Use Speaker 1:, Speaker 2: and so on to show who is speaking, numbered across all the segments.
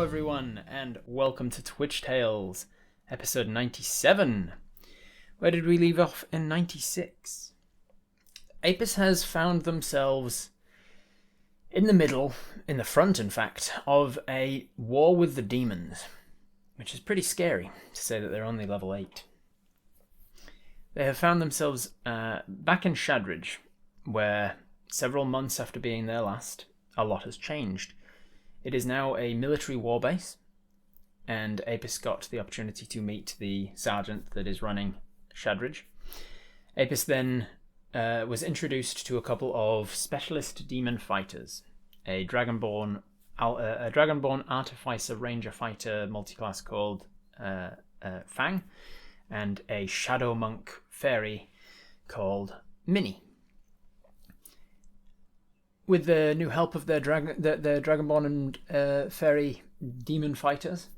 Speaker 1: everyone, and welcome to Twitch Tales, episode 97. Where did we leave off in 96? Apis has found themselves in the middle, in the front in fact, of a war with the demons, which is pretty scary to say that they're only level 8. They have found themselves back in Shadridge, where several months after being there last, a lot has changed. It is now a military war base, and Apis got the opportunity to meet the sergeant that is running Shadridge. Apis then was introduced to a couple of specialist demon fighters, a Dragonborn Artificer Ranger Fighter multiclass called Fang, and a Shadow Monk Fairy called Minnie. With the new help of their Dragonborn and Fairy demon fighters,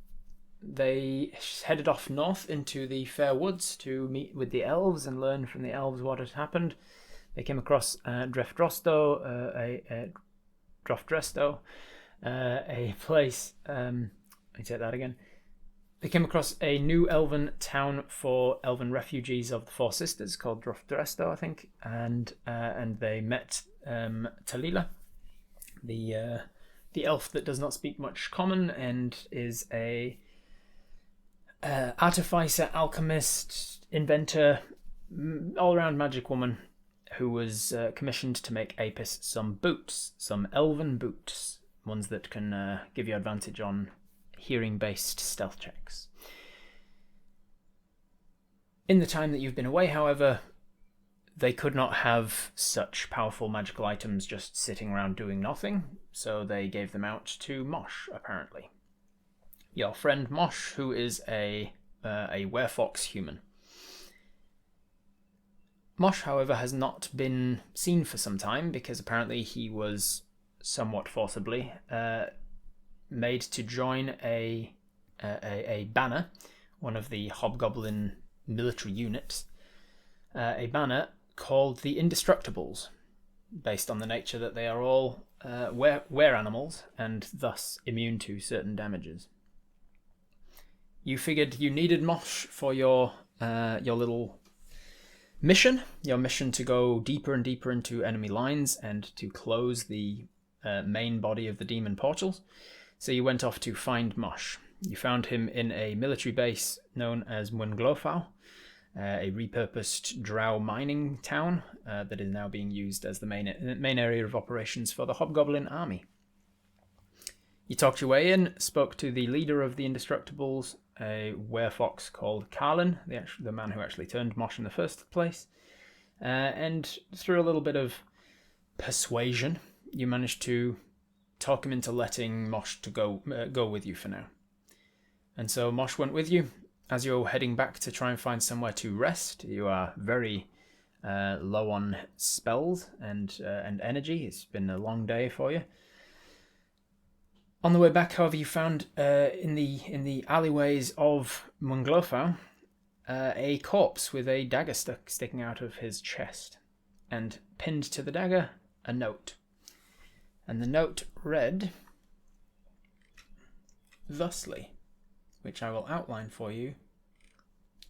Speaker 1: they headed off north into the Fair Woods to meet with the elves and learn from the elves what had happened. They came across Drefdrosto, a place. Let me take that again. They came across a new elven town for elven refugees of the Four Sisters called Drefdrosto, I think, and they met Talila, the elf that does not speak much common and is a artificer, alchemist, inventor, all-around magic woman who was commissioned to make Apis some boots, some elven boots, ones that can give you advantage on hearing-based stealth checks. In the time that you've been away, however, they could not have such powerful magical items just sitting around doing nothing, so they gave them out to Mosh, apparently. Your friend Mosh, who is a werefox human. Mosh, however, has not been seen for some time because apparently he was somewhat forcibly made to join a banner, one of the Hobgoblin military units, a banner called the Indestructibles, based on the nature that they are all were animals and thus immune to certain damages. You figured you needed Mosh for your little mission, your mission to go deeper and deeper into enemy lines and to close the main body of the demon portals. So you went off to find Mosh. You found him in a military base known as Munglofau, a repurposed drow mining town that is now being used as the main area of operations for the Hobgoblin army. You talked your way in, spoke to the leader of the Indestructibles, a werefox called Carlin, the man who actually turned Mosh in the first place, and through a little bit of persuasion, you managed to talk him into letting Mosh to go with you for now. And so Mosh went with you. As you're heading back to try and find somewhere to rest, you are very low on spells and energy. It's been a long day for you. On the way back, however, you found in the alleyways of Munglofau a corpse with a dagger sticking out of his chest, and pinned to the dagger a note. And the note read thusly, which I will outline for you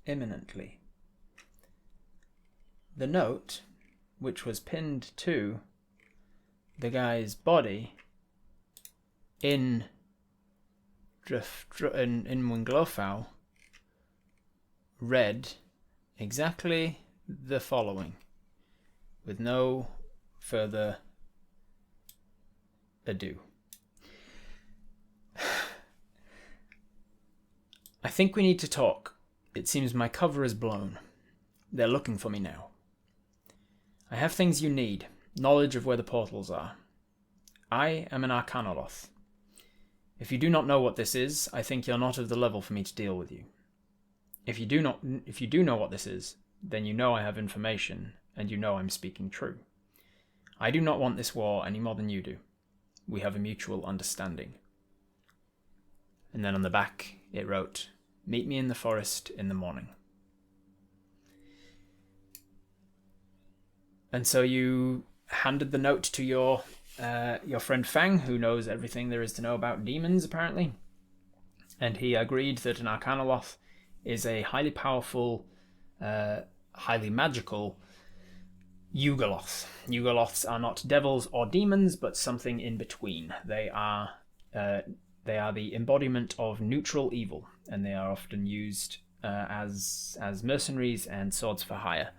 Speaker 1: imminently. The note, which was pinned to the guy's body in Munglofau, read exactly the following, with no further ado. I think we need to talk. It seems my cover is blown. They're looking for me now. I have things you need. Knowledge of where the portals are. I am an Arcanaloth. If you do not know what this is, I think you're not of the level for me to deal with you. If you do know what this is, then you know I have information, and you know I'm speaking true. I do not want this war any more than you do. We have a mutual understanding. And then on the back it wrote, "Meet me in the forest in the morning." And so you handed the note to your friend Fang, who knows everything there is to know about demons, apparently. and he agreed that an Arcanaloth is a highly powerful, highly magical Yugoloth. Yugoloths are not devils or demons, but something in between. They are the embodiment of neutral evil, and they are often used as mercenaries and swords for hire.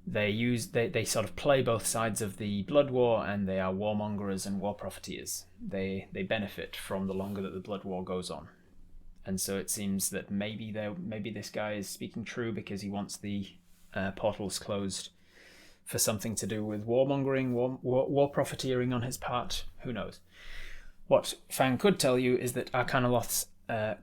Speaker 1: They sort of play both sides of the blood war, and they are warmongers and war profiteers. They benefit from the longer that the blood war goes on, and so it seems that maybe this guy is speaking true because he wants the portals closed for something to do with warmongering, war profiteering on his part. Who knows? What Fang could tell you is that Arcanaloths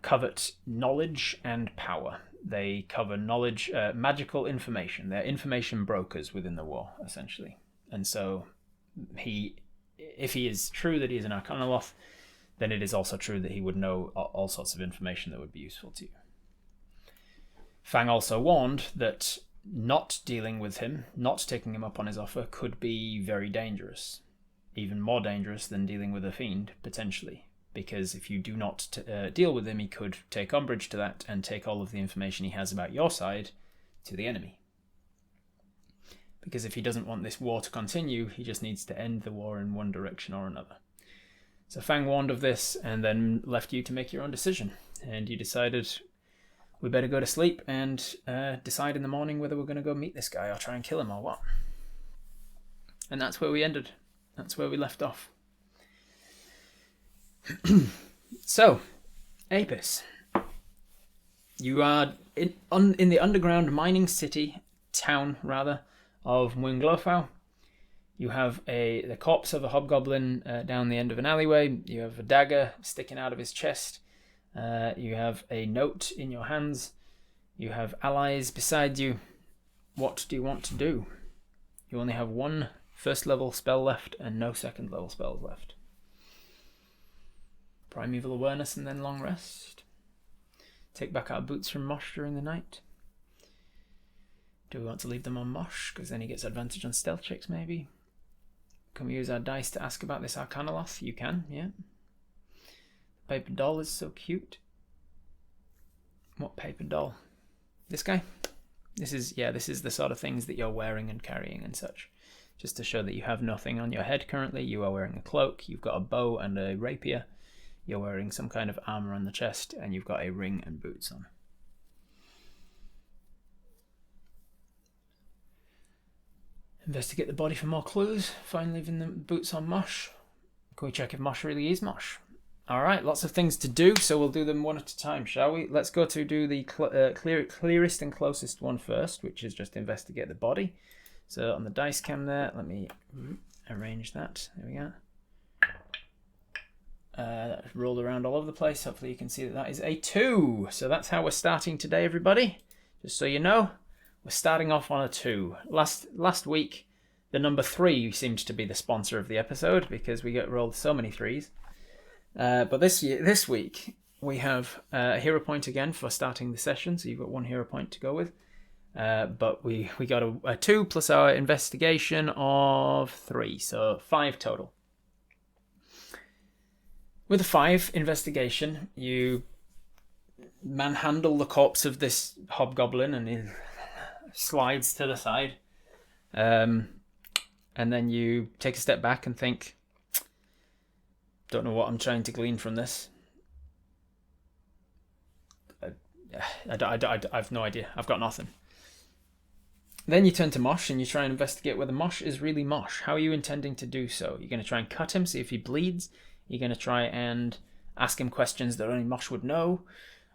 Speaker 1: covet knowledge and power. They cover knowledge, magical information. They're information brokers within the war, essentially. And so, if he is true that he is an Arcanaloth, then it is also true that he would know all sorts of information that would be useful to you. Fang also warned that not dealing with him, not taking him up on his offer, could be very dangerous. Even more dangerous than dealing with a fiend, potentially. Because if you do not deal with him, he could take umbrage to that and take all of the information he has about your side to the enemy. Because if he doesn't want this war to continue, he just needs to end the war in one direction or another. So Fang warned of this and then left you to make your own decision. And you decided, we better go to sleep and decide in the morning whether we're going to go meet this guy or try and kill him or what. And that's where we ended. That's where we left off. So, Apis, you are in the underground mining town of Mwinglofau. You have the corpse of a hobgoblin down the end of an alleyway. You have a dagger sticking out of his chest. You have a note in your hands. You have allies beside you. What do you want to do? You only have one first level spell left and no second level spells left. Primeval awareness and then long rest. Take back our boots from Mosh during the night. Do we want to leave them on Mosh? Because then he gets advantage on stealth checks, maybe. Can we use our dice to ask about this Arcanaloth? You can, yeah. Paper doll is so cute. What paper doll? This guy? This is the sort of things that you're wearing and carrying and such. Just to show that you have nothing on your head currently. You are wearing a cloak, you've got a bow and a rapier. You're wearing some kind of armor on the chest, and you've got a ring and boots on. Investigate the body for more clues. Find leaving the boots on Mosh. Can we check if Mosh really is Mosh? Alright, lots of things to do, so we'll do them one at a time, shall we? Let's go to do the clearest and closest one first, which is just investigate the body. So on the dice cam there, let me arrange that. There we go. Rolled around all over the place. Hopefully you can see that is a 2. So that's how we're starting today, everybody. Just so you know, we're starting off on a 2. Last week, the number 3 seemed to be the sponsor of the episode because we got rolled so many 3s. But this week, we have a hero point again for starting the session. So you've got 1 hero point to go with. But we got a 2 plus our investigation of 3. So 5 total. With a 5 investigation, you manhandle the corpse of this hobgoblin and he slides to the side. And then you take a step back and think, don't know what I'm trying to glean from this. I have no idea. I've got nothing. Then you turn to Mosh and you try and investigate whether Mosh is really Mosh. How are you intending to do so? You're going to try and cut him, see if he bleeds. You're going to try and ask him questions that only Mosh would know.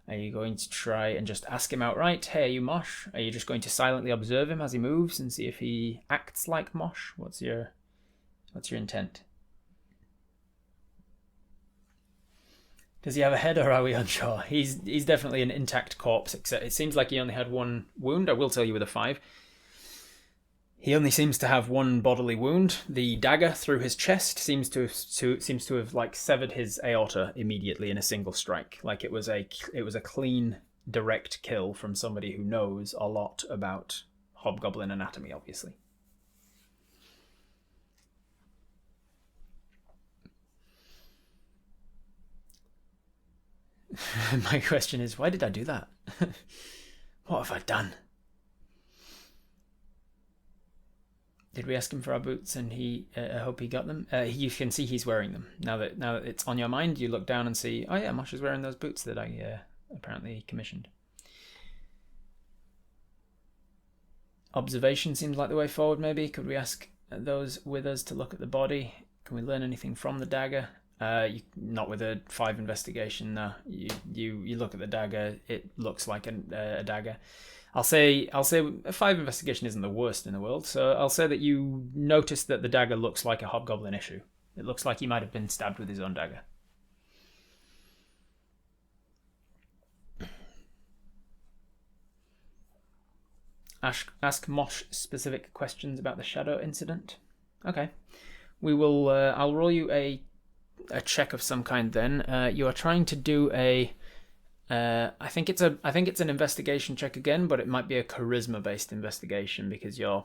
Speaker 1: Are you going to try and just ask him outright, hey, are you Mosh? Are you just going to silently observe him as he moves and see if he acts like Mosh? What's your intent? Does he have a head or are we unsure? He's definitely an intact corpse, except it seems like he only had 1 wound. I will tell you with a 5. He only seems to have 1 bodily wound. The dagger through his chest seems to have like severed his aorta immediately in a single strike. Like it was a clean, direct kill from somebody who knows a lot about hobgoblin anatomy, obviously. My question is, why did I do that? What have I done? Did we ask him for our boots and he, I hope he got them? You can see he's wearing them. Now that it's on your mind, you look down and see, oh yeah, Mosh is wearing those boots that I apparently commissioned. Observation seems like the way forward, maybe. Could we ask those with us to look at the body? Can we learn anything from the dagger? Not with a 5 investigation, no. You look at the dagger, it looks like a dagger. I'll say a 5 investigation isn't the worst in the world, so I'll say that you notice that the dagger looks like a hobgoblin issue. It looks like he might have been stabbed with his own dagger. Ask Mosh specific questions about the shadow incident. Okay, we will. I'll roll you a check of some kind. Then you are trying to do a. I think it's an investigation check again, but it might be a charisma-based investigation because you're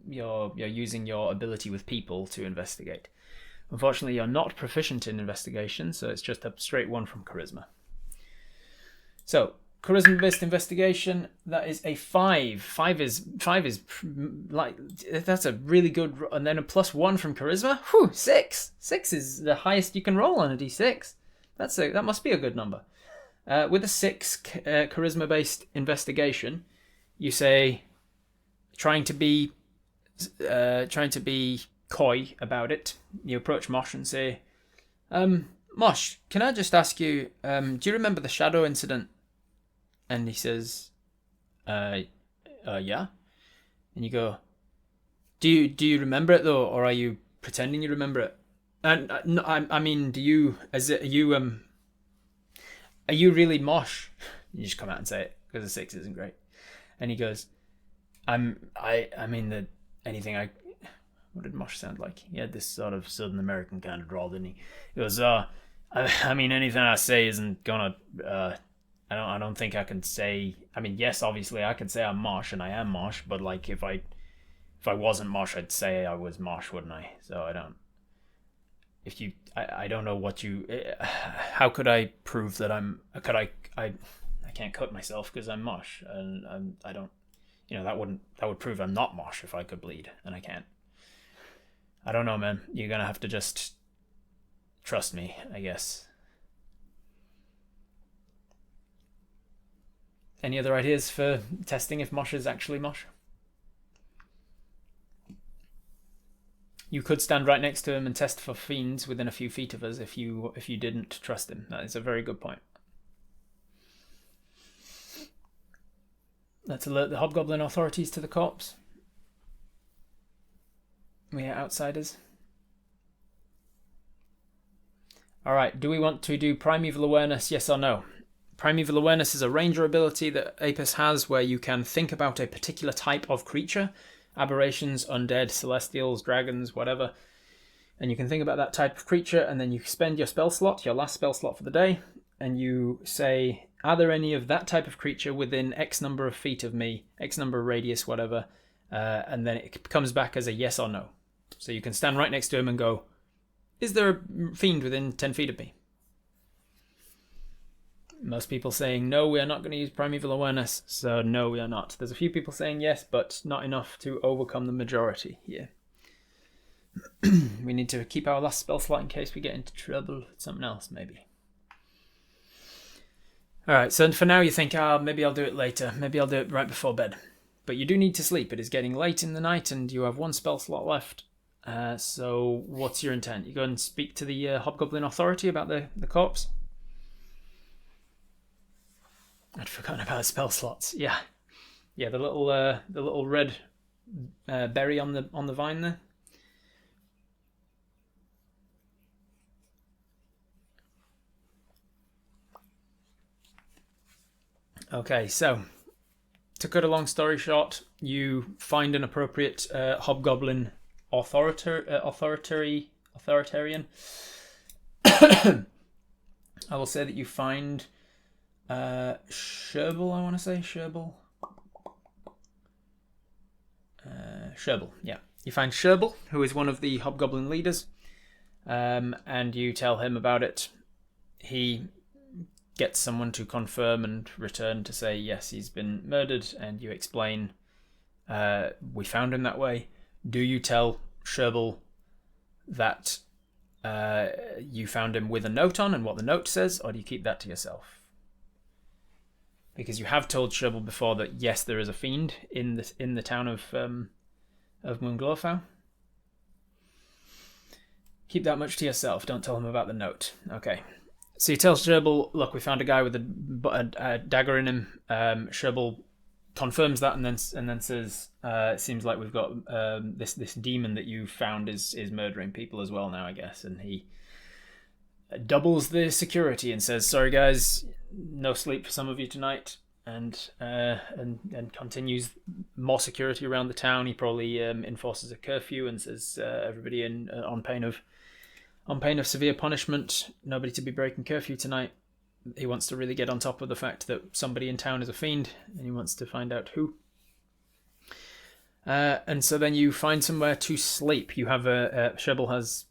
Speaker 1: using your ability with people to investigate. Unfortunately, you're not proficient in investigation, so it's just a straight 1 from charisma. So, charisma-based investigation, that is a 5. 5 is like, that's a really good, and then a +1 from charisma. Whew, 6. 6 is the highest you can roll on a d6. That must be a good number. With a 6 charisma-based investigation, you say, trying to be coy about it. You approach Mosh and say, Mosh, can I just ask you, do you remember the shadow incident? And he says, yeah. And you go, do you remember it though, or are you pretending you remember it? And no, I mean, are you really Mosh? You just come out and say it because a 6 isn't great. And he goes, I mean what did Mosh sound like? He had this sort of Southern American kind of drawl, didn't he? He goes, I mean, anything I say isn't gonna, I don't think I can say, I mean, yes, obviously I can say I'm Mosh and I am Mosh, but like if I wasn't Mosh, I'd say I was Mosh, wouldn't I? So I don't know what you, how could I prove that I can't cut myself because I'm Mosh, and I don't, that would prove I'm not Mosh if I could bleed, and I can't. I don't know, man. You're gonna have to just trust me, I guess. Any other ideas for testing if Mosh is actually Mosh? You could stand right next to him and test for fiends within a few feet of us if you didn't trust him. That is a very good point. Let's alert the hobgoblin authorities to the corpse. We are outsiders. Alright, do we want to do primeval awareness, yes or no? Primeval awareness is a ranger ability that Apis has where you can think about a particular type of creature, aberrations, undead, celestials, dragons, whatever, and you can think about that type of creature, and then you spend your spell slot, your last spell slot for the day, and you say, are there any of that type of creature within X number of feet of me, X number of radius, whatever, and then it comes back as a yes or no. So you can stand right next to him and go, is there a fiend within 10 feet of me? Most people saying, no, we are not going to use primeval awareness, so no, we are not. There's a few people saying yes, but not enough to overcome the majority here. We need to keep our last spell slot in case we get into trouble with something else, maybe. Alright, so for now you think, maybe I'll do it later. Maybe I'll do it right before bed. But you do need to sleep. It is getting late in the night and you have 1 spell slot left. So what's your intent? You go and speak to the Hobgoblin Authority about the corpse? I'd forgotten about spell slots. Yeah, the little red berry on the vine there. Okay, so to cut a long story short, you find an appropriate hobgoblin authoritarian. I will say that you find Sherbal, I want to say. Sherbal, yeah. You find Sherbal, who is one of the hobgoblin leaders, and you tell him about it. He get someone to confirm and return to say, yes, he's been murdered, and you explain, we found him that way. Do you tell Sherbal that you found him with a note on and what the note says, or do you keep that to yourself? Because you have told Sherbal before that, yes, there is a fiend in the town of Moonglorfau. Keep that much to yourself. Don't tell him about the note. Okay. So you tell Sherbal, look, we found a guy with a dagger in him. Sherbal confirms that and then says, it seems like we've got this demon that you found is murdering people as well now, I guess. And he doubles the security and says, sorry guys, no sleep for some of you tonight, and continues more security around the town. He probably enforces a curfew and says everybody on pain of severe punishment, nobody to be breaking curfew tonight. He wants to really get on top of the fact that somebody in town is a fiend, and he wants to find out who. And so then you find somewhere to sleep. You have Sherbal has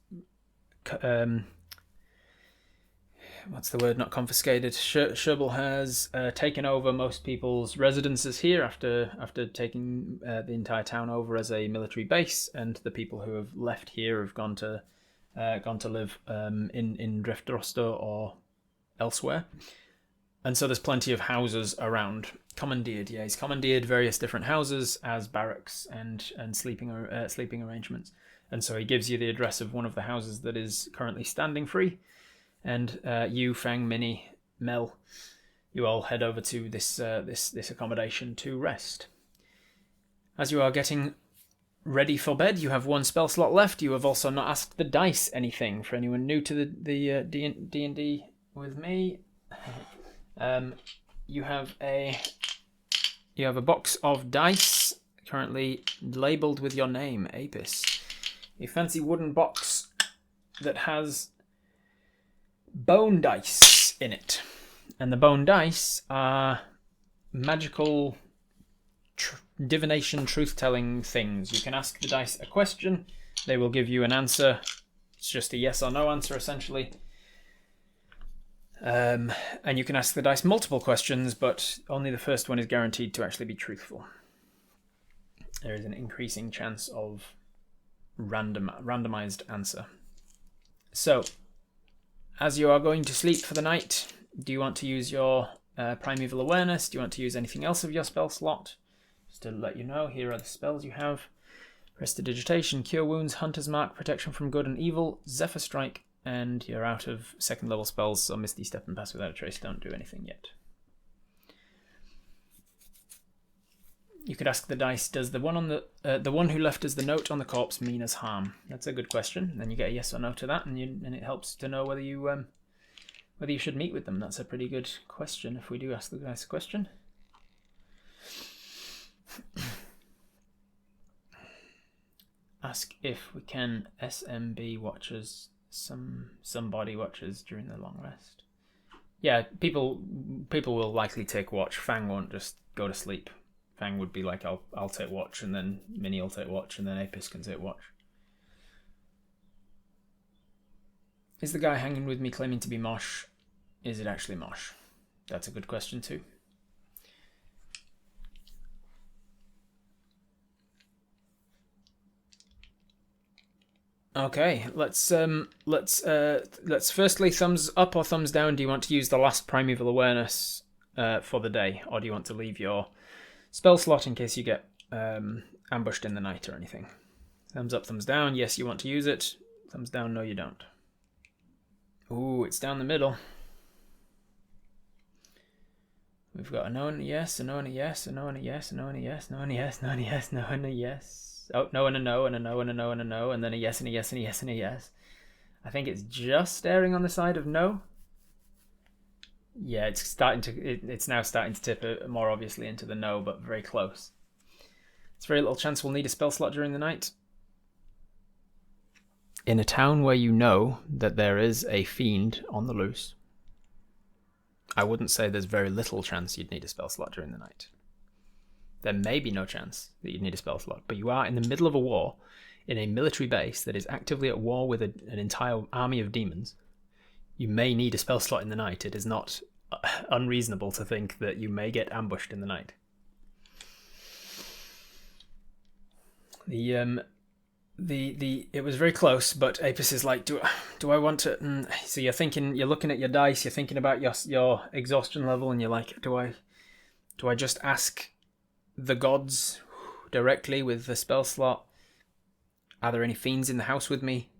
Speaker 1: what's the word? Not confiscated. Sherbal has taken over most people's residences here after taking the entire town over as a military base, and the people who have left here have gone to live in Driftroster or elsewhere. And so there's plenty of houses around. Commandeered, yeah, he's commandeered various different houses as barracks and sleeping arrangements. And so he gives you the address of one of the houses that is currently standing free. And you, Fang, Minnie, Mel, you all head over to this accommodation to rest. As you are getting ready for bed, you have one spell slot left. You have also not asked the dice anything. For anyone new to the D&D with me, you have a box of dice currently labelled with your name, Apis. A fancy wooden box that has bone dice in it, and the bone dice are magical divination truth-telling things. You can ask the dice a question, they will give you an answer. It's just a yes or no answer essentially, and you can ask the dice multiple questions, but only the first one is guaranteed to actually be truthful. There is an increasing chance of randomized answer. So as you are going to sleep for the night, do you want to use your Primeval Awareness? Do you want to use anything else of your spell slot? Just to let you know, here are the spells you have. Prestidigitation, Cure Wounds, Hunter's Mark, Protection from Good and Evil, Zephyr Strike, and you're out of second level spells, so Misty Step and Pass Without a Trace don't do anything yet. You could ask the dice, does the one who left us the note on the corpse mean us harm? That's a good question. Then you get a yes or no to that, and it helps to know whether you should meet with them. That's a pretty good question if we do ask the dice a question. Ask if we can SMB watchers, somebody watchers during the long rest. Yeah, people will likely take watch. Fang won't just go to sleep. Fang would be like, I'll take watch, and then Minnie will take watch, and then Apis can take watch. Is the guy hanging with me claiming to be Mosh? Is it actually Mosh? That's a good question too. Okay, let's firstly thumbs up or thumbs down. Do you want to use the last Primeval Awareness for the day, or do you want to leave your spell slot in case you get ambushed in the night or anything? Thumbs up, thumbs down. Yes, you want to use it. Thumbs down, no, you don't. Ooh, it's down the middle. We've got a no and a yes, a no and a yes, a no and a yes, a no and a yes, no and a yes, no and a yes, no and a yes. Oh, no and a no and a no and a no and a no, and then a yes and a yes and a yes and a yes. I think it's just erring on the side of no. Yeah, it's now starting to tip more obviously into the no, but very close. It's very little chance we'll need a spell slot during the night. In a town where you know that there is a fiend on the loose, I wouldn't say there's very little chance you'd need a spell slot during the night. There may be no chance that you'd need a spell slot, but you are in the middle of a war, in a military base that is actively at war with an entire army of demons. You may need a spell slot in the night. It is not unreasonable to think that you may get ambushed in the night. It was very close, but Apis is like, do I want to? So you're looking at your dice, you're thinking about your exhaustion level, and you're like, do I just ask the gods directly with the spell slot? Are there any fiends in the house with me?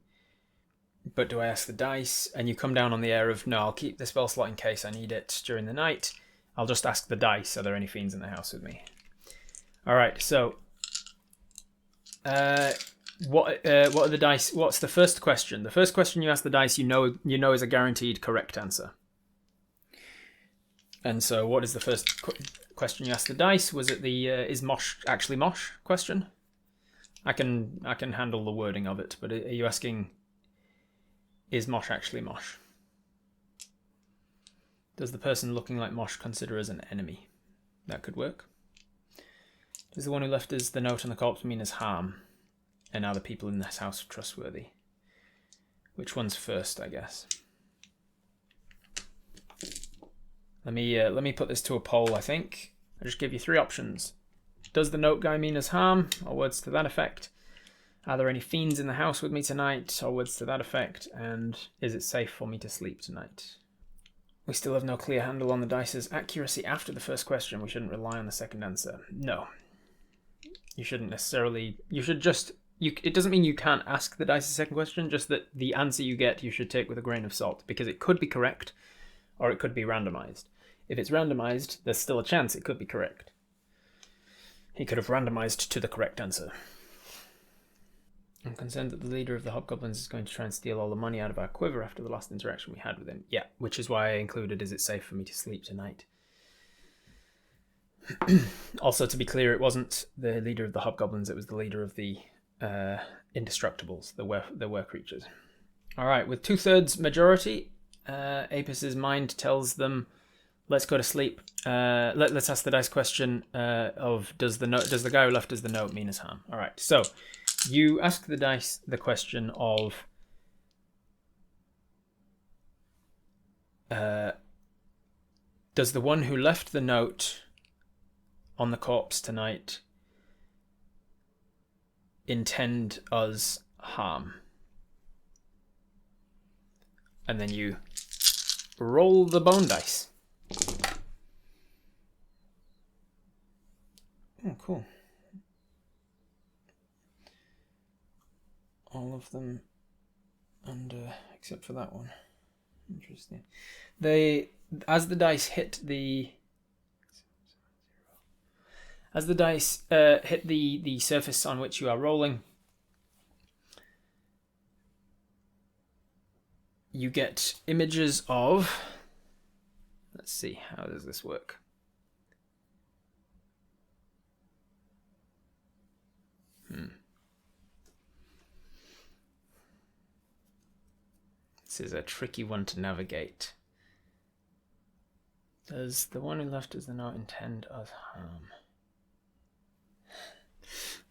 Speaker 1: But do I ask the dice? And you come down on the air of, no, I'll keep the spell slot in case I need it during the night. I'll just ask the dice, are there any fiends in the house with me? All right, so what are the dice? What's the first question? The first question you ask the dice, you know is a guaranteed correct answer. And so, what is the first question you ask the dice? Was it the is Mosh actually Mosh question? I can handle the wording of it, but are you asking, is Mosh actually Mosh? Does the person looking like Mosh consider us an enemy? That could work. Does the one who left us the note on the corpse mean us harm? And are the people in this house trustworthy? Which one's first, I guess? Let me put this to a poll, I think. I'll just give you 3 options. Does the note guy mean us harm? Or words to that effect. Are there any fiends in the house with me tonight? Or words to that effect. And is it safe for me to sleep tonight? We still have no clear handle on the dice's accuracy after the first question. We shouldn't rely on the second answer. No. You shouldn't necessarily... You should just... It doesn't mean you can't ask the dice a second question, just that the answer you get you should take with a grain of salt, because it could be correct, or it could be randomized. If it's randomized, there's still a chance it could be correct. He could have randomized to the correct answer. I'm concerned that the leader of the Hobgoblins is going to try and steal all the money out of our quiver after the last interaction we had with him. Yeah, which is why I included, is it safe for me to sleep tonight? Also, to be clear, it wasn't the leader of the Hobgoblins, it was the leader of the Indestructibles, the were creatures. Alright, with 2/3 majority, Apis' mind tells them, let's go to sleep. Let's ask the dice question of, does the guy who left us the note mean us harm? Alright, so you ask the dice the question of does the one who left the note on the corpse tonight intend us harm? And then you roll the bone dice. Oh, cool. All of them under, except for that one. Interesting. As the dice hit the surface on which you are rolling, you get images of, let's see, how does this work? This is a tricky one to navigate. Does the one who left us the note intend us harm?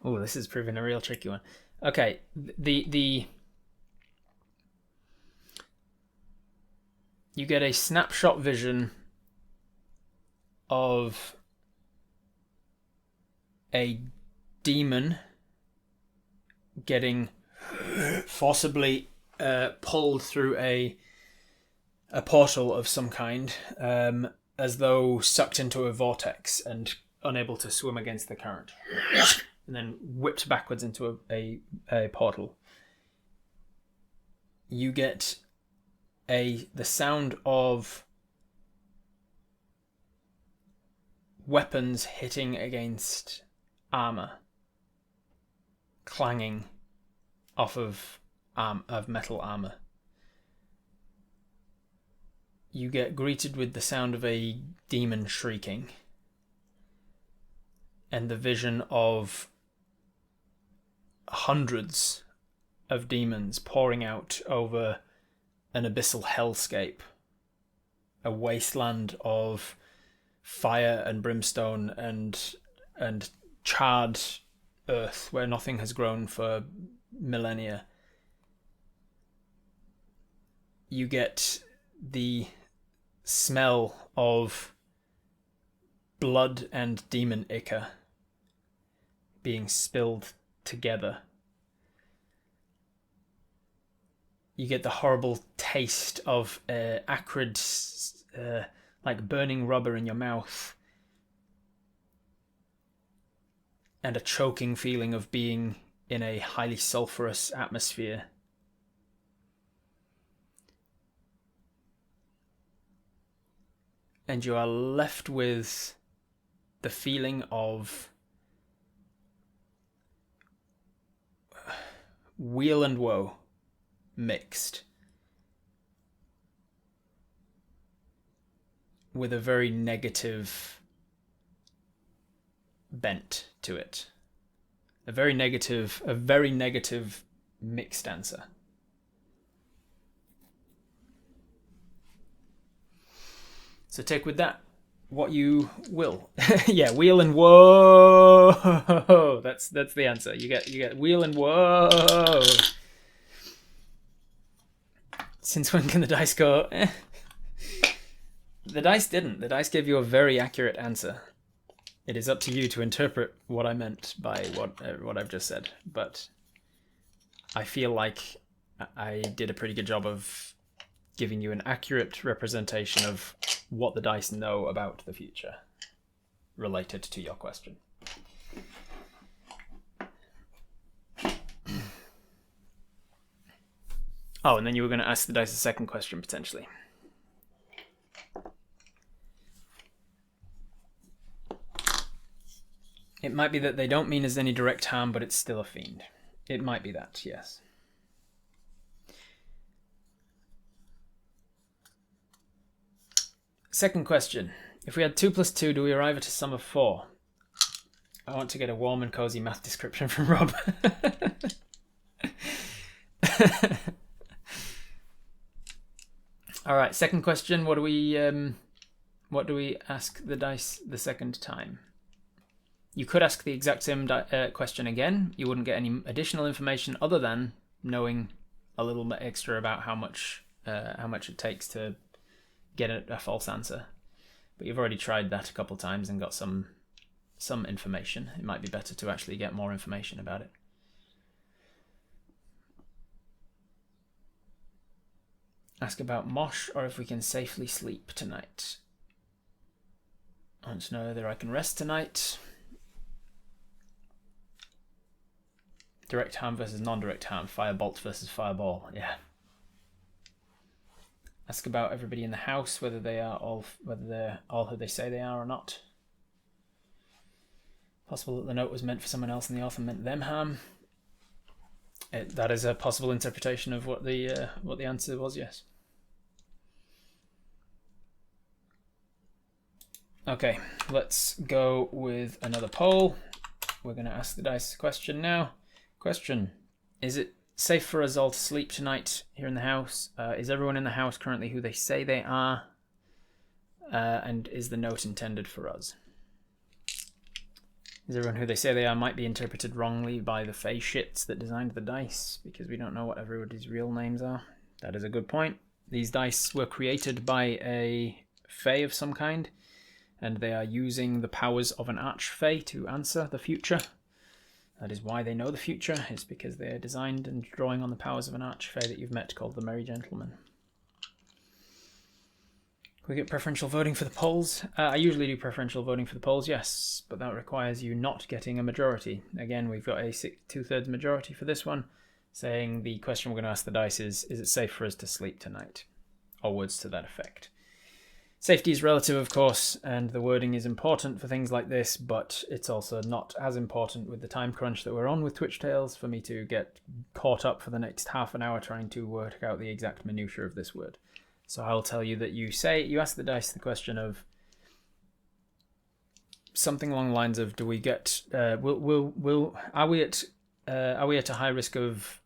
Speaker 1: Oh, this is proving a real tricky one. Okay, you get a snapshot vision of a demon getting forcibly pulled through a portal of some kind, as though sucked into a vortex and unable to swim against the current, and then whipped backwards into a portal. You get the sound of weapons hitting against armor, clanging off of metal armor. You get greeted with the sound of a demon shrieking, and the vision of hundreds of demons pouring out over an abyssal hellscape, a wasteland of fire and brimstone and charred earth where nothing has grown for millennia. You get the smell of blood and demon ichor being spilled together. You get the horrible taste of acrid, like burning rubber in your mouth, and a choking feeling of being in a highly sulfurous atmosphere. And you are left with the feeling of weal and woe mixed with a very negative bent to it. A very negative mixed answer. So take with that what you will. Yeah, wheel and whoa. That's the answer. You get wheel and whoa. Since when can the dice go? The dice didn't. The dice gave you a very accurate answer. It is up to you to interpret what I meant by what I've just said. But I feel like I did a pretty good job of giving you an accurate representation of what the dice know about the future related to your question. Oh, and then you were going to ask the dice a second question, potentially. It might be that they don't mean as any direct harm, but it's still a fiend. It might be that, yes. Second question. If we had 2 plus 2, do we arrive at a sum of 4? I want to get a warm and cozy math description from Rob. All right, second question. What do we ask the dice the second time? You could ask the exact same question again. You wouldn't get any additional information other than knowing a little bit extra about how much it takes to get a false answer. But you've already tried that a couple times and got some information. It might be better to actually get more information about it. Ask about Mosh or if we can safely sleep tonight. I want to know whether I can rest tonight. Direct harm versus non-direct harm. Firebolt versus fireball. Yeah. Ask about everybody in the house, whether they're all who they say they are or not. Possible that the note was meant for someone else and the author meant them harm. That is a possible interpretation of what the answer was. Yes. Okay, let's go with another poll. We're going to ask the dice a question now. Question: is it safe for us all to sleep tonight here in the house? Is everyone in the house currently who they say they are? And is the note intended for us? Is everyone who they say they are might be interpreted wrongly by the fey shits that designed the dice, because we don't know what everybody's real names are. That is a good point. These dice were created by a fey of some kind, and they are using the powers of an archfey to answer the future. That is why they know the future. It's because they are designed and drawing on the powers of an archfey that you've met called the Merry Gentleman. Can we get preferential voting for the polls? I usually do preferential voting for the polls, yes, but that requires you not getting a majority. Again, we've got a 2/3 majority for this one, saying the question we're going to ask the dice is it safe for us to sleep tonight? Or words to that effect. Safety is relative, of course, and the wording is important for things like this, but it's also not as important with the time crunch that we're on with Twitch Tales for me to get caught up for the next half an hour trying to work out the exact minutiae of this word. So I'll tell you that you ask the dice the question of something along the lines of, do we get are we at a high risk of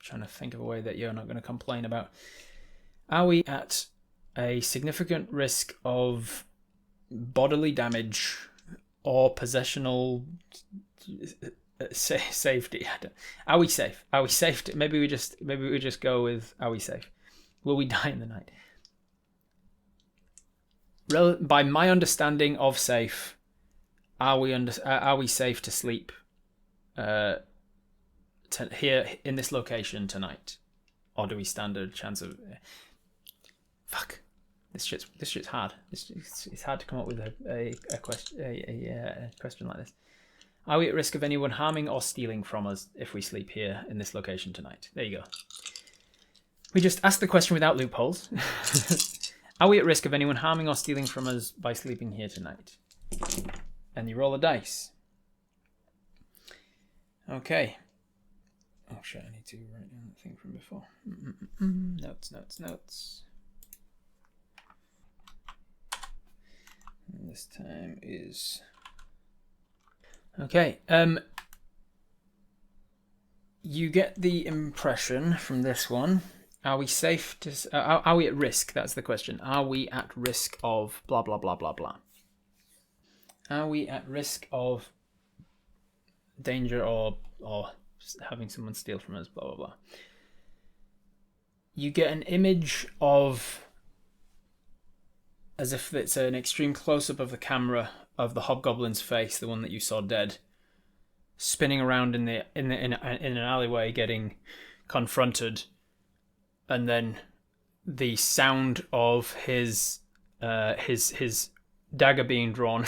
Speaker 1: trying to think of a way that you're not going to complain about. Are we at a significant risk of bodily damage or possessional Safety. Are we safe? Are we safe? Maybe we just go with, are we safe? Will we die in the night? By my understanding of safe, are we safe to sleep here in this location tonight, or do we stand a chance of? Fuck, this shit's hard. It's hard to come up with a question like this. Are we at risk of anyone harming or stealing from us if we sleep here in this location tonight? There you go. We just asked the question without loopholes. Are we at risk of anyone harming or stealing from us by sleeping here tonight? And you roll a dice. Okay. Oh shit, I need to write down the thing from before. Notes. And this time is... Okay, you get the impression from this one. Are we safe to... are we at risk? That's the question. Are we at risk of blah, blah, blah, blah, blah? Are we at risk of danger or having someone steal from us, blah, blah, blah? You get an image of... as if it's an extreme close-up of the camera of the hobgoblin's face, the one that you saw dead, spinning around in an alleyway, getting confronted, and then the sound of his dagger being drawn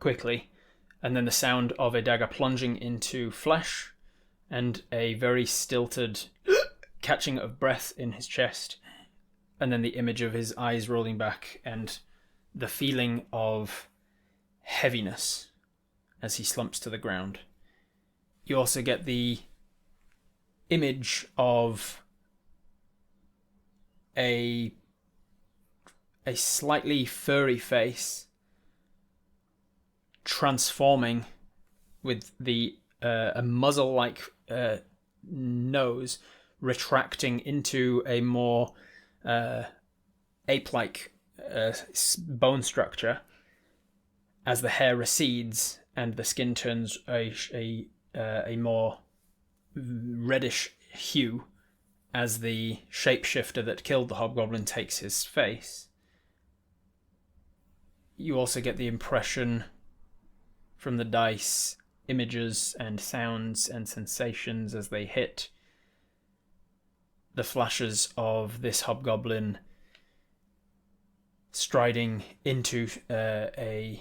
Speaker 1: quickly, and then the sound of a dagger plunging into flesh, and a very stilted catching of breath in his chest, and then the image of his eyes rolling back, and the feeling of heaviness as he slumps to the ground. You also get the image of a slightly furry face transforming with the a muzzle-like nose retracting into a more ape-like bone structure as the hair recedes and the skin turns a more reddish hue as the shapeshifter that killed the hobgoblin takes his face. You also get the impression from the dice, images and sounds and sensations as they hit, the flashes of this hobgoblin striding into a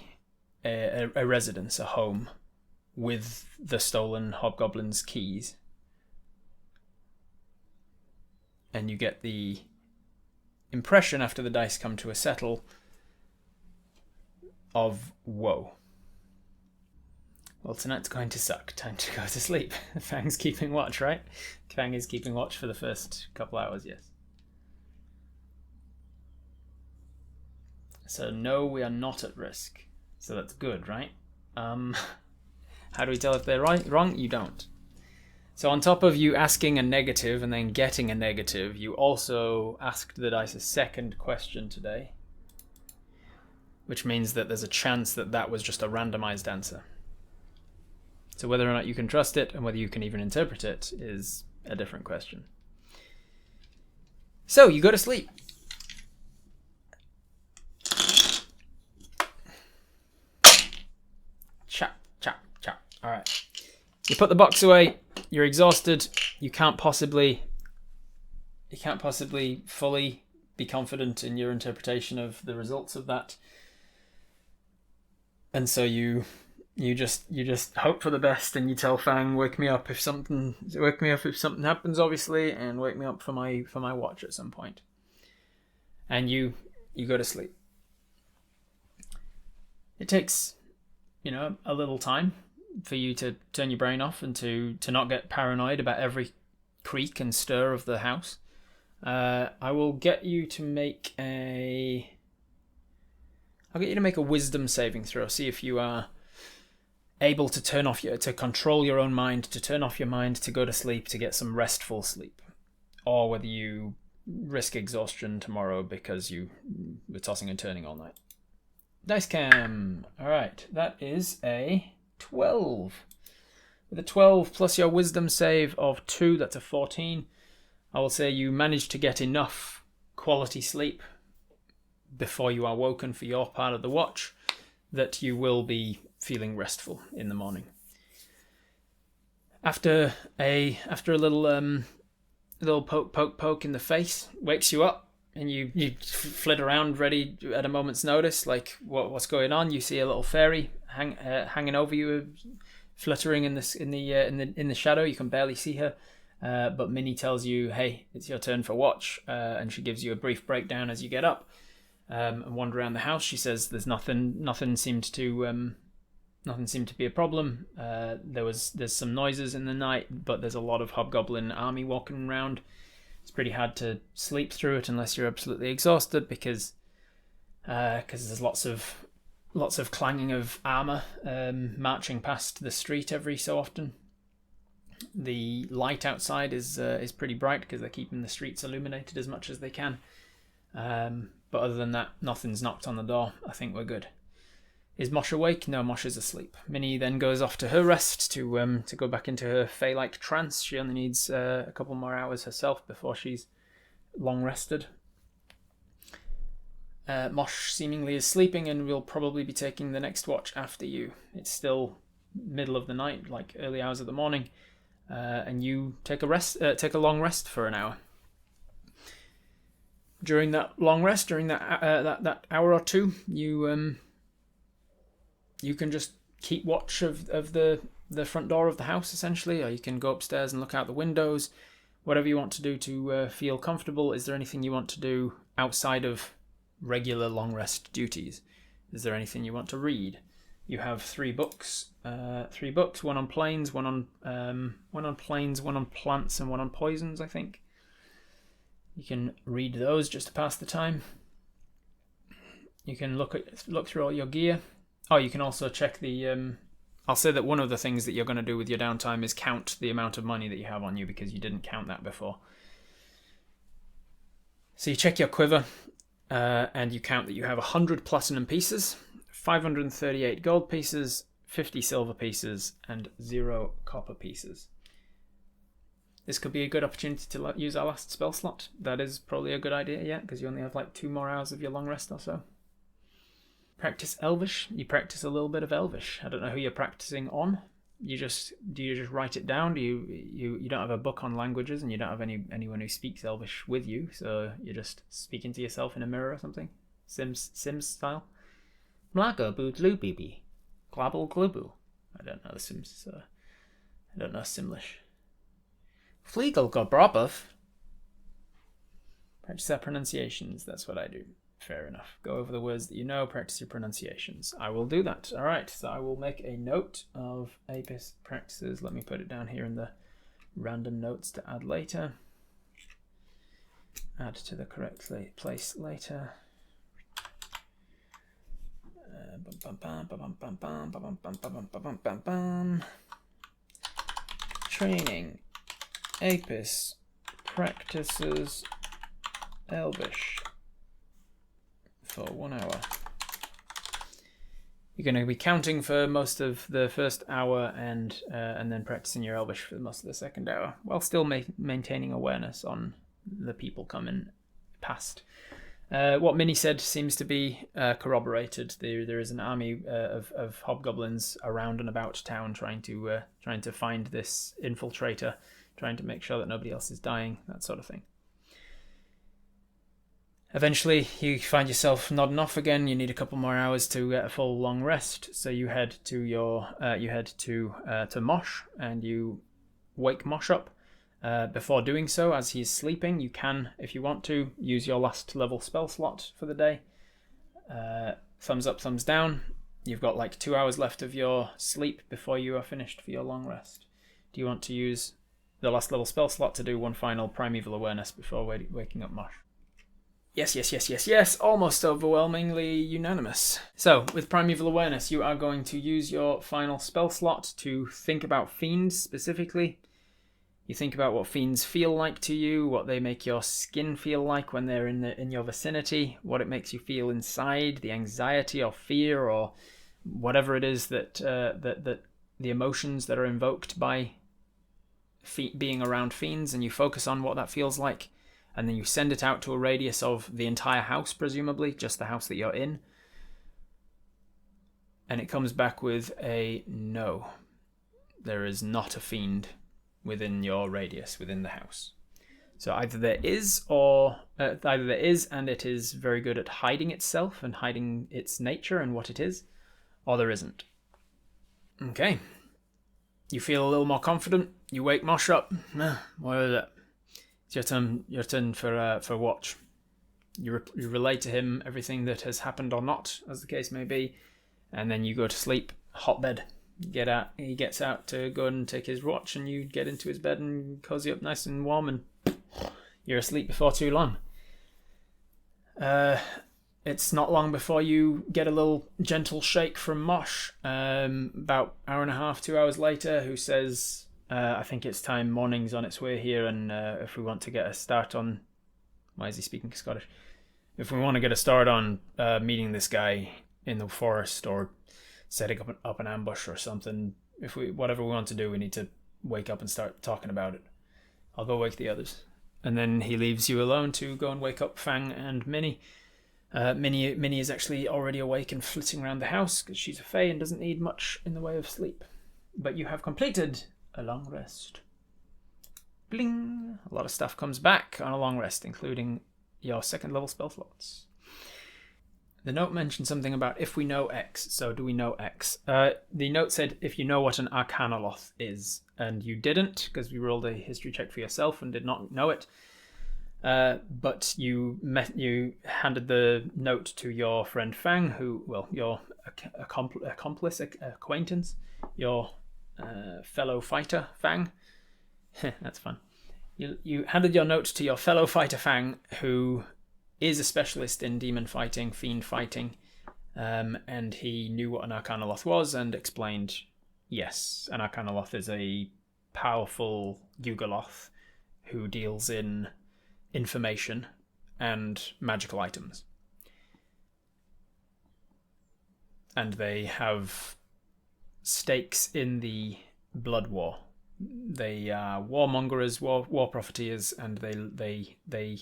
Speaker 1: residence, a home, with the stolen hobgoblin's keys. And you get the impression, after the dice come to a settle, of woe. Well, tonight's going to suck. Time to go to sleep. Fang's keeping watch, right? Fang is keeping watch for the first couple hours, yes. So no, we are not at risk. So that's good, right? How do we tell if they're right? Wrong? You don't. So on top of you asking a negative and then getting a negative, you also asked the dice a second question today, which means that there's a chance that that was just a randomized answer. So whether or not you can trust it and whether you can even interpret it is a different question. So you go to sleep. Chop, chop, chop. All right. You put the box away. You're exhausted. You can't possibly fully be confident in your interpretation of the results of that. And so you just hope for the best, and you tell Fang, wake me up if something happens, obviously, and wake me up for my watch at some point. And you go to sleep. It takes, a little time for you to turn your brain off and to not get paranoid about every creak and stir of the house. I will get you to make a wisdom saving throw. See if you are able to to control your own mind, to turn off your mind, to go to sleep, to get some restful sleep, or whether you risk exhaustion tomorrow because you were tossing and turning all night. Dice cam. All right, that is a 12, With a 12 plus your wisdom save of 2, that's a 14. I will say you managed to get enough quality sleep before you are woken for your part of the watch that you will be feeling restful in the morning. After a little poke in the face wakes you up, and you flit around ready at a moment's notice, like what's going on. You see a little fairy hanging over you, fluttering in the shadow. You can barely see her, but Minnie tells you, "Hey, it's your turn for watch," and she gives you a brief breakdown as you get up and wander around the house. She says there's nothing seemed to be a problem. There's some noises in the night, but there's a lot of hobgoblin army walking around. It's pretty hard to sleep through it unless you're absolutely exhausted, because there's lots of clanging of armor marching past the street every so often. The light outside is pretty bright because they're keeping the streets illuminated as much as they can. But other than that, nothing's knocked on the door. I think we're good. Is Mosh awake? No, Mosh is asleep. Minnie then goes off to her rest to go back into her fey-like trance. She only needs a couple more hours herself before she's long rested. Mosh seemingly is sleeping and will probably be taking the next watch after you. It's still middle of the night, like early hours of the morning, and you take a long rest for an hour. During that long rest, during that hour or two, you can just keep watch of the front door of the house, essentially, or you can go upstairs and look out the windows. Whatever you want to do to feel comfortable. Is there anything you want to do outside of regular long rest duties? Is there anything you want to read? You have 3 books. 3 books. One on planes, one on plants, and one on poisons, I think. You can read those just to pass the time. You can look through all your gear. Oh, you can also check the... I'll say that one of the things that you're going to do with your downtime is count the amount of money that you have on you, because you didn't count that before. So you check your quiver, and you count that you have 100 platinum pieces, 538 gold pieces, 50 silver pieces, and 0 copper pieces. This could be a good opportunity to use our last spell slot. That is probably a good idea, yeah, because you only have like 2 more hours of your long rest or so. Practice Elvish. You practice a little bit of Elvish. I don't know who you're practicing on. Do you just write it down? Do you don't have a book on languages, and you don't have anyone who speaks Elvish with you, so you're just speaking to yourself in a mirror or something? Sims style. Mlago boodloo bibi. Glabble glubble. I don't know the Sims, so I don't know Simlish. Fleagle go brobov. Practice our pronunciations. That's what I do. Fair enough. Go over the words that you know, practice your pronunciations. I will do that. All right, so I will make a note of Apis practices. Let me put it down here in the random notes to add later. Add to the correct place later. Training. Apis practices Elvish for 1 hour. You're going to be counting for most of the first hour and then practicing your Elvish for most of the second hour, while still maintaining awareness on the people coming past. What Minnie said seems to be corroborated. There is an army of hobgoblins around and about town trying to find this infiltrator, trying to make sure that nobody else is dying, that sort of thing. Eventually, you find yourself nodding off again. You need a couple more hours to get a full long rest, so you head to Mosh, and you wake Mosh up. Before doing so, as he's sleeping, you can, if you want to, use your last level spell slot for the day. Thumbs up, thumbs down. You've got like 2 hours left of your sleep before you are finished for your long rest. Do you want to use the last level spell slot to do one final primeval awareness before waking up Mosh? Yes. Almost overwhelmingly unanimous. So, with primeval awareness, you are going to use your final spell slot to think about fiends specifically. You think about what fiends feel like to you, what they make your skin feel like when they're in your vicinity, what it makes you feel inside, the anxiety or fear or whatever it is that the emotions that are invoked by being around fiends, and you focus on what that feels like, and then you send it out to a radius of the entire house, presumably just the house that you're in, and it comes back with a no. There is not a fiend within your radius, within the house. So either there is, and it is very good at hiding itself and hiding its nature and what it is, or there isn't. Okay. You feel a little more confident. You wake Mosh up. What is it? It's your turn. Your turn for watch. You relate to him everything that has happened or not, as the case may be, and then you go to sleep. Hotbed. He gets out to go and take his watch, and you get into his bed and cozy up nice and warm, and you're asleep before too long. It's not long before you get a little gentle shake from Mosh, about hour and a half, 2 hours later, who says, I think it's time, morning's on its way here, and if we want to get a start on... Why is he speaking Scottish? If we want to get a start on meeting this guy in the forest, or setting up an ambush or something, whatever we want to do, we need to wake up and start talking about it. I'll go wake the others. And then he leaves you alone to go and wake up Fang and Minnie. Minnie is actually already awake and flitting around the house because she's a fae and doesn't need much in the way of sleep. But you have completed a long rest. Bling! A lot of stuff comes back on a long rest, including your second level spell slots. The note mentioned something about if we know X, so do we know X? The note said if you know what an Arcanaloth is, and you didn't, because you rolled a history check for yourself and did not know it. But you handed the note to your friend Fang, your acquaintance, your fellow fighter Fang. That's fun. You handed your note to your fellow fighter Fang, who is a specialist in demon fighting, fiend fighting, and he knew what an Arcanaloth was and explained, yes, an Arcanaloth is a powerful Yugoloth who deals in information and magical items. And they have stakes in the blood war. They are warmongers, war profiteers, and they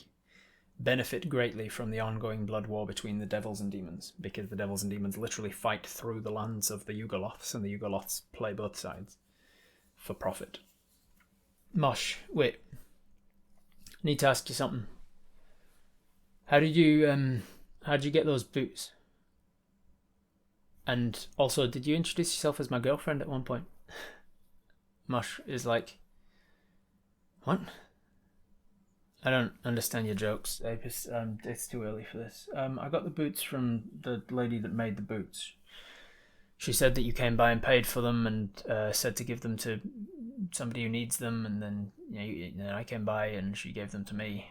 Speaker 1: benefit greatly from the ongoing blood war between the devils and demons, because the devils and demons literally fight through the lands of the Yugoloths, and the Yugoloths play both sides for profit. Mosh, wait. Need to ask you something. How did you get those boots? And also, did you introduce yourself as my girlfriend at one point? Mosh is like, what? I don't understand your jokes, Apis. It's too early for this. I got the boots from the lady that made the boots. She said that you came by and paid for them, and said to give them to somebody who needs them, and then I came by and she gave them to me.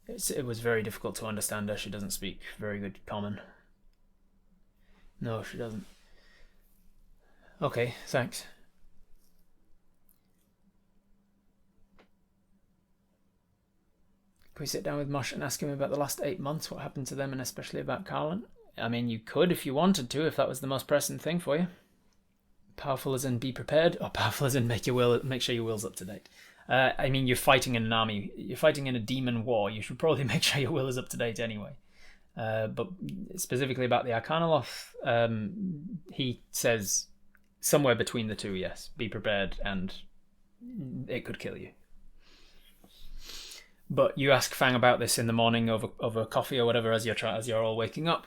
Speaker 1: It was very difficult to understand her. She doesn't speak very good common. No, she doesn't. Okay, thanks. Can we sit down with Mosh and ask him about the last 8 months, what happened to them, and especially about Carlin? I mean, you could if you wanted to, if that was the most pressing thing for you. Powerful as in be prepared, or powerful as in make sure your will's up to date. I mean, you're fighting in an army. You're fighting in a demon war. You should probably make sure your will is up to date anyway. But specifically about the Arcanaloth, he says somewhere between the two, yes. Be prepared, and it could kill you. But you ask Fang about this in the morning over coffee or whatever as you're all waking up.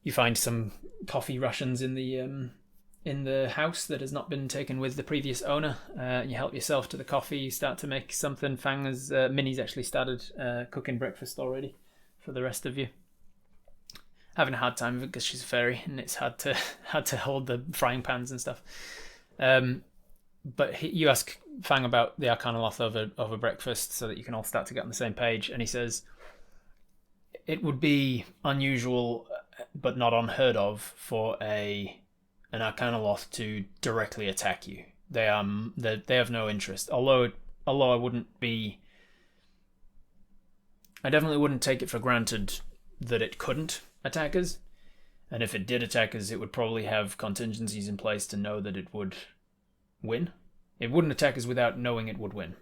Speaker 1: You find some coffee rations in the house that has not been taken with the previous owner. You help yourself to the coffee. You start to make something. Minnie's actually started cooking breakfast already for the rest of you. Having a hard time because she's a fairy and it's hard to hold the frying pans and stuff. But you ask Fang about the Arcanaloth over breakfast so that you can all start to get on the same page, and he says it would be unusual but not unheard of for an Arcanaloth to directly attack you. They have no interest. Although I definitely wouldn't take it for granted that it couldn't attack us. And if it did attack us, it would probably have contingencies in place to know that it would win. It wouldn't attack us without knowing it would win.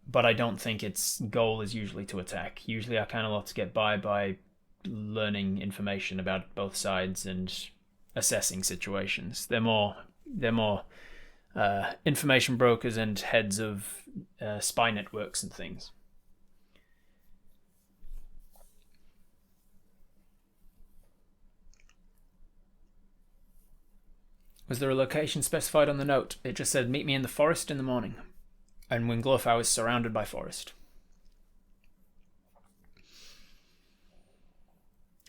Speaker 1: But I don't think its goal is usually to attack. Usually Arcanaloths get by learning information about both sides and assessing situations. They're more information brokers and heads of spy networks and things. Was there a location specified on the note? It just said, meet me in the forest in the morning. And Winglofau is surrounded by forest.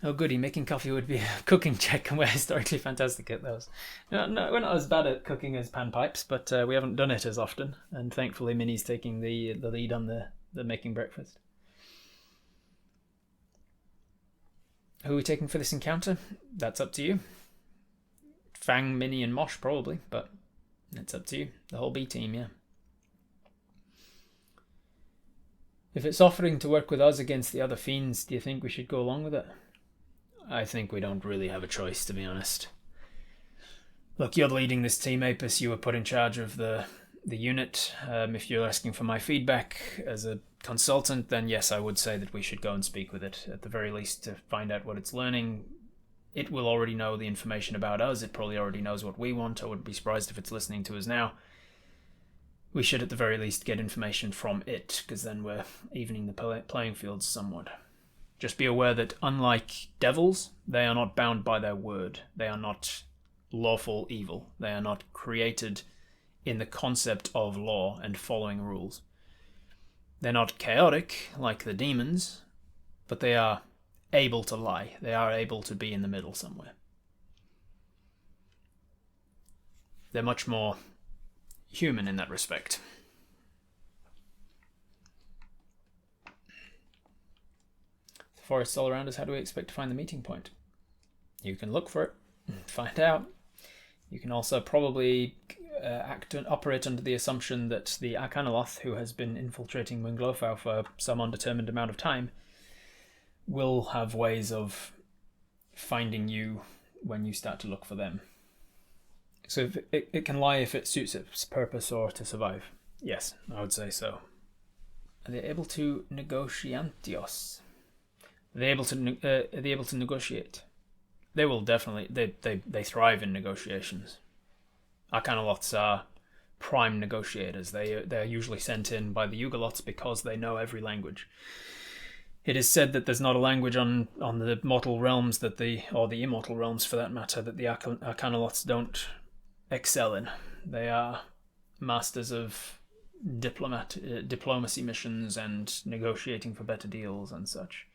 Speaker 1: Oh goody, making coffee would be a cooking check, and we're historically fantastic at those. No, we're not as bad at cooking as panpipes, but we haven't done it as often. And thankfully Minnie's taking the lead on the making breakfast. Who are we taking for this encounter? That's up to you. Fang, Minnie, and Mosh probably, but it's up to you. The whole B team, yeah. If it's offering to work with us against the other fiends, do you think we should go along with it? I think we don't really have a choice, to be honest. Look, you're leading this team, Apis. You were put in charge of the unit. If you're asking for my feedback as a consultant, then yes, I would say that we should go and speak with it, at the very least, to find out what it's learning. It will already know the information about us. It probably already knows what we want. I wouldn't be surprised if it's listening to us now. We should at the very least get information from it, because then we're evening the playing fields somewhat. Just be aware that unlike devils, they are not bound by their word. They are not lawful evil. They are not created in the concept of law and following rules. They're not chaotic like the demons, but they are able to lie. They are able to be in the middle somewhere. They're much more human in that respect. The forest's all around us. How do we expect to find the meeting point? You can look for it and find out. You can also probably operate under the assumption that the Arcanaloth, who has been infiltrating Winglofau for some undetermined amount of time, will have ways of finding you when you start to look for them. So it can lie if it suits its purpose or to survive. Yes, I would say so. Are they able to negotiantios? Are they able to negotiate? They will definitely. They thrive in negotiations. Arcanaloths are prime negotiators. They are usually sent in by the Yugolots because they know every language. It is said that there's not a language on the mortal realms or the immortal realms for that matter, that the Arcanaloths don't excel in. They are masters of diplomacy missions and negotiating for better deals and such.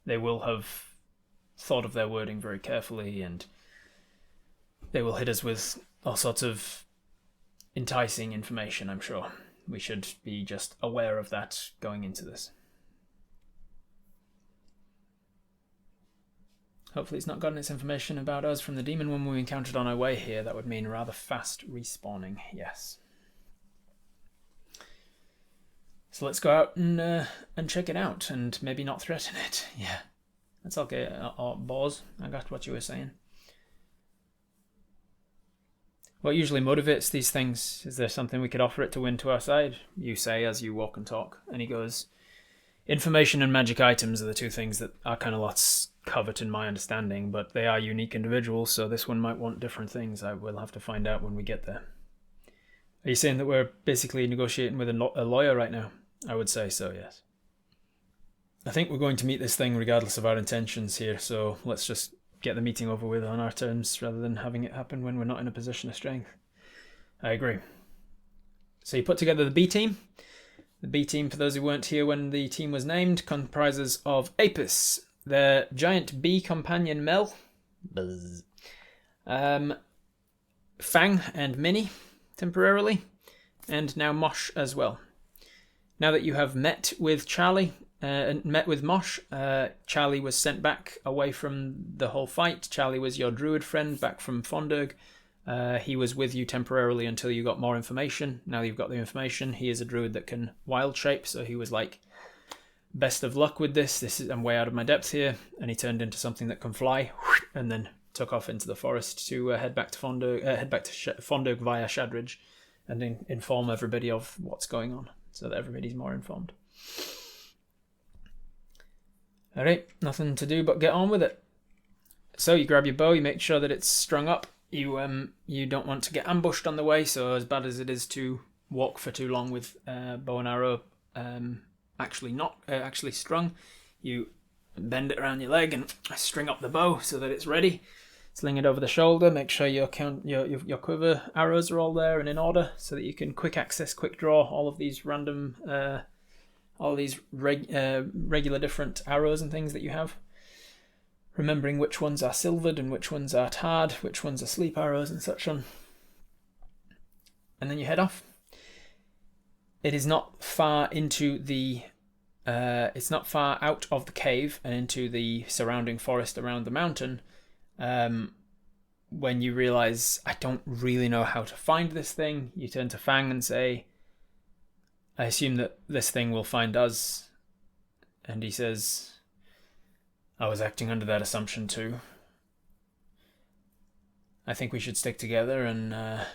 Speaker 1: They will have thought of their wording very carefully, and they will hit us with all sorts of enticing information, I'm sure. We should be just aware of that going into this. Hopefully it's not gotten its information about us from the demon one we encountered on our way here. That would mean rather fast respawning, yes. So let's go out and check it out, and maybe not threaten it. Yeah, that's okay. Boz, I got what you were saying. What usually motivates these things? Is there something we could offer it to win to our side? You say as you walk and talk. And he goes, information and magic items are the two things that Arcanaloths covet in my understanding, but they are unique individuals, so this one might want different things. I will have to find out when we get there. Are you saying that we're basically negotiating with a lawyer right now? I would say so, yes. I think we're going to meet this thing regardless of our intentions here, so let's just get the meeting over with on our terms rather than having it happen when we're not in a position of strength. I agree. So you put together the B team. The B team, for those who weren't here when the team was named, comprises of Apis, their giant bee companion Mel, Fang and Minnie, temporarily, and now Mosh as well. Now that you have met with Charlie and met with Mosh, Charlie was sent back away from the whole fight. Charlie was your druid friend back from Fondurg. He was with you temporarily until you got more information. Now you've got the information. He is a druid that can wild shape, so he was like best of luck with this. I'm way out of my depth here. And he turned into something that can fly, and then took off into the forest to head back to Fondurg via Shadridge, and inform everybody of what's going on, so that everybody's more informed. Alright, nothing to do but get on with it. So you grab your bow, you make sure that it's strung up. You don't want to get ambushed on the way, so as bad as it is to walk for too long with bow and arrow actually strung, you bend it around your leg and string up the bow so that it's ready. Sling it over the shoulder, make sure your quiver arrows are all there and in order, so that you can quick access, quick draw all of these random, regular different arrows and things that you have. Remembering which ones are silvered and which ones are tarred, which ones are sleep arrows and such on. And then you head off. It is not far into the... it's not far out of the cave and into the surrounding forest around the mountain when you realise, I don't really know how to find this thing. You turn to Fang and say, I assume that this thing will find us. And he says, I was acting under that assumption too. I think we should stick together and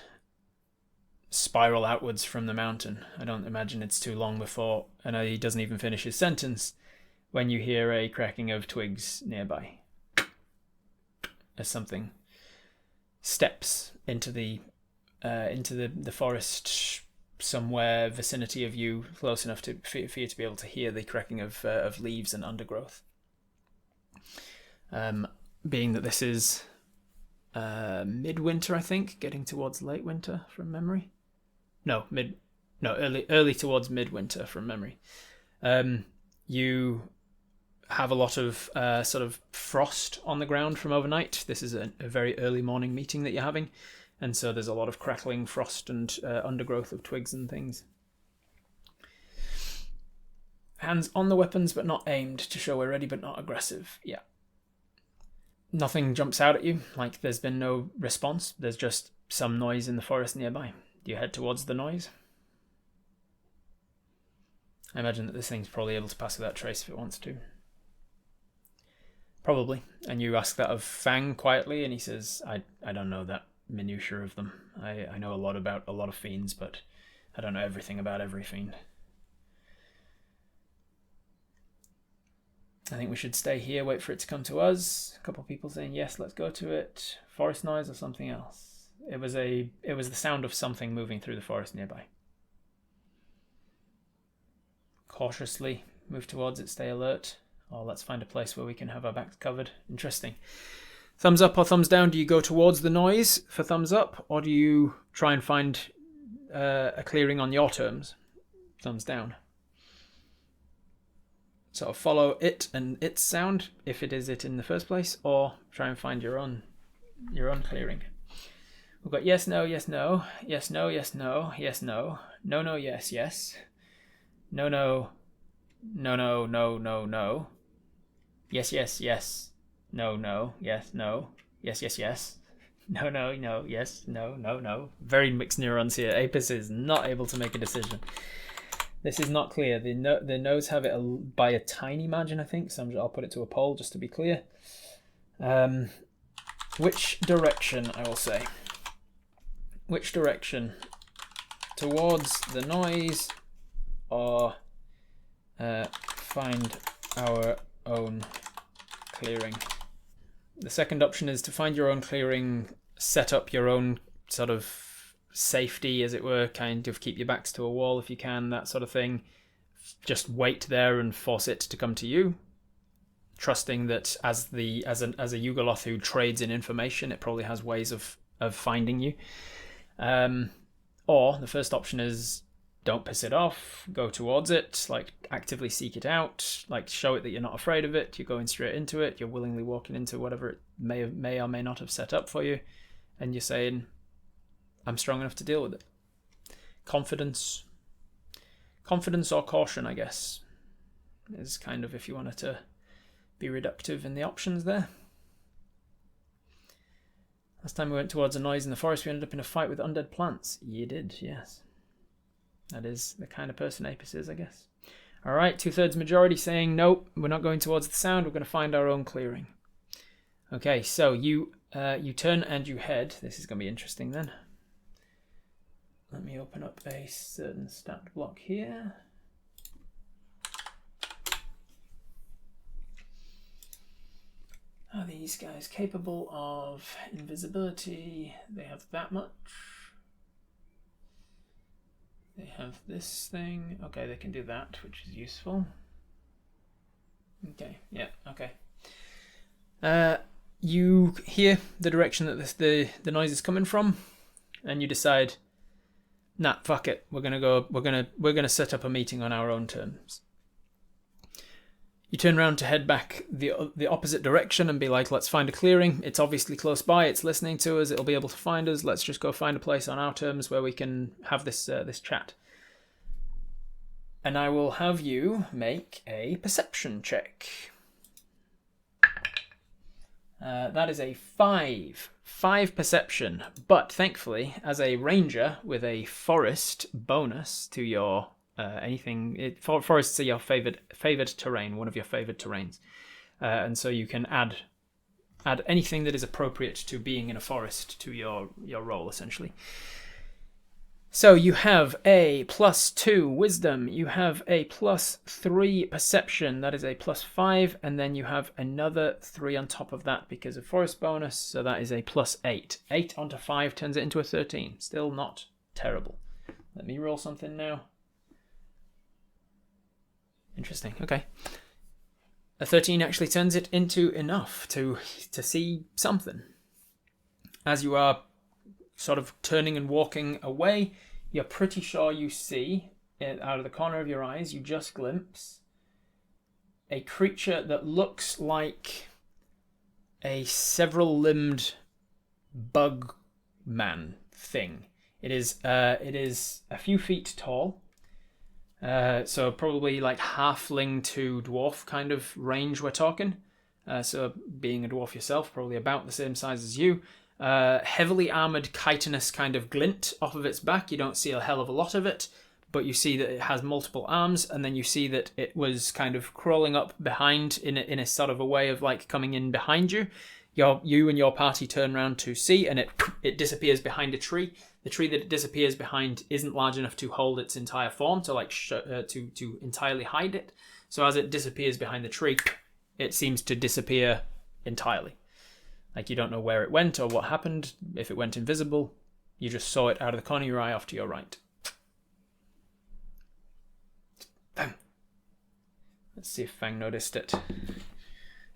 Speaker 1: spiral outwards from the mountain. I don't imagine it's too long before, and he doesn't even finish his sentence when you hear a cracking of twigs nearby, as something steps into the forest somewhere vicinity of you, close enough for you to be able to hear the cracking of leaves and undergrowth. Being that this is midwinter, I think, getting towards late winter from memory. Early towards midwinter from memory. You have a lot of sort of frost on the ground from overnight. This is a very early morning meeting that you're having, and so there's a lot of crackling frost and undergrowth of twigs and things. Hands on the weapons but not aimed, to show we're ready but not aggressive. Yeah. Nothing jumps out at you, like there's been no response. There's just some noise in the forest nearby. Do you head towards the noise? I imagine that this thing's probably able to pass without trace if it wants to. Probably. And you ask that of Fang quietly, and he says, I don't know that minutiae of them. I know a lot about a lot of fiends, but I don't know everything about every fiend. I think we should stay here, wait for it to come to us. A couple of people saying, yes, let's go to it. Forest noise or something else? It was the sound of something moving through the forest nearby. Cautiously move towards it, stay alert. Or let's find a place where we can have our backs covered. Interesting. Thumbs up or thumbs down? Do you go towards the noise for thumbs up, or do you try and find a clearing on your terms? Thumbs down. Sort of follow it and its sound, if it is it in the first place, or try and find your own clearing. We've got yes, no, yes, no, yes, no, yes, no, yes, no, no, no, yes, yes, no, no, no, no, no, no, no, yes, yes, yes, no, no, yes, no, yes, yes, yes, no, no, no, yes, no, no, no. Very mixed neurons here. Apis is not able to make a decision. This is not clear. The no's have it by a tiny margin, I think. So I'll put it to a poll just to be clear. Which direction, I will say. Which direction? Towards the noise, or find our own clearing? The second option is to find your own clearing, set up your own sort of safety, as it were, kind of keep your backs to a wall if you can, that sort of thing. Just wait there and force it to come to you, trusting that as a Yugoloth who trades in information, it probably has ways of finding you. Or the first option is don't piss it off, go towards it, like actively seek it out, like show it that you're not afraid of it, you're going straight into it, you're willingly walking into whatever it may or may not have set up for you, and you're saying, I'm strong enough to deal with it. Confidence or caution, I guess, is kind of, if you wanted to be reductive in the options there. Last time we went towards a noise in the forest, we ended up in a fight with undead plants. You did, yes. That is the kind of person Apis is, I guess. All right, 2/3 majority saying nope, we're not going towards the sound. We're going to find our own clearing. Okay, so you turn and you head. This is going to be interesting then. Let me open up a certain stat block here. Are these guys capable of invisibility? They have that much. They have this thing. Okay, they can do that, which is useful. Okay, yeah, okay. You hear the direction that the noise is coming from, and you decide, nah, fuck it. We're gonna set up a meeting on our own terms. You turn around to head back the opposite direction and be like, let's find a clearing. It's obviously close by. It's listening to us. It'll be able to find us. Let's just go find a place on our terms where we can have this chat. And I will have you make a perception check. That is a 5. 5 perception. But thankfully, as a ranger with a forest bonus to your forests are your favored terrain, one of your favored terrains, and so you can add anything that is appropriate to being in a forest to your role essentially. So you have a +2 wisdom, you have a +3 perception, that is a +5, and then you have another 3 on top of that because of forest bonus, so that is a +8. 8 onto 5 turns it into a 13. Still not terrible. Let me roll something now. Interesting, okay. A 13 actually turns it into enough to see something. As you are sort of turning and walking away, you're pretty sure you see, out of the corner of your eyes, you just glimpse a creature that looks like a several-limbed bug man thing. It is a few feet tall. So probably like halfling to dwarf kind of range we're talking. So being a dwarf yourself, probably about the same size as you. Heavily armoured chitinous kind of glint off of its back. You don't see a hell of a lot of it, but you see that it has multiple arms, and then you see that it was kind of crawling up behind in a sort of a way of like coming in behind you. You and your party turn around to see, and it disappears behind a tree. The tree that it disappears behind isn't large enough to hold its entire form, to like to entirely hide it. So as it disappears behind the tree, it seems to disappear entirely. Like you don't know where it went or what happened. If it went invisible, you just saw it out of the corner of your eye off to your right. Bang. Let's see if Fang noticed it.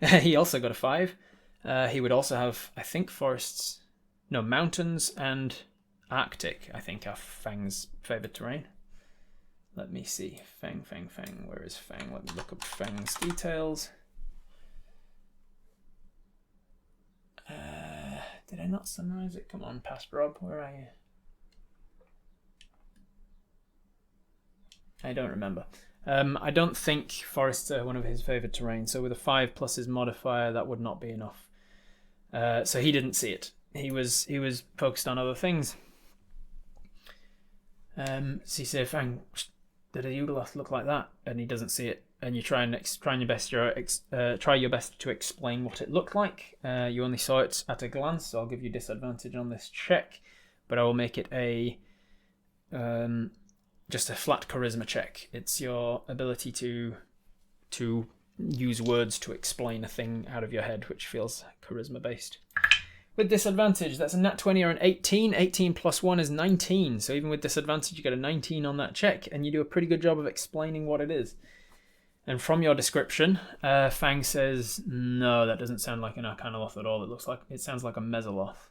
Speaker 1: He also got a 5. He would also have, I think, mountains and Arctic, I think, are Fang's favourite terrain. Let me see. Fang. Where is Fang? Let me look up Fang's details. Did I not summarize it? Come on, past Rob, where are you? I don't remember. I don't think forests are one of his favourite terrains, so with a 5 plus his modifier, that would not be enough. So he didn't see it. He was focused on other things. So you say, Fang, did a Yugoloth look like that? And he doesn't see it. And you try your best to explain what it looked like. You only saw it at a glance, so I'll give you disadvantage on this check, but I will make it just a flat charisma check. It's your ability to use words to explain a thing out of your head, which feels charisma based. With disadvantage, that's a nat 20 or an 18. 18 plus 1 is 19. So even with disadvantage, you get a 19 on that check, and you do a pretty good job of explaining what it is. And from your description, Fang says, no, that doesn't sound like an Arcanaloth at all. It sounds like a Mesoloth.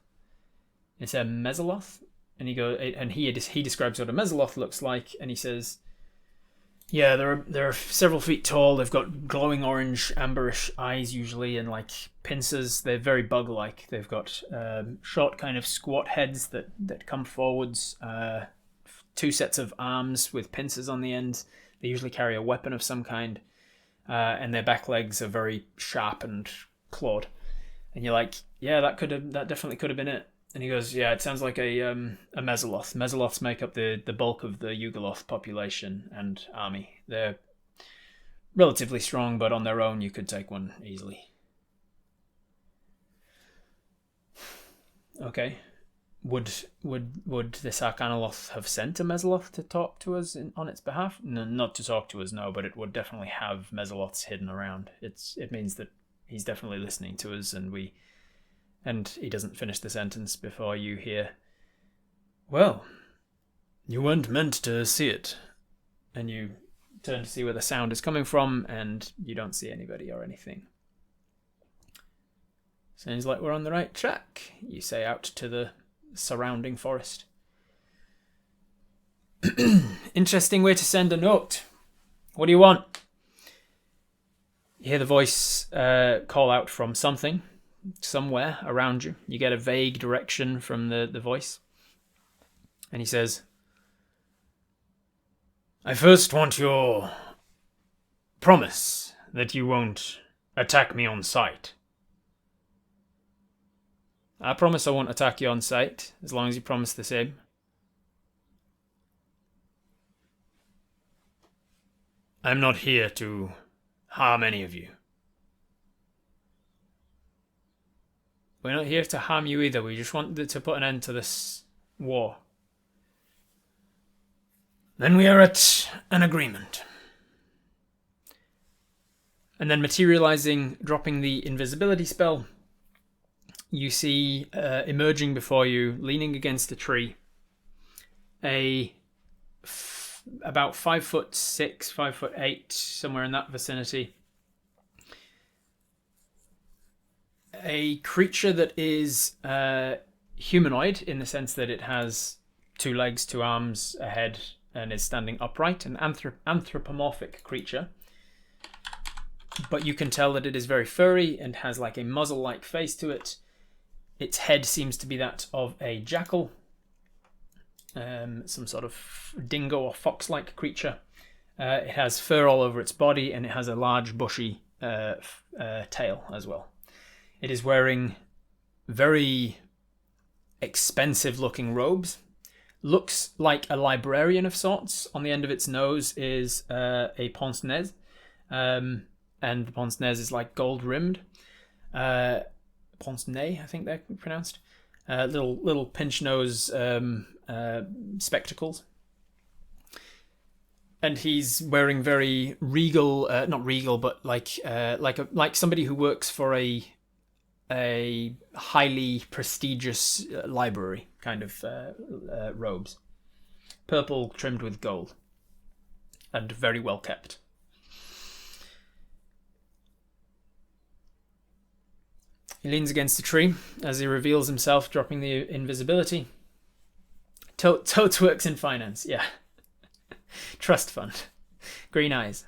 Speaker 1: It's a Mesoloth? And he describes what a Mesoloth looks like, and he says, yeah, they're several feet tall. They've got glowing orange, amberish eyes usually, and like pincers. They're very bug-like. They've got short kind of squat heads that come forwards. 2 sets of arms with pincers on the end. They usually carry a weapon of some kind, and their back legs are very sharp and clawed. And you're like, yeah, that definitely could have been it. And he goes, yeah, it sounds like a Mesoloth. Mesoloths make up the bulk of the Yugoloth population and army. They're relatively strong, but on their own you could take one easily. Okay. Would this Arcanaloth have sent a Mesoloth to talk to us on its behalf? No, not to talk to us, no, but it would definitely have Mesoloths hidden around. It means that he's definitely listening to us, and he doesn't finish the sentence before you hear, "Well, you weren't meant to see it." And you turn to see where the sound is coming from, and you don't see anybody or anything. Sounds like we're on the right track, you say out to the surrounding forest. Interesting way to send a note. What do you want? You hear the voice call out from somewhere around you. You get a vague direction from the voice. And he says, "I first want your promise that you won't attack me on sight." "I promise I won't attack you on sight, as long as you promise the same." "I'm not here to harm any of you." "We're not here to harm you either. We just want to put an end to this war." "Then we are at an agreement." And then materializing, dropping the invisibility spell, you see emerging before you, leaning against a tree, about 5'6", 5'8", somewhere in that vicinity, a creature that is humanoid in the sense that it has 2 legs, 2 arms, a head, and is standing upright, an anthropomorphic creature. But you can tell that it is very furry and has like a muzzle-like face to it. Its head seems to be that of a jackal, some sort of dingo or fox-like creature. It has fur all over its body, and it has a large bushy tail as well. It is wearing very expensive-looking robes. Looks like a librarian of sorts. On the end of its nose is a pince-nez, and the pince-nez is like gold-rimmed. Pince-nez, I think they're pronounced. Little pinch nose spectacles. And he's wearing very regal, not regal, but like somebody who works for a highly prestigious library kind of robes. Purple trimmed with gold. And very well kept. He leans against a tree as he reveals himself, dropping the invisibility. Totes works in finance, yeah. Trust fund. Green eyes.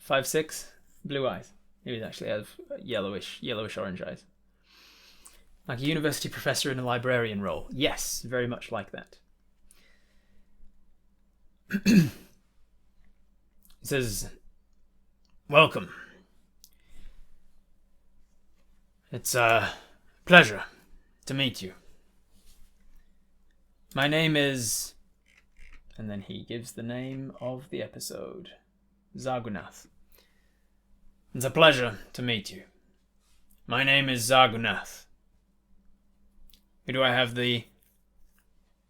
Speaker 1: 5'6", blue eyes. He would actually have yellowish orange eyes. Like a university professor in a librarian role. Yes, very much like that. He says, "Welcome. It's a pleasure to meet you. My name is..." And then he gives the name of the episode. Zar'Gunath. "It's a pleasure to meet you. My name is Zar'Gunath. Who do I have the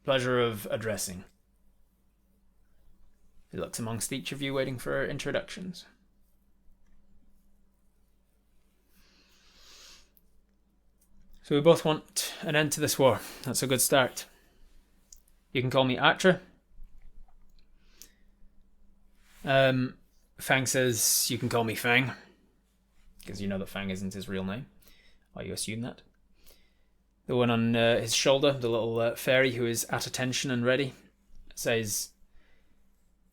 Speaker 1: pleasure of addressing?" He looks amongst each of you, waiting for introductions. So we both want an end to this war. That's a good start. You can call me Archer. Fang says you can call me Fang, because you know that Fang isn't his real name, or you assume that. The one on his shoulder, the little fairy who is at attention and ready, says,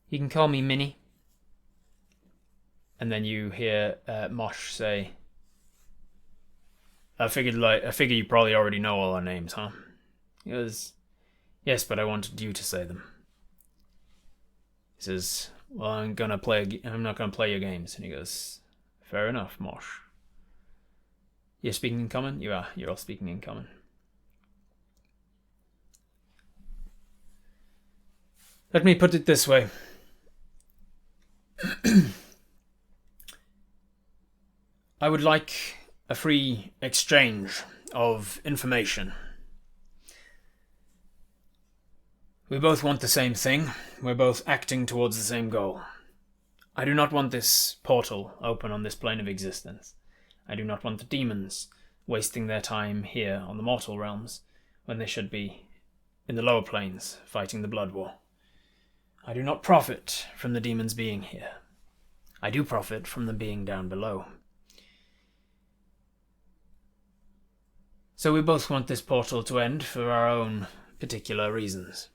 Speaker 1: "You can call me Minnie." And then you hear Mosh say, I figure you probably already know all our names, huh?" He goes, "Yes, but I wanted you to say them." He says, "Well, I'm not gonna play your games." And he goes, "Fair enough, Mosh. You're speaking in common?" "You are. You're all speaking in common." "Let me put it this way. I would like a free exchange of information. We both want the same thing. We're both acting towards the same goal. I do not want this portal open on this plane of existence. I do not want the demons wasting their time here on the mortal realms when they should be in the lower planes fighting the blood war. I do not profit from the demons being here. I do profit from them being down below. So we both want this portal to end for our own particular reasons.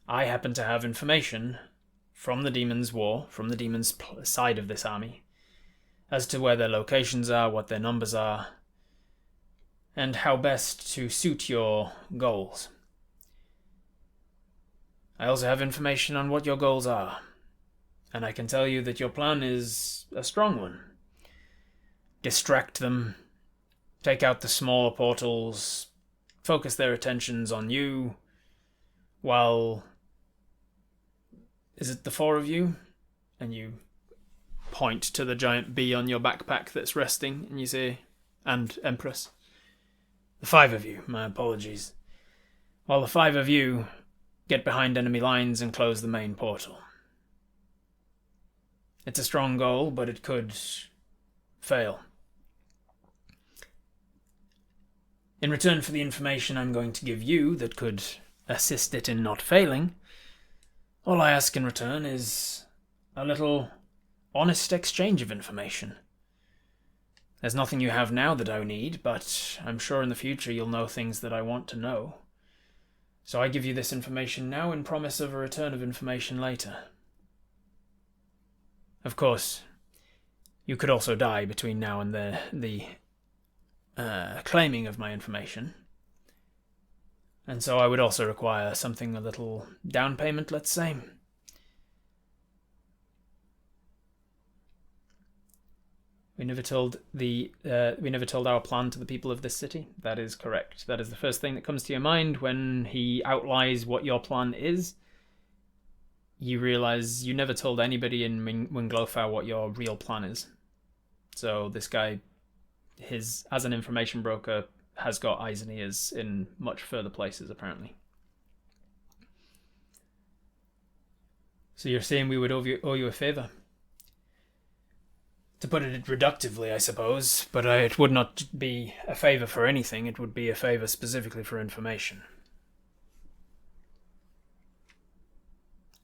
Speaker 1: I happen to have information from the demons' war, from the demons' side of this army, as to where their locations are, what their numbers are, and how best to suit your goals. I also have information on what your goals are, and I can tell you that your plan is a strong one. Distract them, take out the smaller portals, focus their attentions on you, while... Is it the four of you? And you point to the giant bee on your backpack that's resting, and you say, and Empress. The five of you, my apologies. While the five of you get behind enemy lines and close the main portal. It's a strong goal, but it could fail. In return for the information I'm going to give you that could assist it in not failing, all I ask in return is a little honest exchange of information. There's nothing you have now that I need, but I'm sure in the future you'll know things that I want to know. So I give you this information now in promise of a return of information later. Of course, you could also die between now and the claiming of my information. And so I would also require something, a little down payment, let's say. We never told our plan to the people of this city. That is correct. That is the first thing that comes to your mind when he outlines what your plan is. You realize you never told anybody in Winglofau what your real plan is. So this guy, as an information broker, has got eyes and ears in much further places, apparently. So you're saying we would owe you a favour? To put it reductively, I suppose, but it would not be a favour for anything, it would be a favour specifically for information.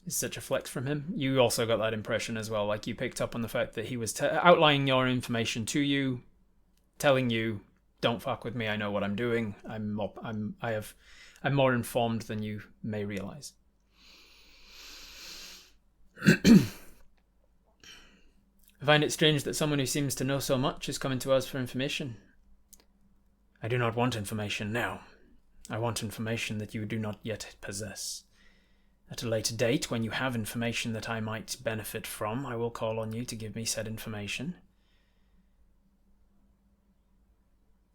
Speaker 1: Is such a flex from him? You also got that impression as well, like you picked up on the fact that he was outlining your information to you, telling you, don't fuck with me, I know what I'm doing, I'm more informed than you may realise. I find it strange that someone who seems to know so much is coming to us for information. I do not want information now. I want information that you do not yet possess. At a later date, when you have information that I might benefit from, I will call on you to give me said information.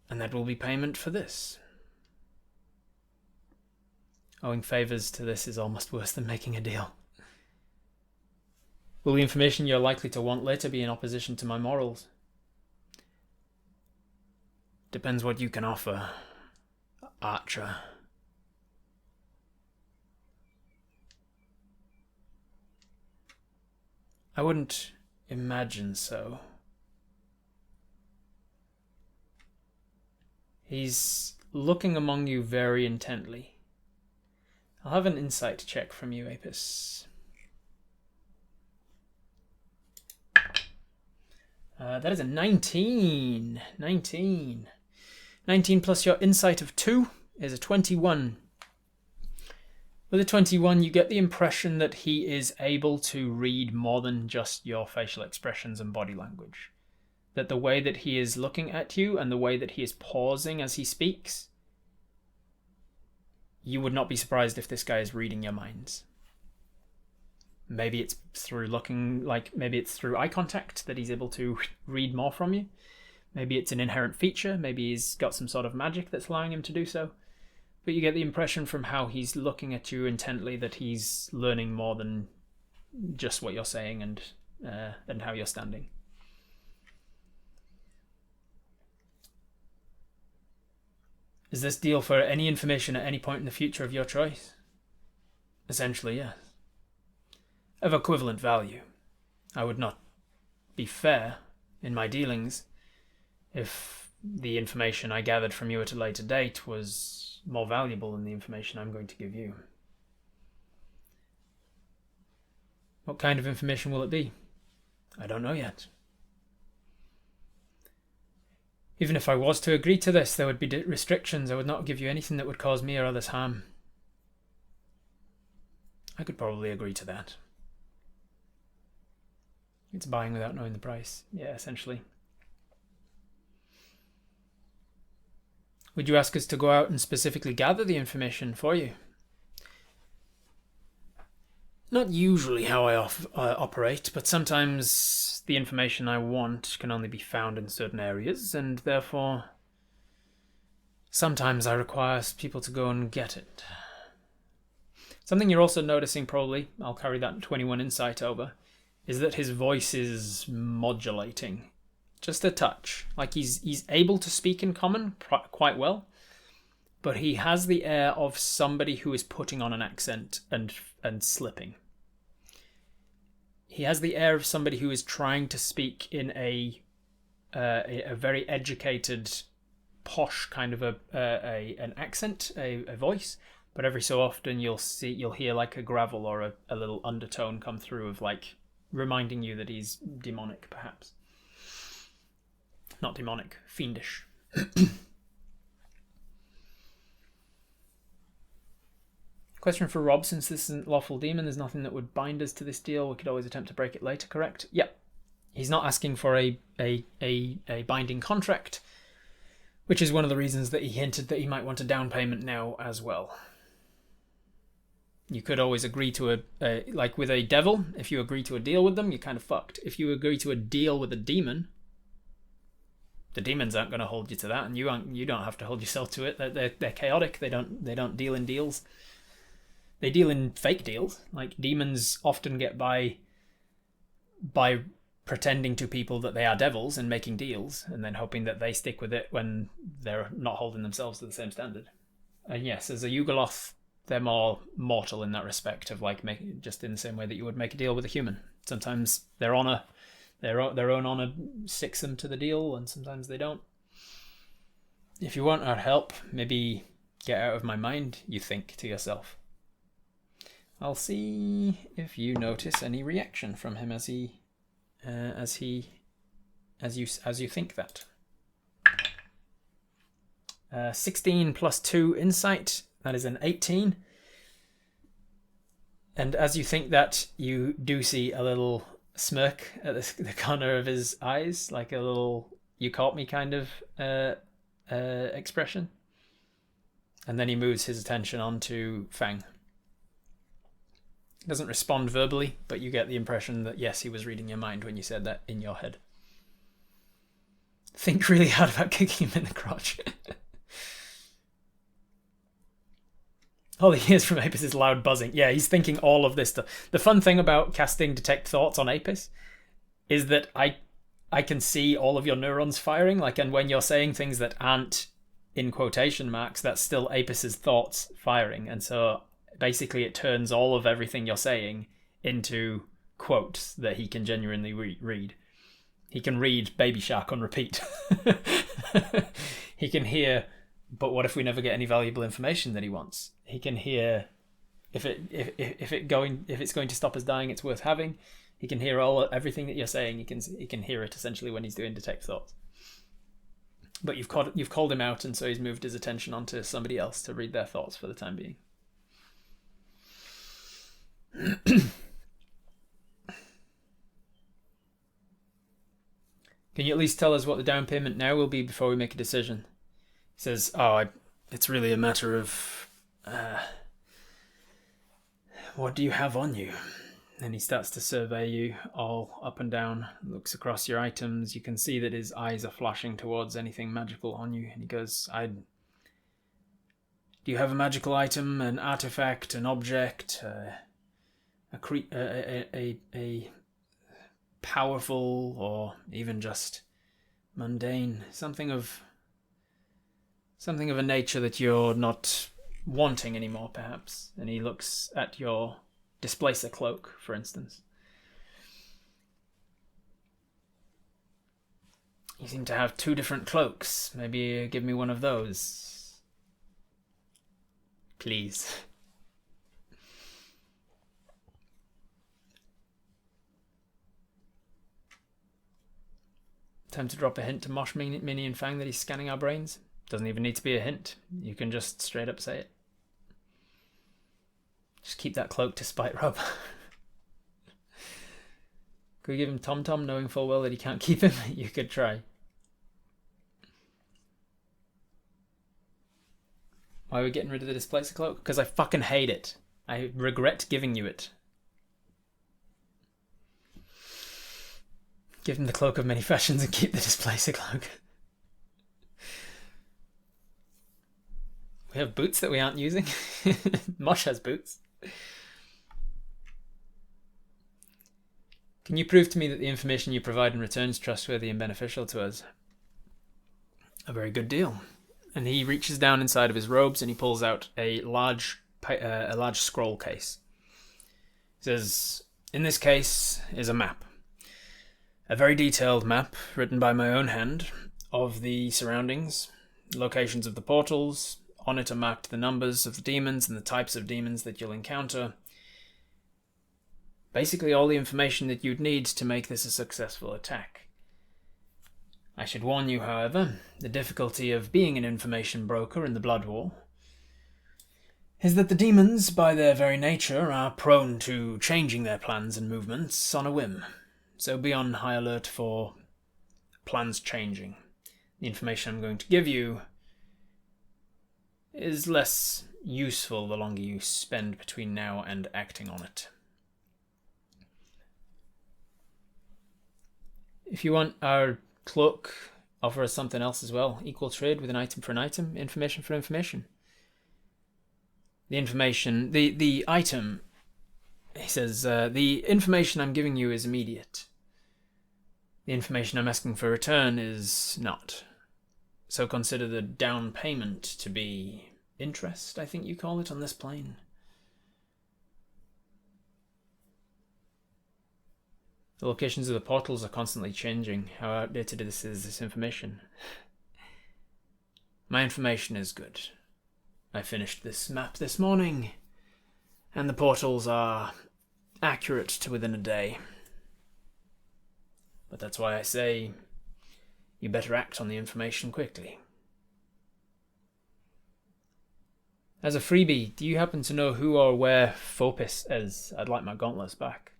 Speaker 1: And that will be payment for this. Owing favours to this is almost worse than making a deal. Will the information you're likely to want later be in opposition to my morals? Depends what you can offer, Archer. I wouldn't imagine so. He's looking among you very intently. I'll have an insight check from you, Apis. That is a 19. 19 plus your insight of 2 is a 21. With a 21, you get the impression that he is able to read more than just your facial expressions and body language. That the way that he is looking at you and the way that he is pausing as he speaks, you would not be surprised if this guy is reading your minds. Maybe it's through maybe it's through eye contact that he's able to read more from you. Maybe it's an inherent feature. Maybe he's got some sort of magic that's allowing him to do so. But you get the impression from how he's looking at you intently that he's learning more than just what you're saying and how you're standing. Is this deal for any information at any point in the future of your choice? Essentially, yes. Of equivalent value. I would not be fair in my dealings if the information I gathered from you at a later date was more valuable than the information I'm going to give you. What kind of information will it be? I don't know yet. Even if I was to agree to this, there would be restrictions. I would not give you anything that would cause me or others harm. I could probably agree to that. It's buying without knowing the price. Yeah, essentially. Would you ask us to go out and specifically gather the information for you? Not usually how I operate, but sometimes the information I want can only be found in certain areas, and therefore sometimes I require people to go and get it. Something you're also noticing, probably, I'll carry that 21 insight over, is that his voice is modulating. Just a touch. Like he's able to speak in common quite well, but he has the air of somebody who is putting on an accent and slipping. He has the air of somebody who is trying to speak in a very educated, posh kind of an accent, a voice, but every so often you'll hear like a gravel or a little undertone come through of like reminding you that he's demonic, perhaps. Not demonic, fiendish. Question for Rob, since this isn't lawful demon, there's nothing that would bind us to this deal. We could always attempt to break it later, correct? Yep. He's not asking for a binding contract, which is one of the reasons that he hinted that he might want a down payment now as well. You could always agree to like with a devil, if you agree to a deal with them, you're kind of fucked. If you agree to a deal with a demon, the demons aren't going to hold you to that, and you don't have to hold yourself to it. They're chaotic. They don't deal in deals. They deal in fake deals. Like demons often get by pretending to people that they are devils and making deals, and then hoping that they stick with it when they're not holding themselves to the same standard. And yes, as a Zar'Gunath, they're more mortal in that respect of like just in the same way that you would make a deal with a human. Sometimes their own honor sticks them to the deal, and sometimes they don't. If you want our help, maybe get out of my mind, you think to yourself. I'll see if you notice any reaction from him as you think that. 16 plus 2 insight, that is an 18. And as you think that, you do see a little smirk at the corner of his eyes, like a little "you caught me" kind of expression. And then he moves his attention onto Fang. Doesn't respond verbally, but you get the impression that yes, he was reading your mind when you said that in your head. Think really hard about kicking him in the crotch. All he hears from Apis is loud buzzing. Yeah, he's thinking all of this stuff. The fun thing about casting Detect Thoughts on Apis is that I can see all of your neurons firing, like, and when you're saying things that aren't in quotation marks, that's still Apis's thoughts firing, and so basically it turns all of everything you're saying into quotes that he can genuinely read. He can read Baby Shark on repeat. He can hear, but what if we never get any valuable information that he wants? He can hear, if it's going to stop us dying, it's worth having. He can hear everything that you're saying. He can hear it essentially when he's doing Detect Thoughts. But you've called him out, and so he's moved his attention onto somebody else to read their thoughts for the time being. Can you at least tell us what the down payment now will be before we make a decision? He says, it's really a matter of what do you have on you? And he starts to survey you all up and down, looks across your items. You can see that his eyes are flashing towards anything magical on you. And he goes, do you have a magical item, an artifact, an object, a powerful or even just mundane, something of Something of a nature that you're not wanting anymore, perhaps. And he looks at your displacer cloak, for instance. You seem to have 2 different cloaks. Maybe give me one of those. Please. Time to drop a hint to Mosh, Minnie, and Fang that he's scanning our brains. Doesn't even need to be a hint. You can just straight up say it. Just keep that cloak to spite Rob. Could we give him Tom Tom, knowing full well that he can't keep him? You could try. Why are we getting rid of the displacer cloak? Because I fucking hate it. I regret giving you it. Give him the cloak of many fashions and keep the displacer cloak. We have boots that we aren't using. Mosh has boots. Can you prove to me that the information you provide in return is trustworthy and beneficial to us? A very good deal. And he reaches down inside of his robes and he pulls out a large scroll case. He says, in this case is a map. A very detailed map, written by my own hand, of the surroundings, locations of the portals. On it are marked the numbers of the demons and the types of demons that you'll encounter. Basically all the information that you'd need to make this a successful attack. I should warn you, however, the difficulty of being an information broker in the Blood War is that the demons, by their very nature, are prone to changing their plans and movements on a whim. So be on high alert for plans changing. The information I'm going to give you is less useful the longer you spend between now and acting on it. If you want our cloak, offer us something else as well. Equal trade with an item for an item, information for information. The information, the item, he says, the information I'm giving you is immediate. The information I'm asking for return is not. So consider the down payment to be interest, I think you call it on this plane. The locations of the portals are constantly changing. How outdated is this information? My information is good. I finished this map this morning, and the portals are accurate to within a day. But that's why I say you better act on the information quickly. As a freebie, do you happen to know who or where Fopis is? I'd like my gauntlets back.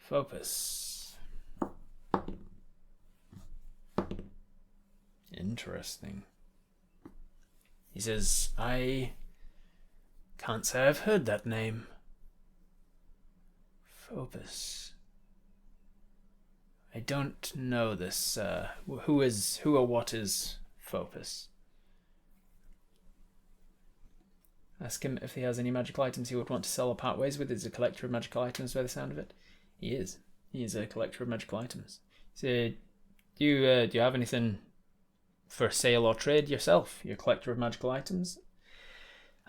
Speaker 1: Fopis. Interesting. He says, I can't say I've heard that name. Fopis. I don't know this. Who or what is Fopis? Ask him if he has any magical items he would want to sell or part ways with. He's a collector of magical items by the sound of it. He is. He is a collector of magical items. So, do you have anything for sale or trade yourself? You're a collector of magical items?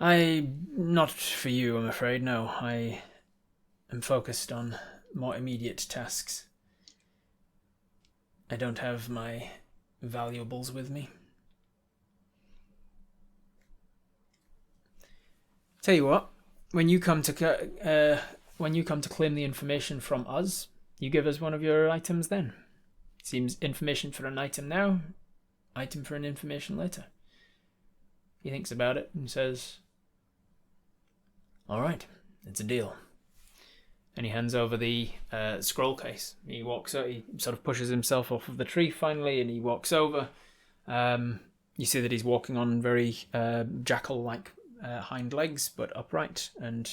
Speaker 1: Not for you, I'm afraid, no. I am focused on more immediate tasks. I don't have my valuables with me. Tell you what, when you come to claim the information from us, you give us one of your items then. Seems information for an item now, item for an information later. He thinks about it and says, all right, it's a deal. And he hands over the scroll case. He walks out, he sort of pushes himself off of the tree finally, and he walks over. You see that he's walking on very jackal-like hind legs, but upright and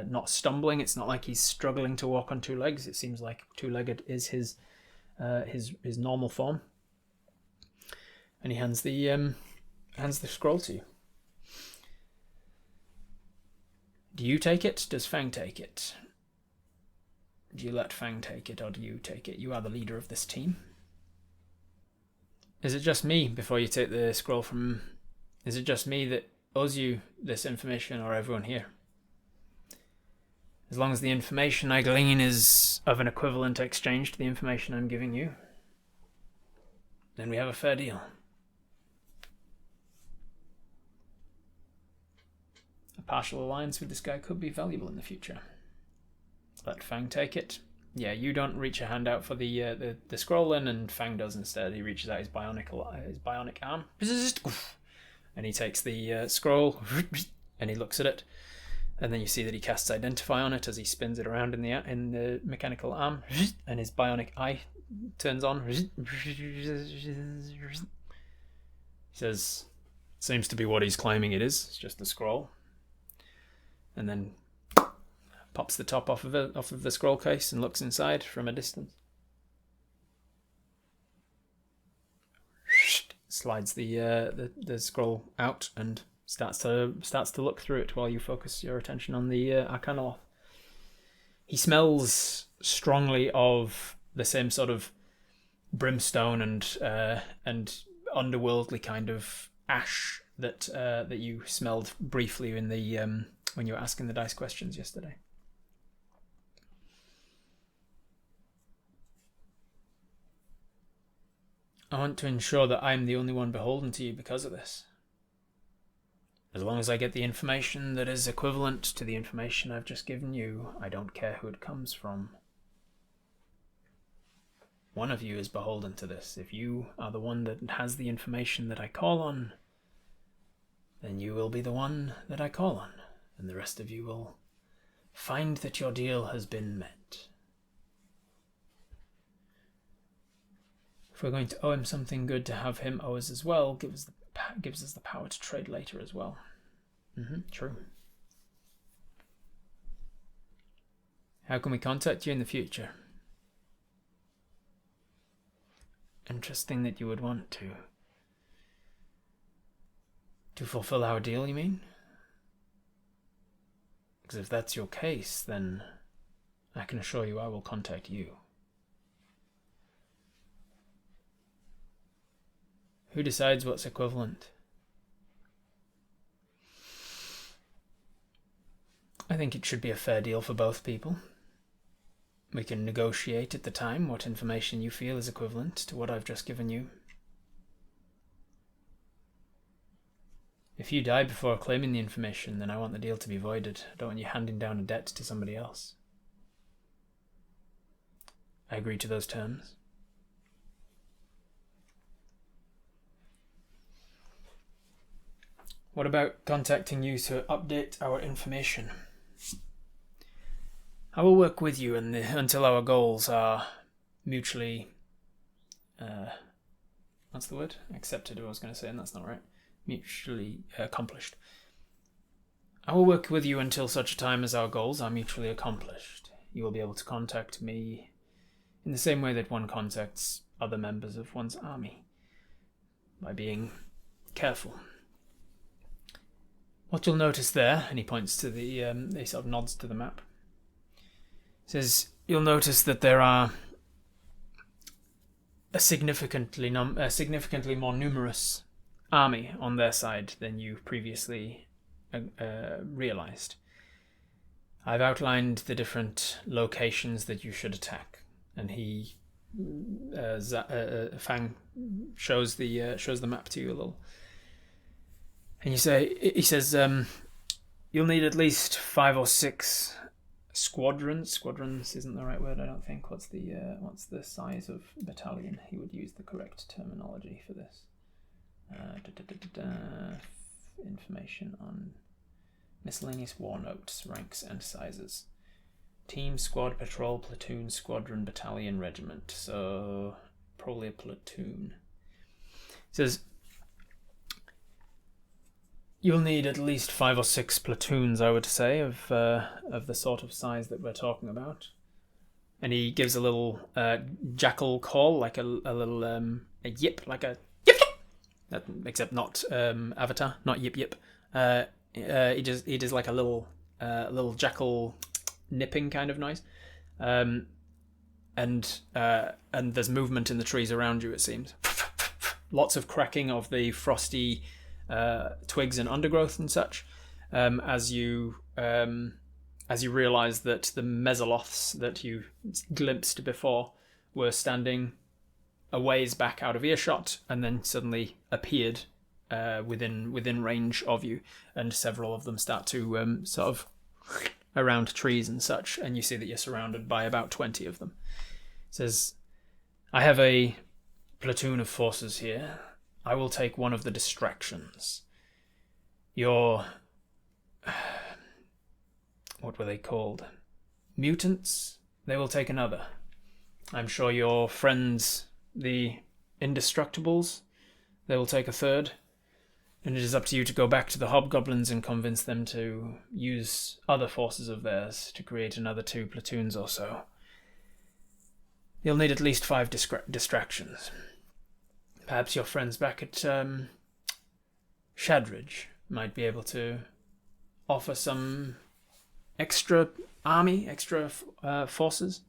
Speaker 1: not stumbling. It's not like he's struggling to walk on 2 legs. It seems like 2-legged is his normal form. And he hands the scroll to you. Do you take it? Does Fang take it? Do you let Fang take it, or do you take it? You are the leader of this team. Is it just me, before you take the scroll from... Is it just me that owes you this information, or everyone here? As long as the information I glean is of an equivalent exchange to the information I'm giving you, then we have a fair deal. A partial alliance with this guy could be valuable in the future. Let Fang take it. Yeah, you don't reach a hand out for the scroll in, and Fang does instead. He reaches out his bionic arm, and he takes the scroll, and he looks at it, and then you see that he casts Identify on it as he spins it around in the mechanical arm, and his bionic eye turns on. He says, "Seems to be what he's claiming it is. It's just a scroll," and then pops the top off of the scroll case and looks inside from a distance. Slides the scroll out and starts to look through it while you focus your attention on the Arcanaloth. He smells strongly of the same sort of brimstone and underworldly kind of ash that you smelled briefly in the when you were asking the dice questions yesterday. I want to ensure that I'm the only one beholden to you because of this. As long as I get the information that is equivalent to the information I've just given you, I don't care who it comes from. One of you is beholden to this. If you are the one that has the information that I call on, then you will be the one that I call on, and the rest of you will find that your deal has been met. If we're going to owe him something good, to have him owe us as well gives us the power to trade later as well. True. How can we contact you in the future? Interesting that you would want to. To fulfill our deal, you mean? Because if that's your case, then I can assure you I will contact you. Who decides what's equivalent? I think it should be a fair deal for both people. We can negotiate at the time what information you feel is equivalent to what I've just given you. If you die before claiming the information, then I want the deal to be voided. I don't want you handing down a debt to somebody else. I agree to those terms. What about contacting you to update our information? I will work with you until our goals are mutually... what's the word? Accepted, I was going to say, and that's not right. Mutually accomplished. I will work with you until such a time as our goals are mutually accomplished. You will be able to contact me in the same way that one contacts other members of one's army, by being careful. What you'll notice there, and he points to he sort of nods to the map, says you'll notice that there are a significantly more numerous army on their side than you previously realized. I've outlined the different locations that you should attack, and Fang shows the map to you a little. And he says, you'll need at least 5 or 6 squadrons. Squadrons isn't the right word, I don't think. What's the size of battalion? He would use the correct terminology for this. Information on miscellaneous war notes, ranks and sizes. Team, squad, patrol, platoon, squadron, battalion, regiment. So probably a platoon. He says, you'll need at least 5 or 6 platoons, I would say, of the sort of size that we're talking about. And he gives a little jackal call, like a little a yip, like a yip yip, except not Avatar, not yip yip. He does like a little jackal nipping kind of noise, and there's movement in the trees around you, it seems. lots of cracking of the frosty twigs and undergrowth and such, as you realise that the mesoloths that you glimpsed before were standing a ways back out of earshot, and then suddenly appeared within range of you, and several of them start to sort of around trees and such, and you see that you're surrounded by about 20 of them. It says, I have a platoon of forces here. I will take one of the distractions. Your... what were they called? Mutants? They will take another. I'm sure your friends, the Indestructibles, they will take a third. And it is up to you to go back to the hobgoblins and convince them to use other forces of theirs to create another 2 platoons or so. You'll need at least 5 distractions. Perhaps your friends back at Shadridge might be able to offer some extra army, extra forces.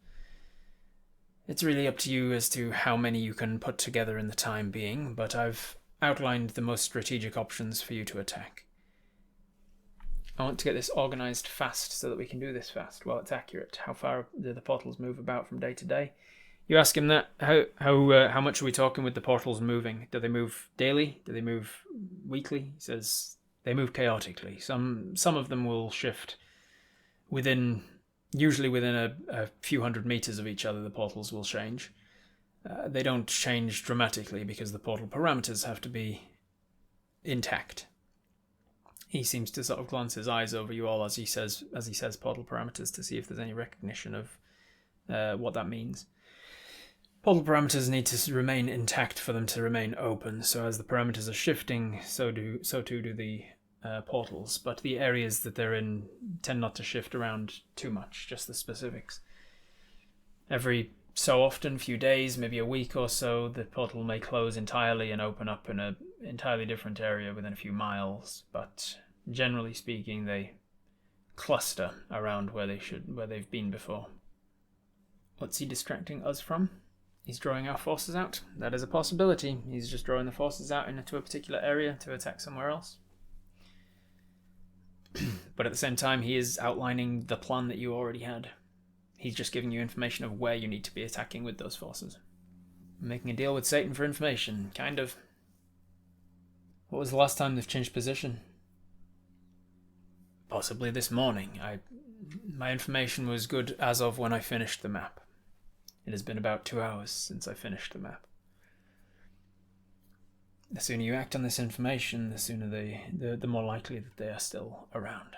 Speaker 1: It's really up to you as to how many you can put together in the time being, but I've outlined the most strategic options for you to attack. I want to get this organised fast so that we can do this fast while it's accurate. How far do the portals move about from day to day? You ask him that. How much are we talking with the portals moving? Do they move daily? Do they move weekly? He says they move chaotically. Some of them will shift usually within a few hundred meters of each other. The portals will change. They don't change dramatically because the portal parameters have to be intact. He seems to sort of glance his eyes over you all as he says portal parameters to see if there's any recognition of what that means. Portal parameters need to remain intact for them to remain open, so as the parameters are shifting, so too do the portals, but the areas that they're in tend not to shift around too much, just the specifics. Every so often, few days, maybe a week or so, the portal may close entirely and open up in an entirely different area within a few miles, but generally speaking they cluster around where they've been before. What's he distracting us from? He's drawing our forces out. That is a possibility. He's just drawing the forces out into a particular area to attack somewhere else. But at the same time, he is outlining the plan that you already had. He's just giving you information of where you need to be attacking with those forces. Making a deal with Satan for information, kind of. What was the last time they've changed position? Possibly this morning. My information was good as of when I finished the map. It has been about 2 hours since I finished the map. The sooner you act on this information, the sooner the more likely that they are still around.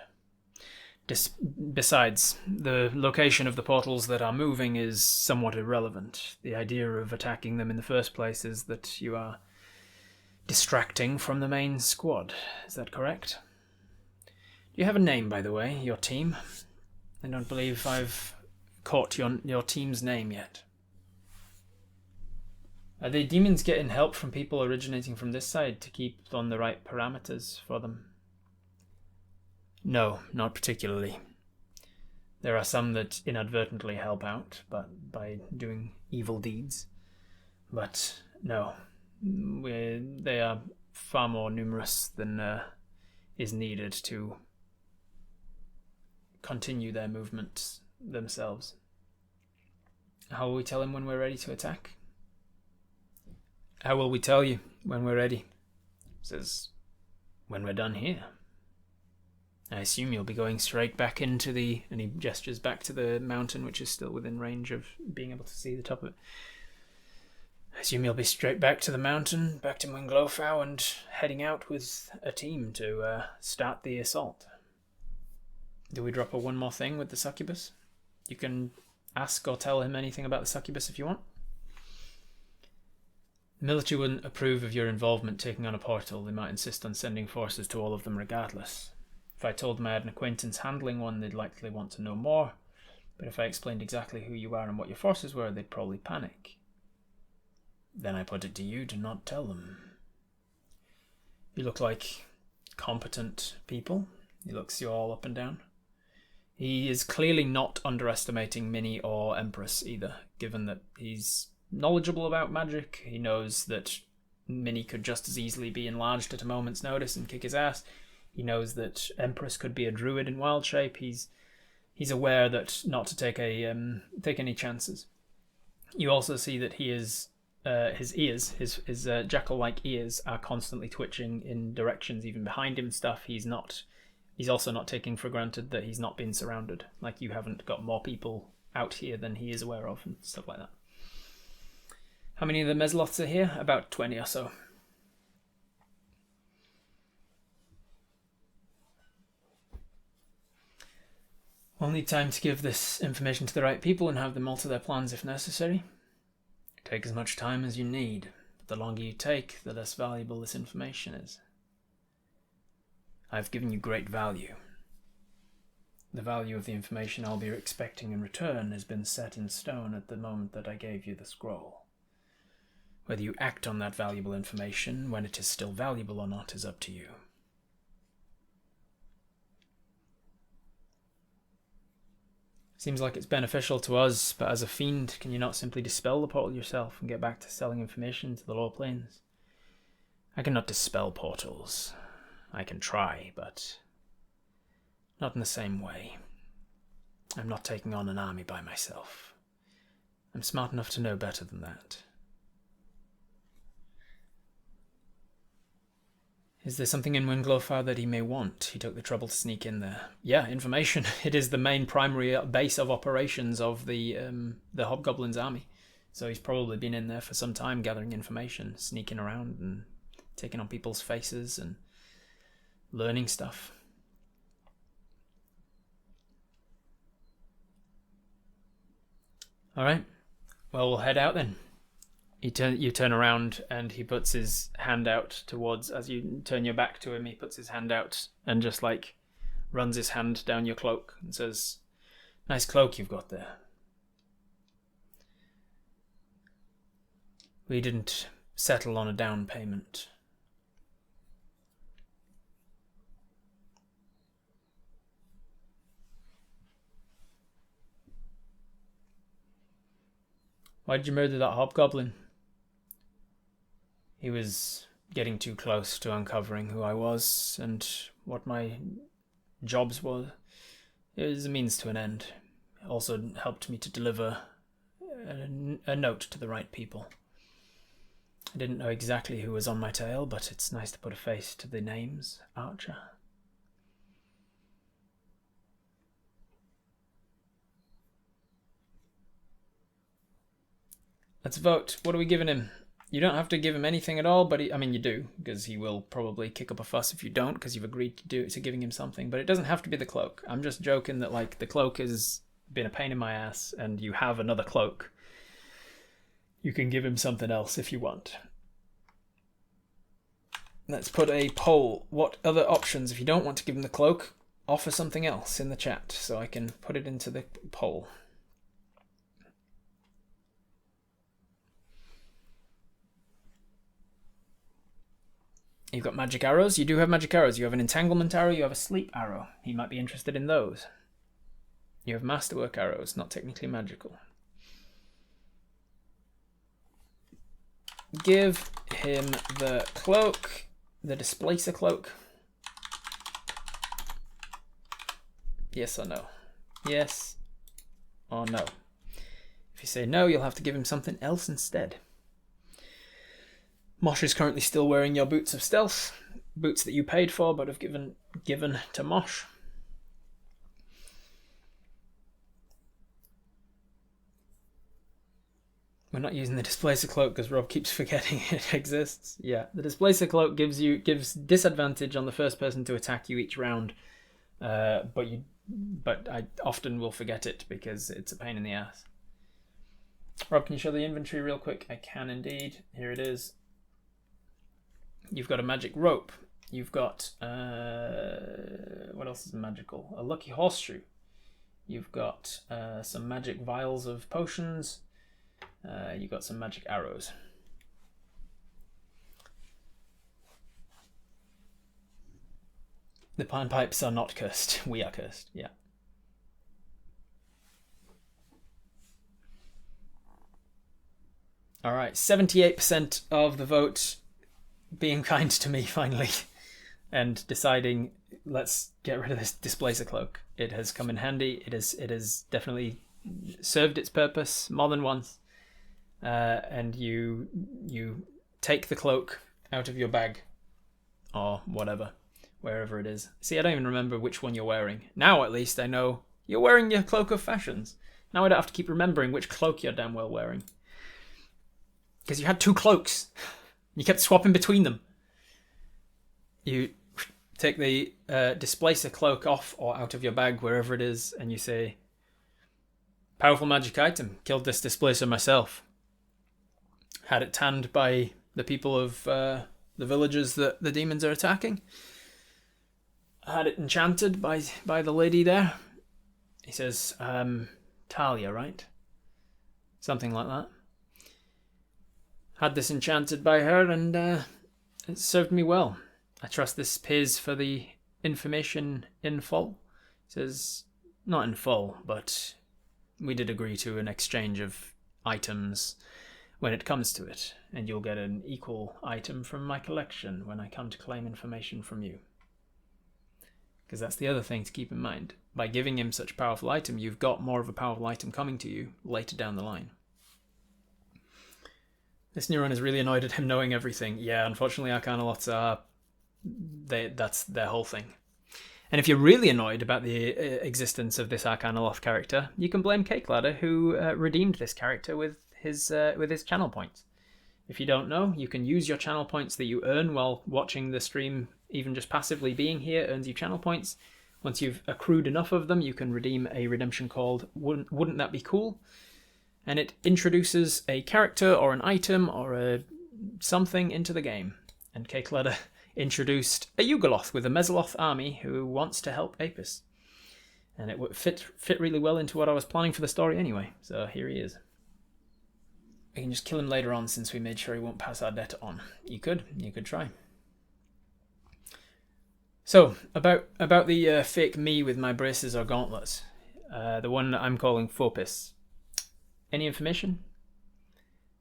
Speaker 1: Besides, the location of the portals that are moving is somewhat irrelevant. The idea of attacking them in the first place is that you are distracting from the main squad. Is that correct? Do you have a name, by the way, your team? I don't believe I've caught your team's name yet. Are the demons getting help from people originating from this side to keep on the right parameters for them? No, not particularly. There are some that inadvertently help out, but by doing evil deeds. But no, they are far more numerous than is needed to continue their movements themselves. How will we tell him when we're ready to attack? How will we tell you when we're ready? It says, when we're done here. I assume you'll be going straight back into and he gestures back to the mountain, which is still within range of being able to see the top of it. I assume you'll be straight back to the mountain, back to Munglofau, and heading out with a team to start the assault. Do we drop one more thing with the succubus? You can ask or tell him anything about the succubus if you want. The military wouldn't approve of your involvement taking on a portal. They might insist on sending forces to all of them regardless. If I told them I had an acquaintance handling one, they'd likely want to know more. But if I explained exactly who you are and what your forces were, they'd probably panic. Then I put it to you to not tell them. You look like competent people. He looks you all up and down. He is clearly not underestimating Minnie or Empress either, given that he's knowledgeable about magic. He knows that Mini could just as easily be enlarged at a moment's notice and kick his ass. He knows that Empress could be a druid in wild shape. He's aware that not to take any chances. You also see that he is his ears, his jackal-like ears, are constantly twitching in directions even behind him and stuff. He's also not taking for granted that he's not been surrounded. Like, you haven't got more people out here than he is aware of and stuff like that. How many of the Mesloths are here? About 20 or so. We'll need time to give this information to the right people and have them alter their plans if necessary. Take as much time as you need, but the longer you take, the less valuable this information is. I've given you great value. The value of the information I'll be expecting in return has been set in stone at the moment that I gave you the scroll. Whether you act on that valuable information when it is still valuable or not is up to you. Seems like it's beneficial to us, but as a fiend, can you not simply dispel the portal yourself and get back to selling information to the lower planes? I cannot dispel portals. I can try, but not in the same way. I'm not taking on an army by myself. I'm smart enough to know better than that. Is there something in Winglofar that he may want? He took the trouble to sneak in there. Yeah, information. It is the main primary base of operations of the Hobgoblin's army. So he's probably been in there for some time gathering information, sneaking around and taking on people's faces and learning stuff. Alright, well, we'll head out then. You turn around and he puts his hand out towards, as you turn your back to him, he puts his hand out and just like runs his hand down your cloak and says, "Nice cloak you've got there. We didn't settle on a down payment." Why did you murder that hobgoblin? He was getting too close to uncovering who I was and what my jobs were. It was a means to an end. It also helped me to deliver a note to the right people. I didn't know exactly who was on my tail, but it's nice to put a face to the names. Archer. Let's vote. What are we giving him? You don't have to give him anything at all, but I mean you do, because he will probably kick up a fuss if you don't, because you've agreed to giving him something. But it doesn't have to be the cloak. I'm just joking that like the cloak has been a pain in my ass, and you have another cloak. You can give him something else if you want. Let's put a poll. What other options, if you don't want to give him the cloak, offer something else in the chat so I can put it into the poll. You've got magic arrows. You do have magic arrows. You have an entanglement arrow. You have a sleep arrow. He might be interested in those. You have masterwork arrows, not technically magical. Give him the cloak, the displacer cloak. Yes or no? Yes or no? If you say no, you'll have to give him something else instead. Mosh is currently still wearing your boots of stealth, boots that you paid for but have given to Mosh. We're not using the displacer cloak because Rob keeps forgetting it exists. Yeah, the displacer cloak gives disadvantage on the first person to attack you each round, but I often will forget it because it's a pain in the ass. Rob, can you show the inventory real quick? I can indeed. Here it is. You've got a magic rope. You've got what else is magical? A lucky horseshoe. You've got some magic vials of potions. You've got some magic arrows. The pine pipes are not cursed. We are cursed, yeah. Alright, 78% of the vote being kind to me finally and deciding, let's get rid of this displacer cloak. It has come in handy. It has definitely served its purpose more than once. And you take the cloak out of your bag or whatever, wherever it is. See, I don't even remember which one you're wearing. Now at least I know you're wearing your cloak of fashions. Now I don't have to keep remembering which cloak you're damn well wearing. Because you had 2 cloaks. You kept swapping between them. You take the displacer cloak off or out of your bag, wherever it is, and you say, powerful magic item. Killed this displacer myself. Had it tanned by the people of the villages that the demons are attacking. Had it enchanted by the lady there. He says, Talia, right? Something like that. Had this enchanted by her, and it served me well. I trust this pays for the information in full. He says, not in full, but we did agree to an exchange of items when it comes to it, and you'll get an equal item from my collection when I come to claim information from you. Because that's the other thing to keep in mind. By giving him such a powerful item, you've got more of a powerful item coming to you later down the line. This neuron is really annoyed at him knowing everything. Yeah, unfortunately, Arcanaloths are... that's their whole thing. And if you're really annoyed about the existence of this Arcanaloth character, you can blame Cake Ladder, who redeemed this character with his channel points. If you don't know, you can use your channel points that you earn while watching the stream. Even just passively being here earns you channel points. Once you've accrued enough of them, you can redeem a redemption called Wouldn't That Be Cool? And it introduces a character or an item or something into the game. And Cake Ladder introduced a Yugoloth with a Mesoloth army who wants to help Apis. And it would fit really well into what I was planning for the story anyway. So here he is. We can just kill him later on since we made sure he won't pass our debt on. You could try. So, about the fake me with my braces or gauntlets. The one that I'm calling Phopis. Any information?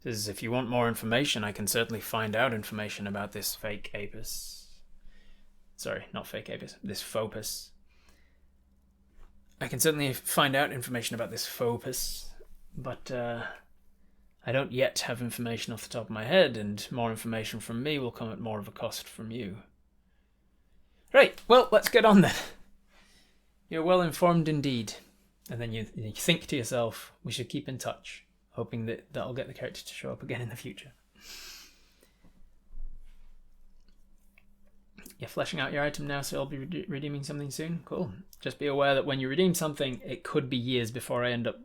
Speaker 1: Says, if you want more information, I can certainly find out information about this fake Apis. Sorry, not fake Apis. This Phopis. I can certainly find out information about this Phopis, but I don't yet have information off the top of my head, and more information from me will come at more of a cost from you. Right, well, let's get on then. You're well informed indeed. And then you think to yourself, we should keep in touch, hoping that that'll get the character to show up again in the future. You're fleshing out your item now, so I'll be redeeming something soon. Cool. Just be aware that when you redeem something, it could be years before I end up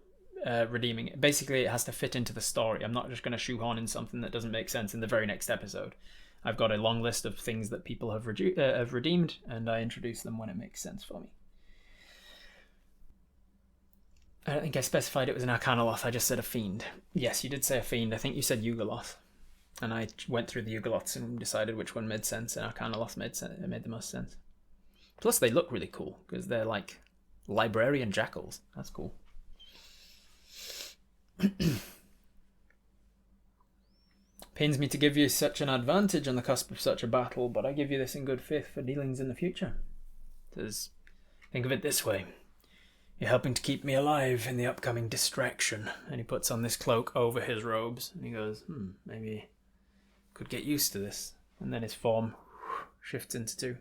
Speaker 1: redeeming it. Basically, it has to fit into the story. I'm not just going to shoehorn in something that doesn't make sense in the very next episode. I've got a long list of things that people have redeemed, and I introduce them when it makes sense for me. I don't think I specified it was an Arcanaloth, I just said a fiend. Yes, you did say a fiend. I think you said Yugoloth. And I went through the Yugoloths and decided which one made sense, and Arcanaloth made the most sense. Plus, they look really cool, because they're like librarian jackals. That's cool. Pains me to give you such an advantage on the cusp of such a battle, but I give you this in good faith for dealings in the future. Says, think of it this way. You're helping to keep me alive in the upcoming distraction. And he puts on this cloak over his robes. And he goes, maybe could get used to this. And then his form shifts into 2.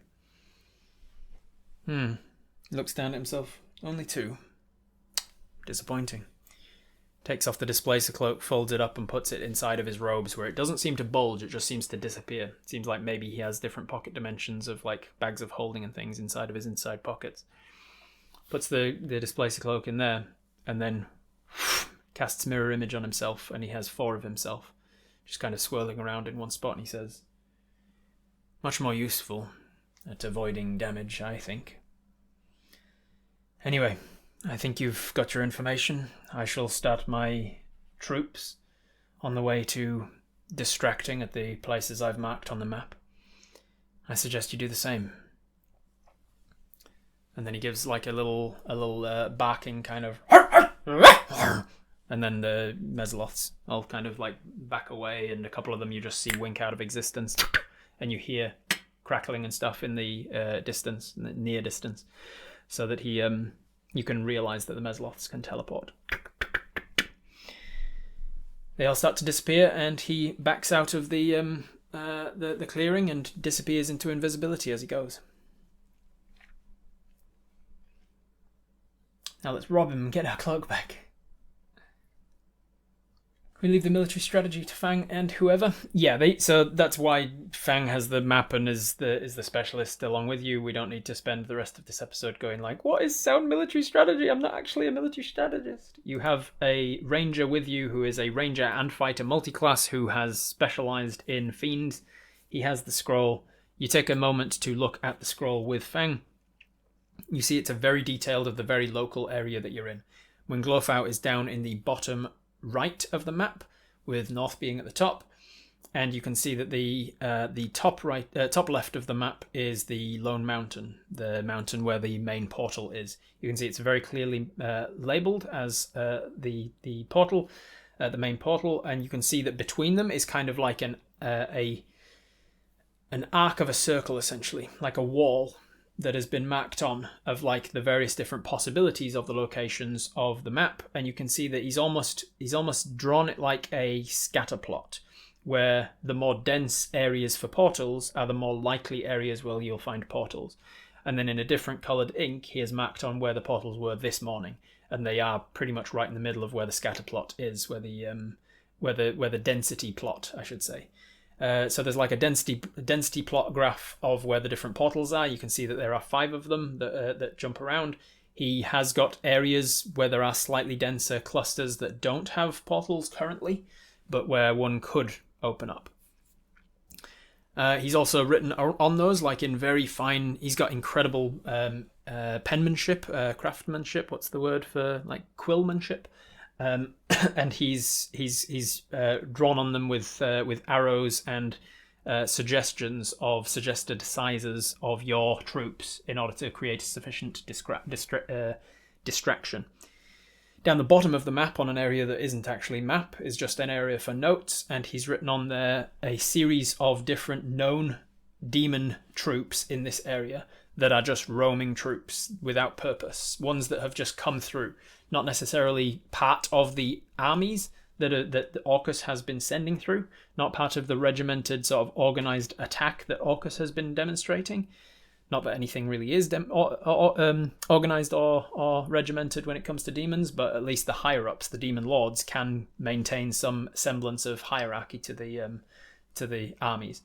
Speaker 1: He looks down at himself. Only 2. Disappointing. Takes off the displacer cloak, folds it up and puts it inside of his robes where it doesn't seem to bulge, it just seems to disappear. It seems like maybe he has different pocket dimensions of like bags of holding and things inside of his inside pockets. Puts the displacer cloak in there, and then casts mirror image on himself, and he has 4 of himself, just kind of swirling around in one spot, and he says, much more useful at avoiding damage, I think. Anyway, I think you've got your information. I shall start my troops on the way to distracting at the places I've marked on the map. I suggest you do the same. And then he gives like a little barking kind of, and then the Mesoloths all kind of like back away, and a couple of them you just see wink out of existence and you hear crackling and stuff in the distance, in the near distance, so that you can realize that the Mesloths can teleport. They all start to disappear, and he backs out of the clearing and disappears into invisibility as he goes. Now let's rob him and get our cloak back. We leave the military strategy to Fang and whoever. Yeah, so that's why Fang has the map and is the specialist along with you. We don't need to spend the rest of this episode going like, what is sound military strategy? I'm not actually a military strategist. You have a ranger with you who is a ranger and fighter multiclass who has specialized in fiends. He has the scroll. You take a moment to look at the scroll with Fang. You see it's a very detailed of the very local area that you're in. When Glofau is down in the bottom right of the map, with north being at the top, and you can see that the top left of the map is the Lone Mountain, the mountain where the main portal is. You can see it's very clearly labeled as the portal, the main portal, and you can see that between them is kind of like an arc of a circle, essentially, like a wall that has been marked on of like the various different possibilities of the locations of the map, and you can see that he's almost drawn it like a scatter plot, where the more dense areas for portals are the more likely areas where you'll find portals. And then in a different coloured ink, he has marked on where the portals were this morning, and they are pretty much right in the middle of where the scatter plot is, where the density plot, I should say. So there's like a density plot graph of where the different portals are. You can see that there are 5 of them that jump around. He has got areas where there are slightly denser clusters that don't have portals currently, but where one could open up. He's also written on those, like in very fine, he's got incredible penmanship, craftsmanship, what's the word for like quillmanship? And he's drawn on them with arrows and suggestions of suggested sizes of your troops in order to create sufficient distraction. Down the bottom of the map, on an area that isn't actually map, is just an area for notes, and he's written on there a series of different known demon troops in this area that are just roaming troops without purpose, ones that have just come through, not necessarily part of the armies that Orcus has been sending through, not part of the regimented sort of organized attack that Orcus has been demonstrating. Not that anything really is organized or regimented when it comes to demons, but at least the higher-ups, the demon lords, can maintain some semblance of hierarchy to the armies.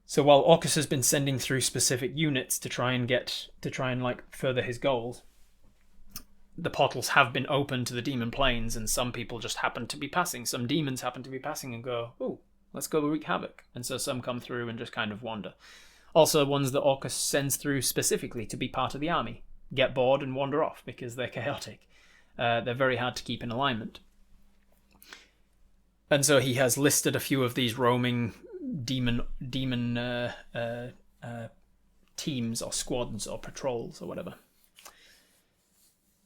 Speaker 1: So while Orcus has been sending through specific units to try and like further his goals, the portals have been open to the demon planes, and some people just happen to be passing. Some demons happen to be passing and go, "Oh, let's go wreak havoc." And so some come through and just kind of wander. Also, ones that Orcus sends through specifically to be part of the army get bored and wander off because they're chaotic. They're very hard to keep in alignment. And so he has listed a few of these roaming demon teams or squads or patrols or whatever.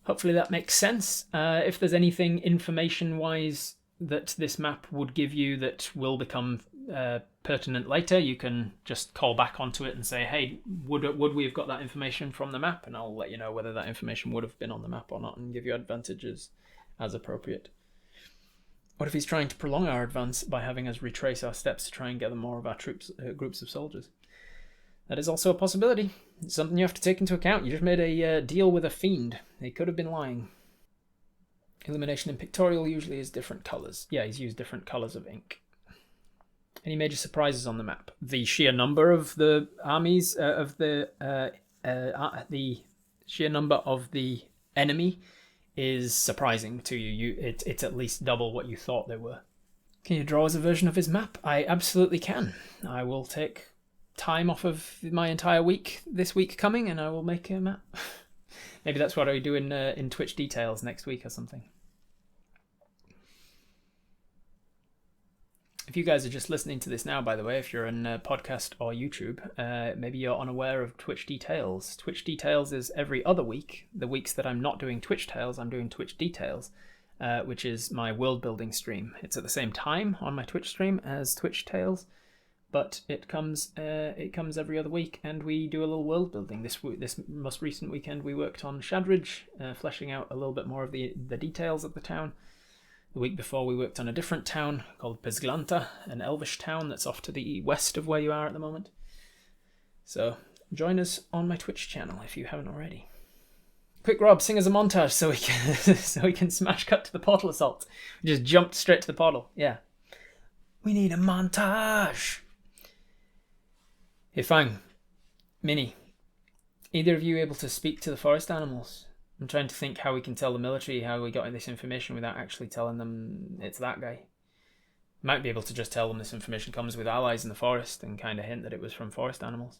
Speaker 1: Hopefully that makes sense. If there's anything information-wise that this map would give you that will become pertinent later, you can just call back onto it and say, hey, would we have got that information from the map? And I'll let you know whether that information would have been on the map or not and give you advantages as appropriate. What if he's trying to prolong our advance by having us retrace our steps to try and gather more of our troops, groups of soldiers? That is also a possibility. It's something you have to take into account. You just made a deal with a fiend. He could have been lying. Illumination in pictorial usually is different colours. Yeah, he's used different colours of ink. Any major surprises on the map? The sheer number of the armies, the sheer number of the enemy is surprising to you. It's at least double what you thought they were. Can you draw us a version of his map? I absolutely can. I will take time off of my entire week this week coming, and I will make a map. Maybe that's what I do in Twitch details next week or something. If you guys are just listening to this now, by the way, if you're in podcast or YouTube, maybe you're unaware of Twitch Details. Twitch Details is every other week. The weeks that I'm not doing Twitch Tales, I'm doing Twitch Details, which is my world building stream. It's at the same time on my Twitch stream as Twitch Tales, but it comes every other week, and we do a little world building. This most recent weekend we worked on Shadridge, fleshing out a little bit more of the details of the town. The week before we worked on a different town called Pizglanta, an elvish town that's off to the west of where you are at the moment. So join us on my Twitch channel if you haven't already. Quick, Rob, sing us a montage so we can smash cut to the portal assault. We just jumped straight to the portal. Yeah. We need a montage. Hey, Fang, Minnie, either of you able to speak to the forest animals? I'm trying to think how we can tell the military how we got this information without actually telling them it's that guy. Might be able to just tell them this information comes with allies in the forest and kind of hint that it was from forest animals.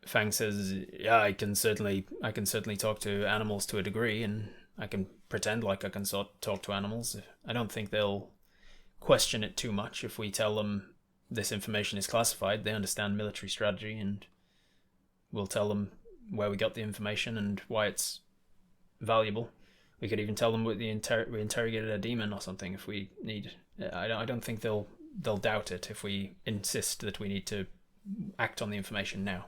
Speaker 1: Fang says, yeah, I can certainly talk to animals to a degree, and I can pretend like I can talk to animals. I don't think they'll question it too much if we tell them this information is classified. They understand military strategy, and we'll tell them where we got the information and why it's valuable. We could even tell them we interrogated a demon or something if we need. I don't think they'll doubt it if we insist that we need to act on the information now.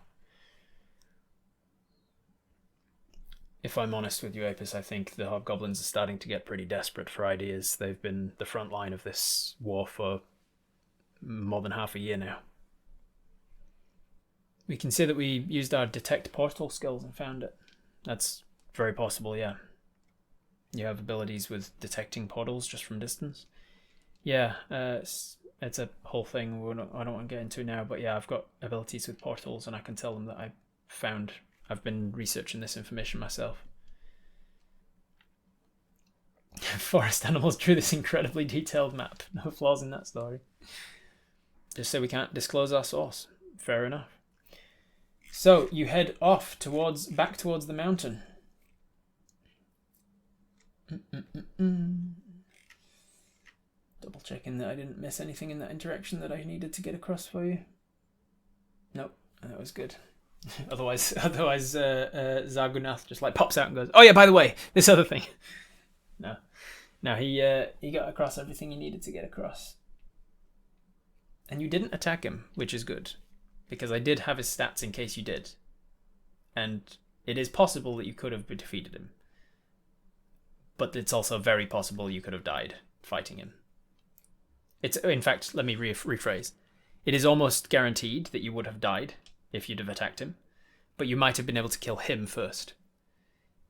Speaker 1: If I'm honest with you, Apis, I think the hobgoblins are starting to get pretty desperate for ideas. They've been the front line of this war for more than half a year now. We can say that we used our detect portal skills and found it. That's very possible, yeah. You have abilities with detecting portals just from distance. Yeah, it's a whole thing I don't want to get into now, but yeah, I've got abilities with portals, and I can tell them that I've been researching this information myself. Forest animals drew this incredibly detailed map. No flaws in that story. Just so we can't disclose our source. Fair enough. So you head off back towards the mountain. Double checking that I didn't miss anything in that interaction that I needed to get across for you. Nope, that was good. Otherwise, Zar'Gunath just like pops out and goes, "Oh yeah, by the way, this other thing." No, he got across everything he needed to get across, and you didn't attack him, which is good, because I did have his stats in case you did, and it is possible that you could have defeated him, but it's also very possible you could have died fighting him. In fact, let me rephrase. It is almost guaranteed that you would have died if you'd have attacked him, but you might have been able to kill him first.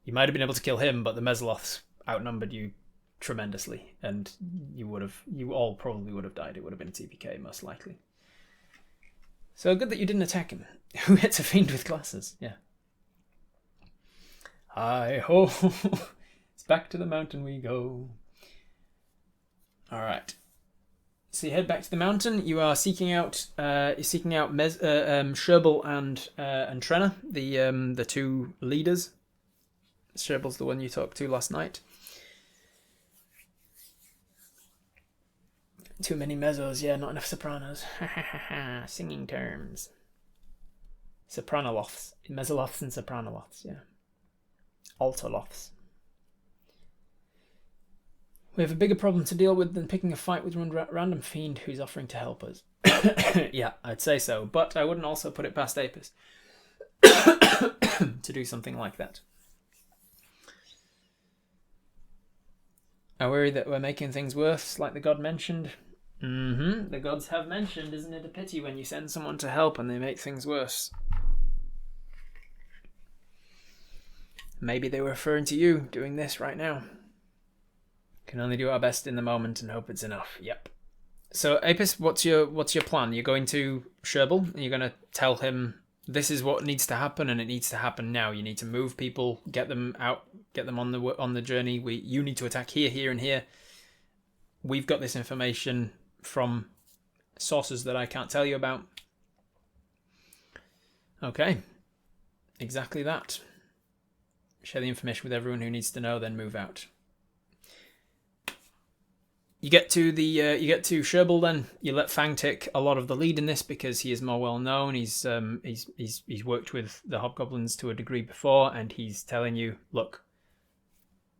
Speaker 1: You might have been able to kill him, but the Mesloths outnumbered you tremendously, and you all probably would have died. It would have been a TPK, most likely. So good that you didn't attack him. Who hits a fiend with glasses? Yeah. Hi-ho! It's back to the mountain we go. Alright. So you head back to the mountain. You are seeking out Sherbal and Trenna, the two leaders. Sherbal's the one you talked to last night. Too many mezzos, yeah, not enough sopranos. Singing terms. Sopranoloths, mezzoloths and sopranoloths, yeah. Altoloths. We have a bigger problem to deal with than picking a fight with one random fiend who's offering to help us. Yeah, I'd say so, but I wouldn't also put it past Apis to do something like that. I worry that we're making things worse, like the god mentioned. The gods have mentioned, isn't it a pity when you send someone to help and they make things worse? Maybe they were referring to you doing this right now. Can only do our best in the moment and hope it's enough. Yep. So, Apis, what's your plan? You're going to Sherbal and you're going to tell him this is what needs to happen, and it needs to happen now. You need to move people, get them out, get them on the journey. You need to attack here, here, and here. We've got this information from sources that I can't tell you about. Okay. Exactly that. Share the information with everyone who needs to know, then move out. You get to Sherbal, then you let Fang take a lot of the lead in this because he is more well known. He's worked with the hobgoblins to a degree before, and he's telling you, look,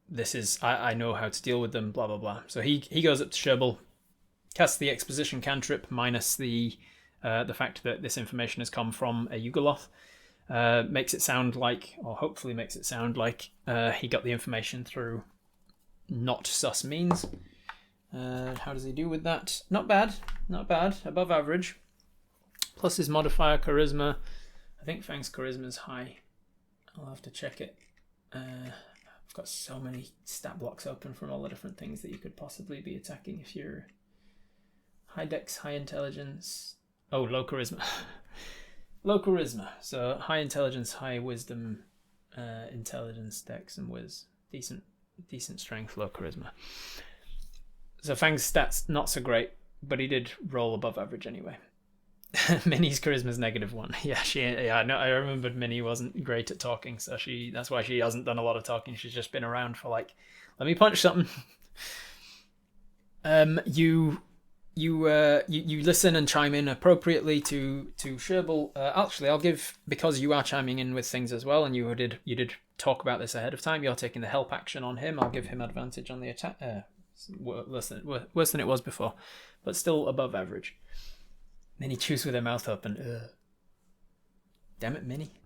Speaker 1: this is I know how to deal with them. Blah blah blah. So he goes up to Sherbal, casts the exposition cantrip minus the fact that this information has come from a Yugoloth. Makes it sound like, or hopefully makes it sound like, he got the information through not sus means. How does he do with that? Not bad, not bad. Above average. Plus his modifier charisma. I think Fang's charisma is high. I'll have to check it. I've got so many stat blocks open from all the different things that you could possibly be attacking if you're high dex, high intelligence. Oh, low charisma. Low charisma. So high intelligence, high wisdom, intelligence, dex, and whiz. Decent strength, low charisma. So Fang's stats not so great, but he did roll above average anyway. Minnie's charisma's -1. Yeah, no, I remembered Minnie wasn't great at talking, so that's why she hasn't done a lot of talking. She's just been around for like, let me punch something. You listen and chime in appropriately to Sherbal. Actually, I'll give, because you are chiming in with things as well, and you did talk about this ahead of time. You're taking the help action on him. I'll give him advantage on the attack. Worse than it was before, but still above average. Minnie chews with her mouth open. Damn it, Minnie.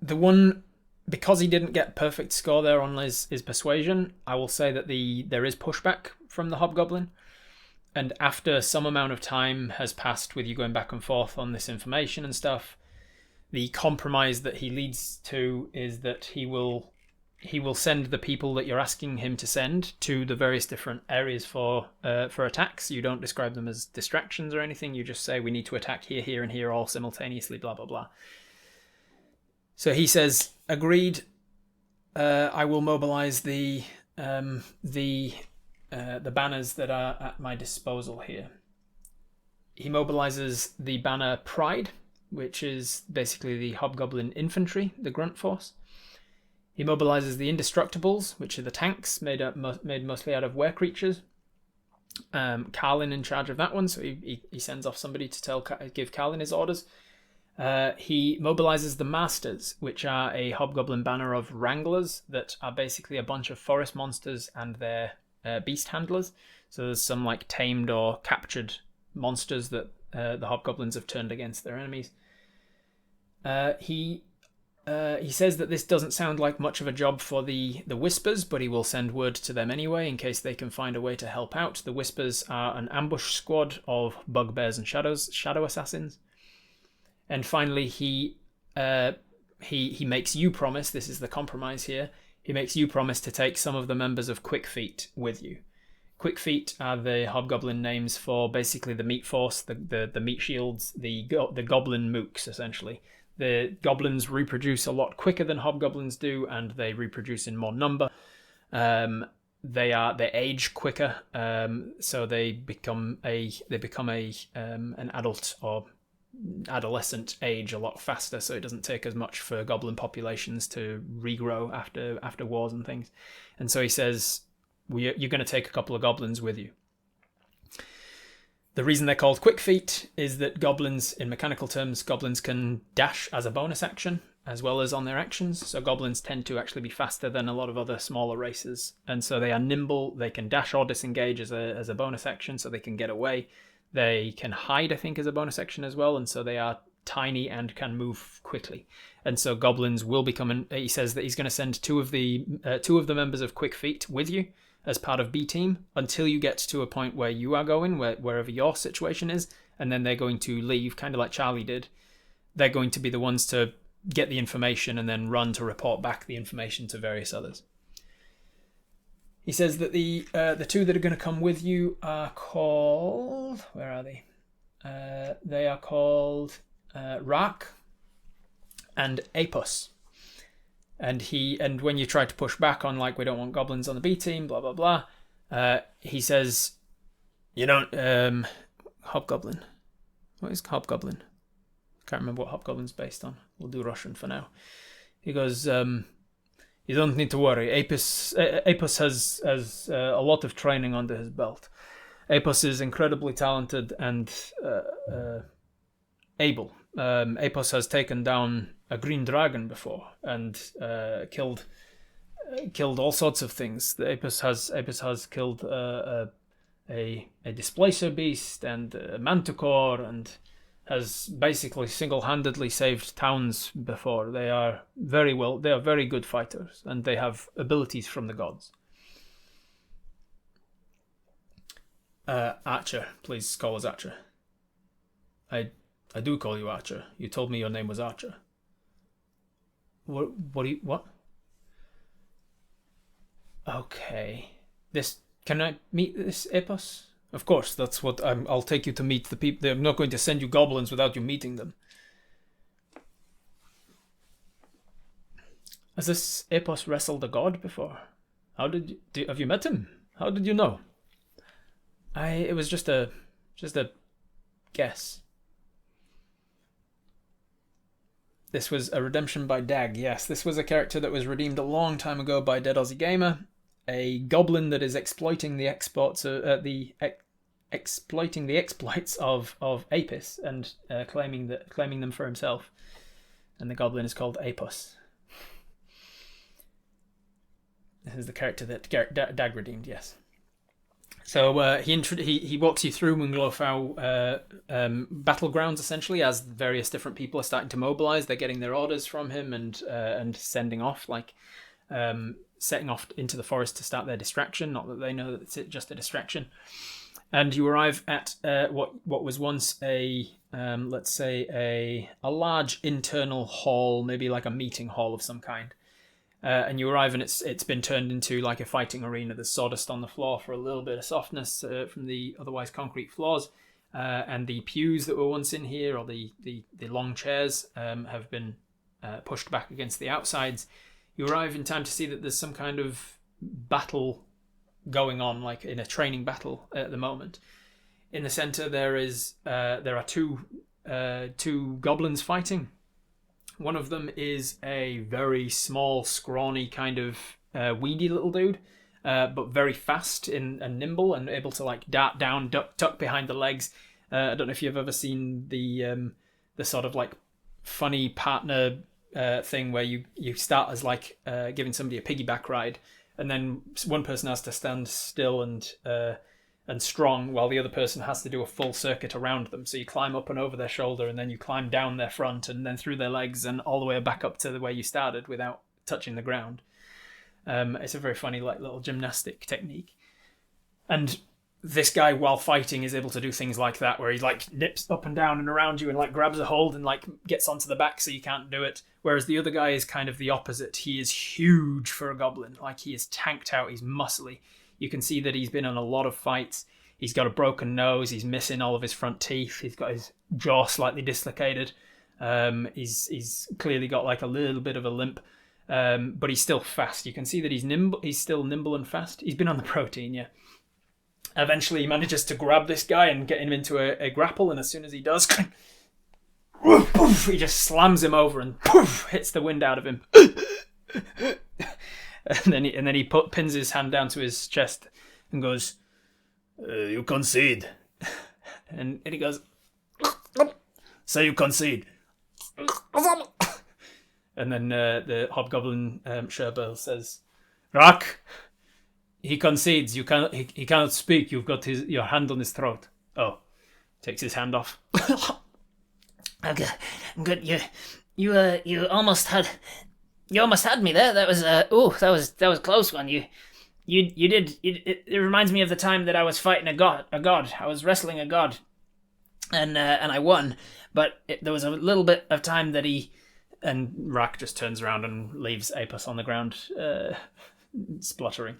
Speaker 1: The one, because he didn't get perfect score there on his persuasion, I will say that there is pushback from the Hobgoblin. And after some amount of time has passed with you going back and forth on this information and stuff, the compromise that he leads to is that he will send the people that you're asking him to send to the various different areas for attacks. You don't describe them as distractions or anything. You just say we need to attack here, here, and here all simultaneously. Blah blah blah. So he says, agreed. I will mobilize the banners that are at my disposal here. He mobilizes the banner Pride, which is basically the Hobgoblin infantry, the grunt force. He mobilizes the Indestructibles, which are the tanks made mostly out of were creatures. Carlin in charge of that one, so he sends off somebody to give Carlin his orders. He mobilizes the Masters, which are a Hobgoblin banner of Wranglers that are basically a bunch of forest monsters and their beast handlers. So there's some like tamed or captured monsters that the Hobgoblins have turned against their enemies. He says that this doesn't sound like much of a job for the Whispers, but he will send word to them anyway in case they can find a way to help out. The Whispers are an ambush squad of bugbears and shadow assassins. And finally, he makes you promise, this is the compromise here, he makes you promise to take some of the members of Quick Feet with you. Quick Feet are the Hobgoblin names for basically the meat force, the meat shields, the goblin mooks, essentially. The goblins reproduce a lot quicker than hobgoblins do, and they reproduce in more number. They age quicker, so they become an adult or adolescent age a lot faster. So it doesn't take as much for goblin populations to regrow after wars and things. And so he says, you're going to take a couple of goblins with you. The reason they're called Quick Feet is that goblins, in mechanical terms, goblins can dash as a bonus action as well as on their actions. So goblins tend to actually be faster than a lot of other smaller races. And so they are nimble. They can dash or disengage as a bonus action, so they can get away. They can hide, I think, as a bonus action as well. And so they are tiny and can move quickly. And so goblins will become, he says that he's going to send two of the members of Quick Feet with you as part of B team until you get to a point where you are going, wherever your situation is, and then they're going to leave, kind of like Charlie did. They're going to be the ones to get the information and then run to report back the information to various others. He says that the two that are going to come with you are called, where are they? They are called Rak and Apus. And when you try to push back on, like, we don't want goblins on the B team, blah blah blah, he says, you don't Hobgoblin. What is Hobgoblin? Can't remember what Hobgoblin's based on. We'll do Russian for now. He goes, you don't need to worry. Apus has a lot of training under his belt. Apus is incredibly talented and able. Apus has taken down a green dragon before and killed all sorts of things. Apus has killed a a displacer beast and a manticore, and has basically single-handedly saved towns before. They are very good fighters, and they have abilities from the gods. Archer, please call us Archer. I do call you Archer. You told me your name was Archer. What? Okay. Can I meet this Epos? Of course, that's what I'll take you to meet the people. I'm not going to send you goblins without you meeting them. Has this Epos wrestled a god before? Have you met him? How did you know? It was just a guess. This was a redemption by Dag. Yes, this was a character that was redeemed a long time ago by Dead Aussie Gamer. A goblin that is exploiting the exploits of Apis and claiming them for himself. And the goblin is called Apos. This is the character that Dag redeemed. Yes. So he walks you through Munglofau battlegrounds essentially as various different people are starting to mobilize. They're getting their orders from him and sending off, setting off into the forest to start their distraction. Not that they know that it's just a distraction. And you arrive at what was once a large internal hall, maybe like a meeting hall of some kind. And you arrive and it's been turned into like a fighting arena. There's sawdust on the floor for a little bit of softness from the otherwise concrete floors. And the pews that were once in here, or the long chairs, have been pushed back against the outsides. You arrive in time to see that there's some kind of battle going on, like in a training battle at the moment. In the center there are two goblins fighting. One of them is a very small, scrawny kind of weedy little dude, but very fast and nimble and able to like dart down, duck behind the legs. I don't know if you've ever seen the sort of like funny partner thing where you start as like giving somebody a piggyback ride, and then one person has to stand still and strong while the other person has to do a full circuit around them. So you climb up and over their shoulder, and then you climb down their front and then through their legs and all the way back up to where you started without touching the ground. It's a very funny like little gymnastic technique. And this guy, while fighting, is able to do things like that, where he like nips up and down and around you and like grabs a hold and like gets onto the back so you can't do it. Whereas the other guy is kind of the opposite. He is huge for a goblin. Like, he is tanked out. He's muscly. You can see that he's been on a lot of fights. He's got a broken nose. He's missing all of his front teeth. He's got his jaw slightly dislocated. He's clearly got like a little bit of a limp, but he's still fast. You can see that he's nimble. He's still nimble and fast. He's been on the protein, yeah. Eventually, he manages to grab this guy and get him into a grapple, and as soon as he does, he just slams him over and hits the wind out of him. And then he pins his hand down to his chest and goes, "You concede." And he goes, "So you concede." And then the hobgoblin Sherbel says, "Rak, he concedes. He cannot speak. You've got your hand on his throat." Oh, takes his hand off.
Speaker 2: Okay, good. You almost had me there. That was that was a close one. You did. It reminds me of the time that I was fighting a god. I was wrestling a god, and I won. But there was a little bit of time that and
Speaker 1: Rak just turns around and leaves Apis on the ground, spluttering.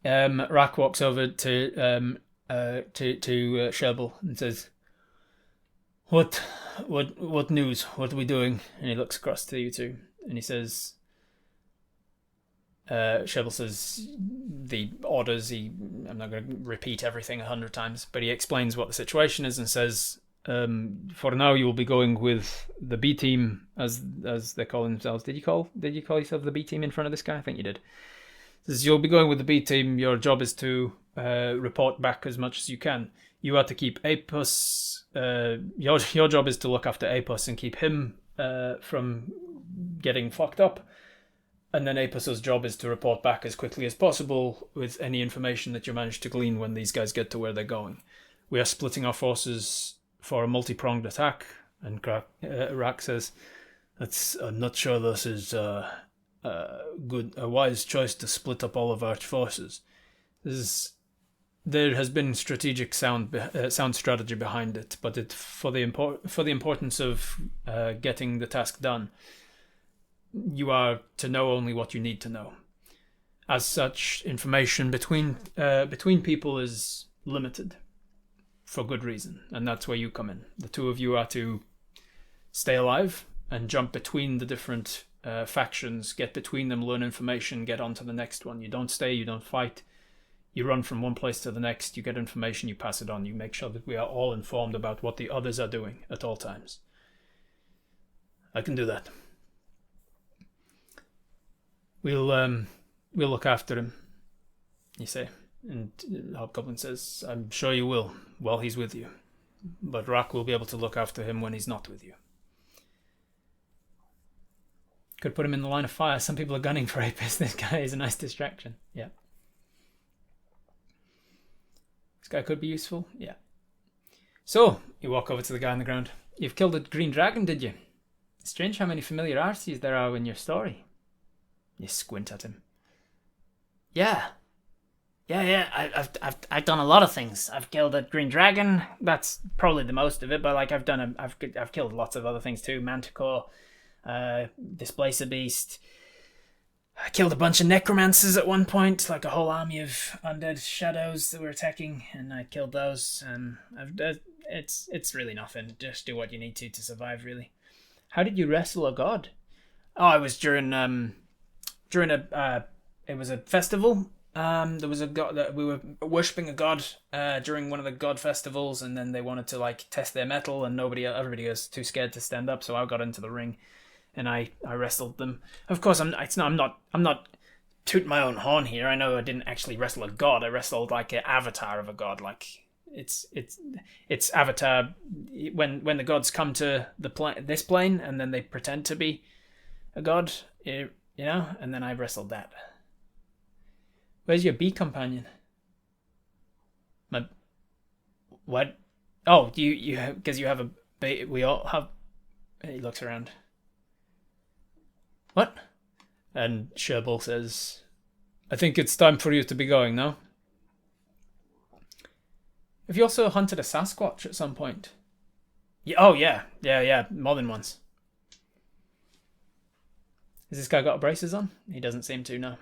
Speaker 1: Rak walks over to Sherbel and says, What news? What are we doing?" And he looks across to you two, and he says, Sherbel says the orders. I'm not going to repeat everything 100 times, but he explains what the situation is and says, "For now, you will be going with the B team, as they call themselves." Did you call yourself the B team in front of this guy? I think you did. Says you'll be going with the B team. Your job is to report back as much as you can. You are to keep Apis. Your job is to look after Apis and keep him from getting fucked up. And then Apus's job is to report back as quickly as possible with any information that you manage to glean when these guys get to where they're going. We are splitting our forces for a multi-pronged attack, and Rak says, I'm not sure this is a wise choice to split up all of our forces. There has been strategic sound strategy behind it, but for the importance of getting the task done, you are to know only what you need to know. As such, information between people is limited, for good reason, and that's where you come in. The two of you are to stay alive and jump between the different factions, get between them, learn information, get on to the next one. You don't stay, you don't fight. You run from one place to the next, you get information, you pass it on. You make sure that we are all informed about what the others are doing at all times. I can do that. We'll look after him, you say. And the Hobgoblin says, I'm sure you will, while he's with you. But Rak will be able to look after him when he's not with you. Could put him in the line of fire. Some people are gunning for Apis. This guy is a nice distraction. Yeah. This guy could be useful. Yeah. So, you walk over to the guy on the ground. You've killed a green dragon, did you? It's strange how many familiarities there are in your story. You squint at him.
Speaker 2: Yeah. I've done a lot of things. I've killed a green dragon. That's probably the most of it. But like I've killed lots of other things too. Manticore, Displacer Beast. I killed a bunch of necromancers at one point, like a whole army of undead shadows that were attacking, and I killed those. It's really nothing. Just do what you need to survive, really.
Speaker 1: How did you wrestle a god?
Speaker 2: Oh, it was during it was a festival. There was a god that we were worshipping a god during one of the god festivals, and then they wanted to like test their mettle, and everybody was too scared to stand up, so I got into the ring and I wrestled them. Of course, I'm not tooting my own horn here. I know I didn't actually wrestle a god. I wrestled like an avatar of a god. Like it's avatar when the gods come to this plane, and then they pretend to be a god, you know, and then I wrestled that.
Speaker 1: Where's your bee companion?
Speaker 2: What? Oh, you because you have a bee. We all have.
Speaker 1: He looks around.
Speaker 2: What?
Speaker 1: And Sherbal says, I think it's time for you to be going now. Have you also hunted a Sasquatch at some point?
Speaker 2: Yeah, oh, yeah, more than once.
Speaker 1: Has this guy got braces on? He doesn't seem to, no.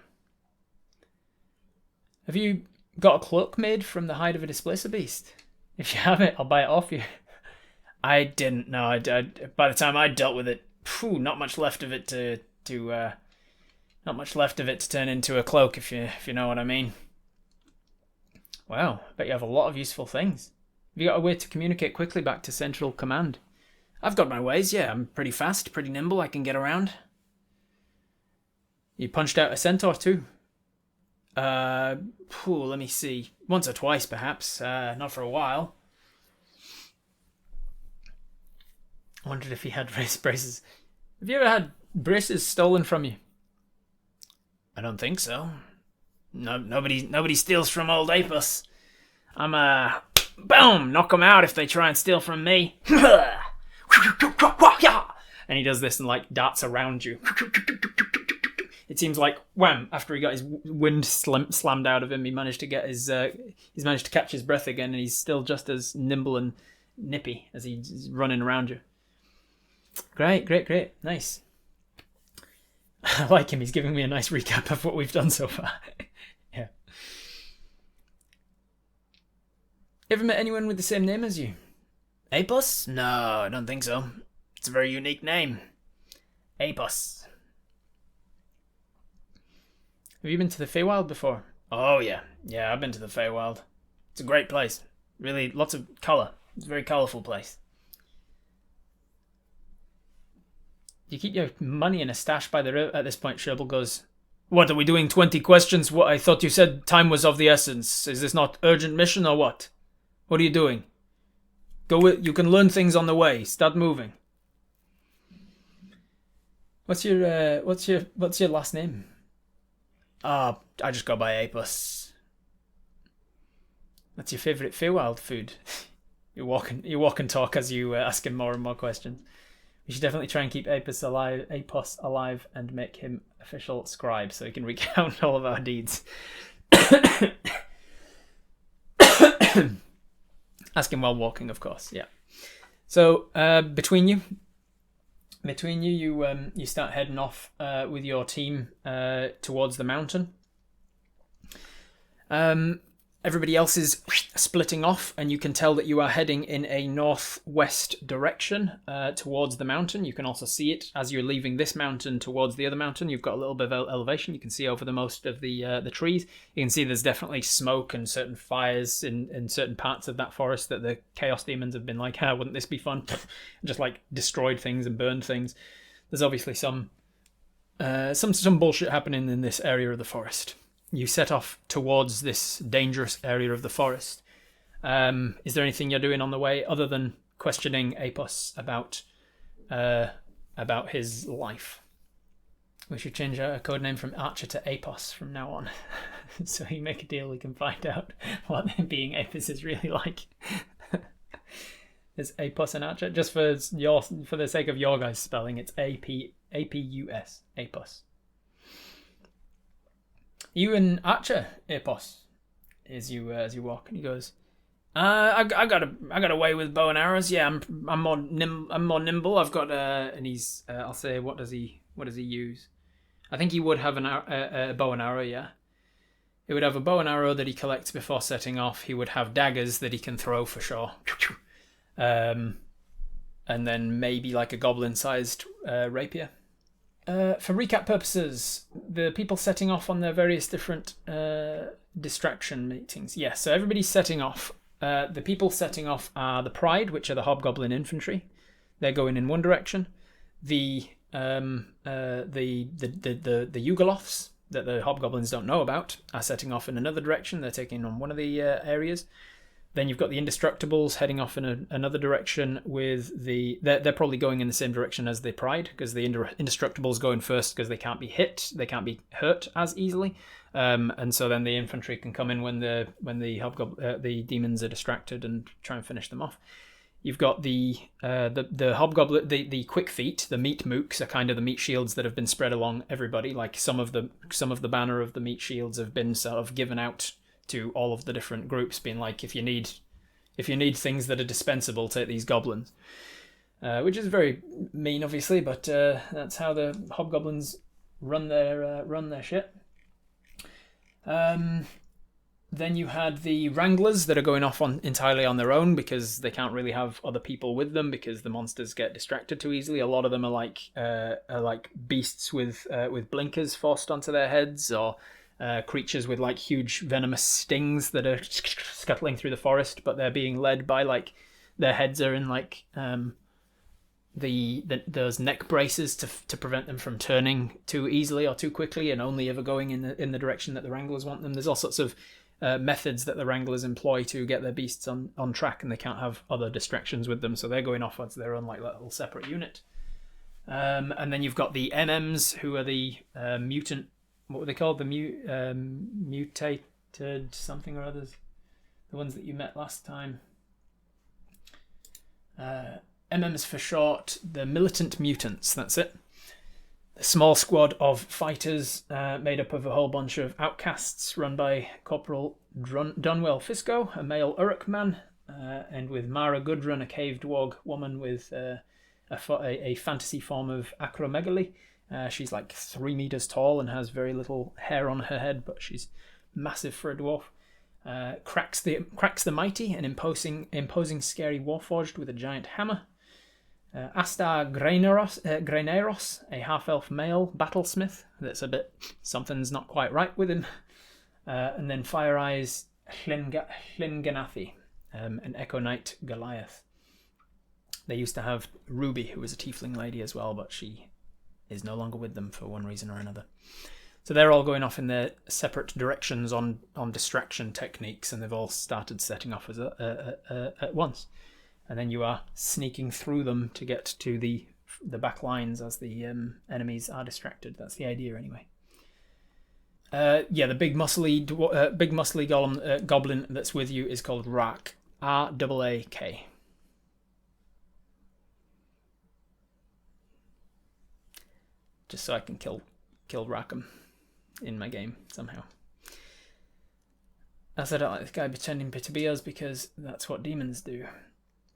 Speaker 1: Have you got a cloak made from the hide of a Displacer Beast? If you have it, I'll buy it off you.
Speaker 2: I didn't know. I by the time I dealt with it, not much left of it to turn into a cloak, if you know what I mean.
Speaker 1: Wow, bet you have a lot of useful things. Have you got a way to communicate quickly back to Central Command?
Speaker 2: I've got my ways, yeah. I'm pretty fast, pretty nimble. I can get around.
Speaker 1: You punched out a centaur too?
Speaker 2: Let me see. Once or twice, perhaps. Not for a while.
Speaker 1: I wondered if he had braces. Have you ever had braces stolen from you?
Speaker 2: I don't think so. No, nobody steals from old Apus. I'm boom, knock them out if they try and steal from me.
Speaker 1: And he does this and like darts around you. It seems like wham! After he got his wind slammed out of him, he's managed to catch his breath again, and he's still just as nimble and nippy as he's running around you. Great, nice. I like him. He's giving me a nice recap of what we've done so far. Yeah. Ever met anyone with the same name as you?
Speaker 2: Apus? No, I don't think so. It's a very unique name. Apus.
Speaker 1: Have you been to the Feywild before?
Speaker 2: Oh, yeah. Yeah, I've been to the Feywild. It's a great place. Really, lots of colour. It's a very colourful place.
Speaker 1: You keep your money in a stash by the river. At this point, Sherbal goes, What, are we doing 20 questions? What, I thought you said time was of the essence. Is this not urgent mission or what? What are you doing? You can learn things on the way. Start moving. What's your last name? Ah, I just go by Apus. What's your favourite Feywild food? You walk and talk as you ask him more and more questions. We should definitely try and keep Apus alive and make him official scribe so he can recount all of our deeds. Ask him while walking, of course. Yeah. So between you, you start heading off with your team towards the mountain. Everybody else is splitting off, and you can tell that you are heading in a northwest direction towards the mountain. You can also see it as you're leaving this mountain towards the other mountain. You've got a little bit of elevation. You can see over the most of the trees. You can see there's definitely smoke and certain fires in certain parts of that forest that the Chaos Demons have been like, wouldn't this be fun? Just like destroyed things and burned things. There's obviously some bullshit happening in this area of the forest. You set off towards this dangerous area of the forest. Is there anything you're doing on the way other than questioning Apos about his life? We should change our code name from Archer to Apos from now on. So you make a deal, we can find out what being Apos is really like. It's Apos and Archer. Just for the sake of your guys' spelling, it's Apus, Apos. You and Archer, Apos, as you walk, and he goes, I got away with bow and arrows. Yeah, I'm more nimble. I've got and he's I'll say, what does he use? I think he would have a bow and arrow. Yeah, he would have a bow and arrow that he collects before setting off. He would have daggers that he can throw for sure. And then maybe like a goblin-sized rapier. For recap purposes, the people setting off on their various different distraction meetings. Yes, so everybody's setting off. The people setting off are the Pride, which are the Hobgoblin infantry. They're going in one direction. The Yugoloths that the Hobgoblins don't know about are setting off in another direction. They're taking on one of the areas. Then you've got the Indestructibles heading off in another direction with they're probably going in the same direction as the Pride, because the Indestructibles going first because they can't be hit, they can't be hurt as easily, and so then the infantry can come in when the demons are distracted and try and finish them off. You've got the Hobgoblin, the Quick Feet, the Meat Mooks are kind of the meat shields that have been spread along everybody. Like some of the banner of the meat shields have been sort of given out to all of the different groups, being like, if you need things that are dispensable, take these goblins, which is very mean, obviously, but that's how the Hobgoblins run their shit. Then you had the Wranglers that are going off entirely on their own because they can't really have other people with them because the monsters get distracted too easily. A lot of them are like beasts with blinkers forced onto their heads, or creatures with like huge venomous stings that are scuttling through the forest, but they're being led by like their heads are in like those neck braces to prevent them from turning too easily or too quickly and only ever going in the direction that the Wranglers want them. There's all sorts of methods that the Wranglers employ to get their beasts on track, and they can't have other distractions with them, so they're going off as their own like little separate unit. And then you've got the NMs, who are the mutant. What were they called? The mutated something or others. The ones that you met last time. MMs for short. The Militant Mutants, that's it. A small squad of fighters made up of a whole bunch of outcasts run by Corporal Dunwell Fisco, a male Uruk man, and with Mara Gudrun, a cave dwarg woman with a fantasy form of acromegaly. She's like 3 meters tall and has very little hair on her head, but she's massive for a dwarf. Cracks the mighty, an imposing scary warforged with a giant hammer. Astar Graineros, a half-elf male battlesmith. That's a bit, something's not quite right with him. And then Fire Eyes Hlinganathi, an Echo Knight Goliath. They used to have Ruby, who was a tiefling lady as well, but she is no longer with them for one reason or another. So they're all going off in their separate directions on distraction techniques, and they've all started setting off at once. And then you are sneaking through them to get to the the back lines as the enemies are distracted. That's the idea, anyway. Yeah, the big muscly golem, goblin that's with you is called Raak. R-A-A-K. Just so I can kill Rackham in my game somehow. As I don't like this guy pretending to be us because that's what demons do.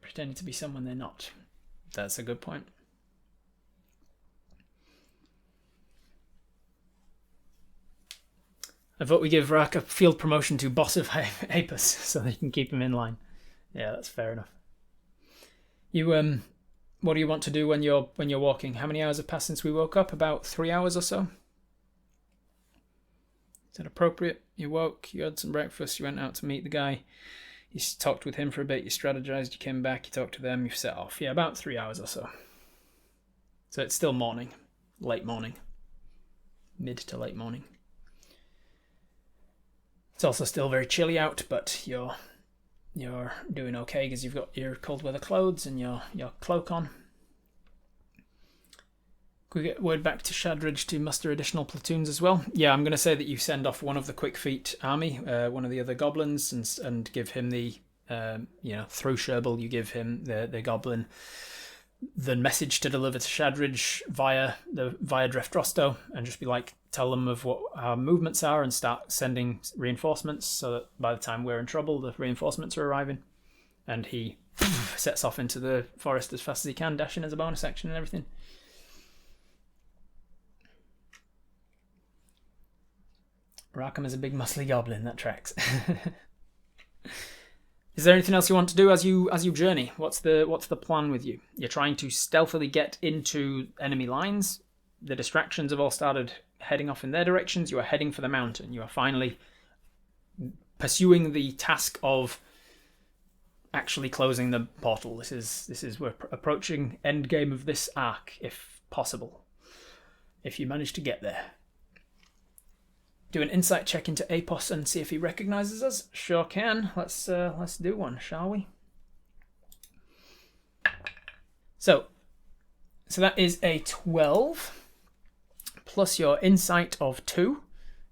Speaker 1: Pretending to be someone they're not. That's a good point. I vote we give Raak a field promotion to boss of Apis so they can keep him in line. Yeah, that's fair enough. You what do you want to do when you're walking? How many hours have passed since we woke up? About 3 hours or so. Is that appropriate? You woke, you had some breakfast, you went out to meet the guy, you talked with him for a bit, you strategized, you came back, you talked to them, you set off. Yeah, about 3 hours or so. So it's still morning, late morning, mid to late morning. It's also still very chilly out, but you're doing okay because you've got your cold weather clothes and your cloak on. Could we get word back to Shadridge to muster additional platoons as well? Yeah, I'm going to say that you send off one of the Quick Feet army, one of the other goblins, and give him the, through Sherble, you give him the goblin the message to deliver to Shadridge via Dreftrosto, and just be like, tell them of what our movements are and start sending reinforcements so that by the time we're in trouble, the reinforcements are arriving. And he sets off into the forest as fast as he can, dashing as a bonus action and everything. Rackham is a big muscly goblin, that tracks. Is there anything else you want to do as you journey? What's the plan with you? You're trying to stealthily get into enemy lines. The distractions have all started heading off in their directions. You are heading for the mountain. You are finally pursuing the task of actually closing the portal. This is we're approaching end game of this arc, if possible. If you manage to get there. Do an insight check into Apos and see if he recognizes us. Sure can. Let's do one, shall we? So that is a 12 plus your insight of 2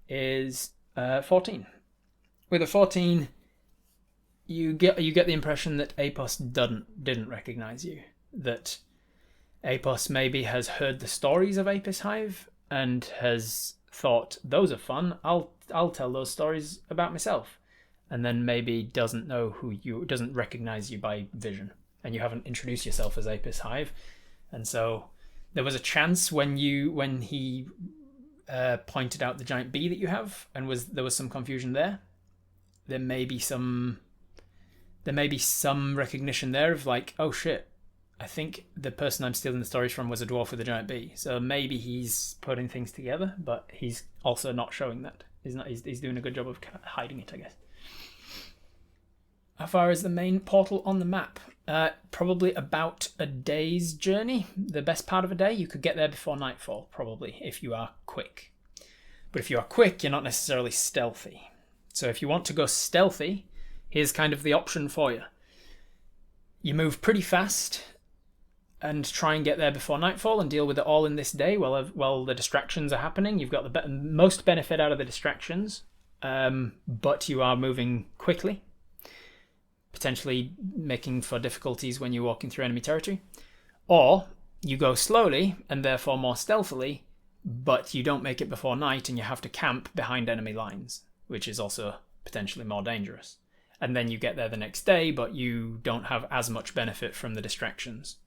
Speaker 1: is 14. With a 14, you get the impression that Apos didn't recognize you. That Apos maybe has heard the stories of Apis Hive and has thought, those are fun, I'll tell those stories about myself, and then maybe doesn't recognize you by vision, and you haven't introduced yourself as Apis Hive. And so there was a chance when he pointed out the giant bee that you have, and there was some confusion there. There may be some recognition there of like, oh shit, I think the person I'm stealing the stories from was a dwarf with a giant bee. So maybe he's putting things together, but he's also not showing that. He's doing a good job of hiding it, I guess. How far is the main portal on the map? Probably about a day's journey. The best part of a day. You could get there before nightfall, probably, if you are quick. But if you are quick, you're not necessarily stealthy. So if you want to go stealthy, here's kind of the option for you. You move pretty fast and try and get there before nightfall and deal with it all in this day while the distractions are happening. You've got the most benefit out of the distractions, but you are moving quickly, potentially making for difficulties when you're walking through enemy territory. Or you go slowly and therefore more stealthily, but you don't make it before night and you have to camp behind enemy lines, which is also potentially more dangerous. And then you get there the next day, but you don't have as much benefit from the distractions.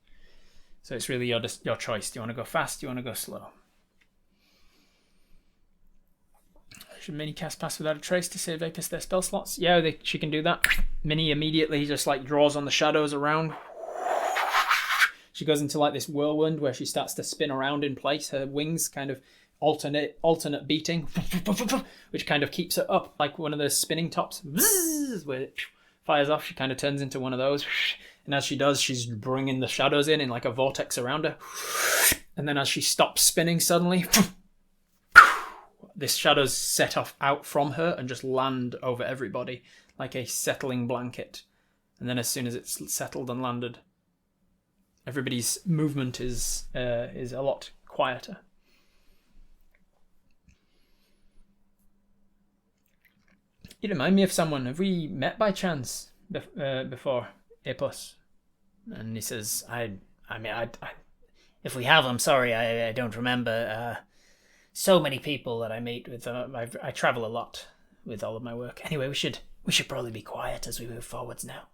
Speaker 1: So it's really your choice. Do you want to go fast? Do you want to go slow? Should Minnie cast Pass Without a Trace to save Apis their spell slots? Yeah, she can do that. Minnie immediately just like draws on the shadows around. She goes into like this whirlwind where she starts to spin around in place. Her wings kind of alternate beating, which kind of keeps her up like one of those spinning tops. Where it fires off, she kind of turns into one of those. And as she does, she's bringing the shadows in like a vortex around her. And then as she stops spinning suddenly, this shadows set off out from her and just land over everybody like a settling blanket. And then as soon as it's settled and landed, everybody's movement is a lot quieter. You remind me of someone. Have we met by chance before, Epos? And he says, I
Speaker 2: if we have, I'm sorry, I don't remember. So many people that I meet with. I travel a lot with all of my work. Anyway, we should probably be quiet as we move forwards now.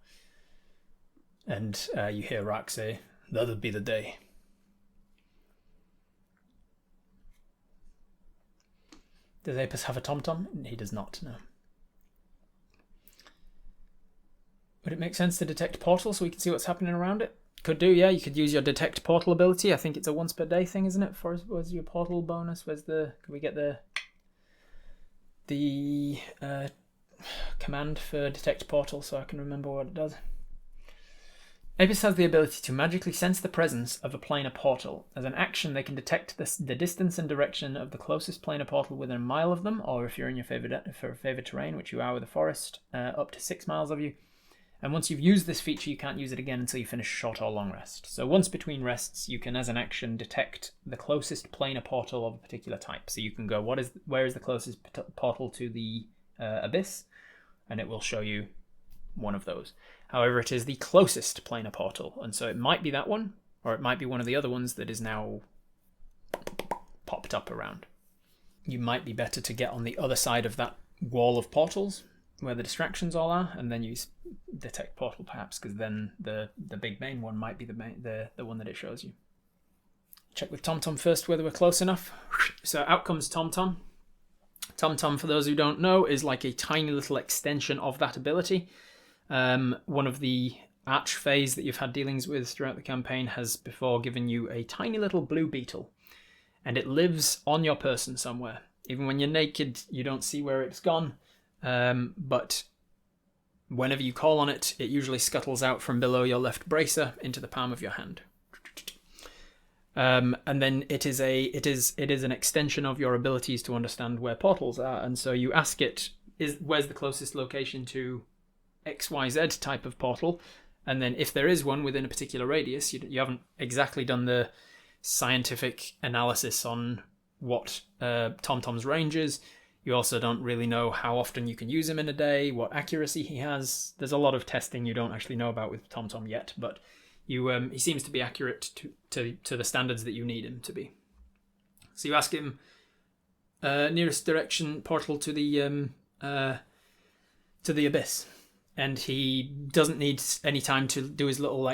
Speaker 1: And you hear Rock say, "That'll be the day." Does Apis have a tom-tom? He does not, no. Would it make sense to detect portals so we can see what's happening around it? Could do, yeah. You could use your detect portal ability. I think it's a once per day thing, isn't it? Where's your portal bonus? Where's the... Can we get the command for detect portal so I can remember what it does? Apis has the ability to magically sense the presence of a planar portal. As an action, they can detect the distance and direction of the closest planar portal within a mile of them, or if you're in your favored terrain, which you are with a forest, up to 6 miles of you. And once you've used this feature, you can't use it again until you finish a short or long rest. So once between rests, you can, as an action, detect the closest planar portal of a particular type. So you can go, where is the closest portal to the abyss? And it will show you one of those. However, it is the closest planar portal. And so it might be that one, or it might be one of the other ones that is now popped up around. You might be better to get on the other side of that wall of portals, where the distractions all are, and then use detect portal perhaps, because then the big main one might be the one that it shows you. Check with TomTom first whether we're close enough. So out comes TomTom. TomTom, for those who don't know, is like a tiny little extension of that ability. One of the archfays that you've had dealings with throughout the campaign has before given you a tiny little blue beetle, and it lives on your person somewhere. Even when you're naked, you don't see where it's gone. But whenever you call on it, it usually scuttles out from below your left bracer into the palm of your hand. And then it is an extension of your abilities to understand where portals are. And so you ask it, where's the closest location to XYZ type of portal? And then if there is one within a particular radius, you haven't exactly done the scientific analysis on what TomTom's range is. You also don't really know how often you can use him in a day, what accuracy he has. There's a lot of testing you don't actually know about with TomTom yet, but he seems to be accurate to the standards that you need him to be. So you ask him nearest direction portal to the abyss, and he doesn't need any time to do his little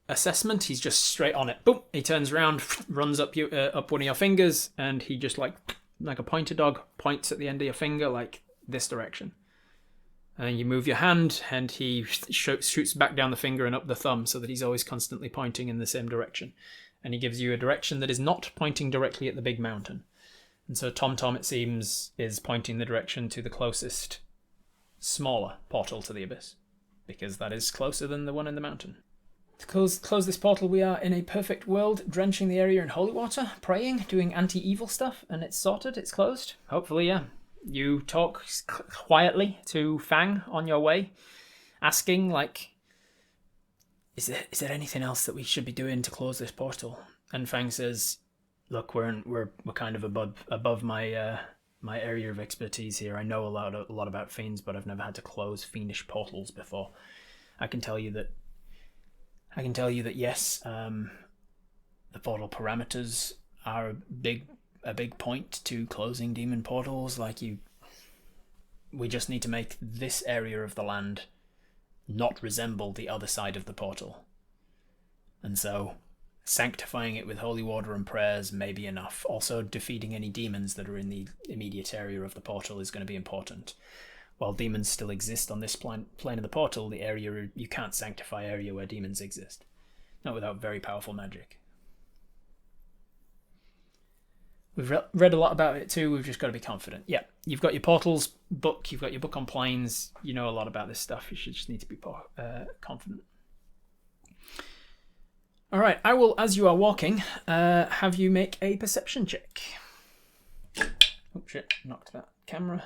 Speaker 1: assessment. He's just straight on it. Boom! He turns around, runs up one of your fingers, and he just like a pointer dog, points at the end of your finger like this direction. And you move your hand, and he shoots back down the finger and up the thumb so that he's always constantly pointing in the same direction. And he gives you a direction that is not pointing directly at the big mountain. And so TomTom, it seems, is pointing the direction to the closest, smaller portal to the abyss, because that is closer than the one in the mountain. To close this portal, we are in a perfect world, drenching the area in holy water, praying, doing anti-evil stuff, and it's sorted, it's closed. Hopefully, yeah. You talk quietly to Fang on your way, asking, is there anything else that we should be doing to close this portal? And Fang says, look, we're kind of above my my area of expertise here. I know a lot about fiends, but I've never had to close fiendish portals before. I can tell you that yes, the portal parameters are a big point to closing demon portals. We just need to make this area of the land not resemble the other side of the portal. And so sanctifying it with holy water and prayers may be enough. Also, defeating any demons that are in the immediate area of the portal is going to be important. While demons still exist on this plane of the portal, the area you can't sanctify area where demons exist. Not without very powerful magic. We've read a lot about it too, we've just got to be confident. Yeah, you've got your portals book, you've got your book on planes, you know a lot about this stuff, you should just need to be confident. Alright, I will, as you are walking, have you make a perception check. Oh shit, knocked that camera.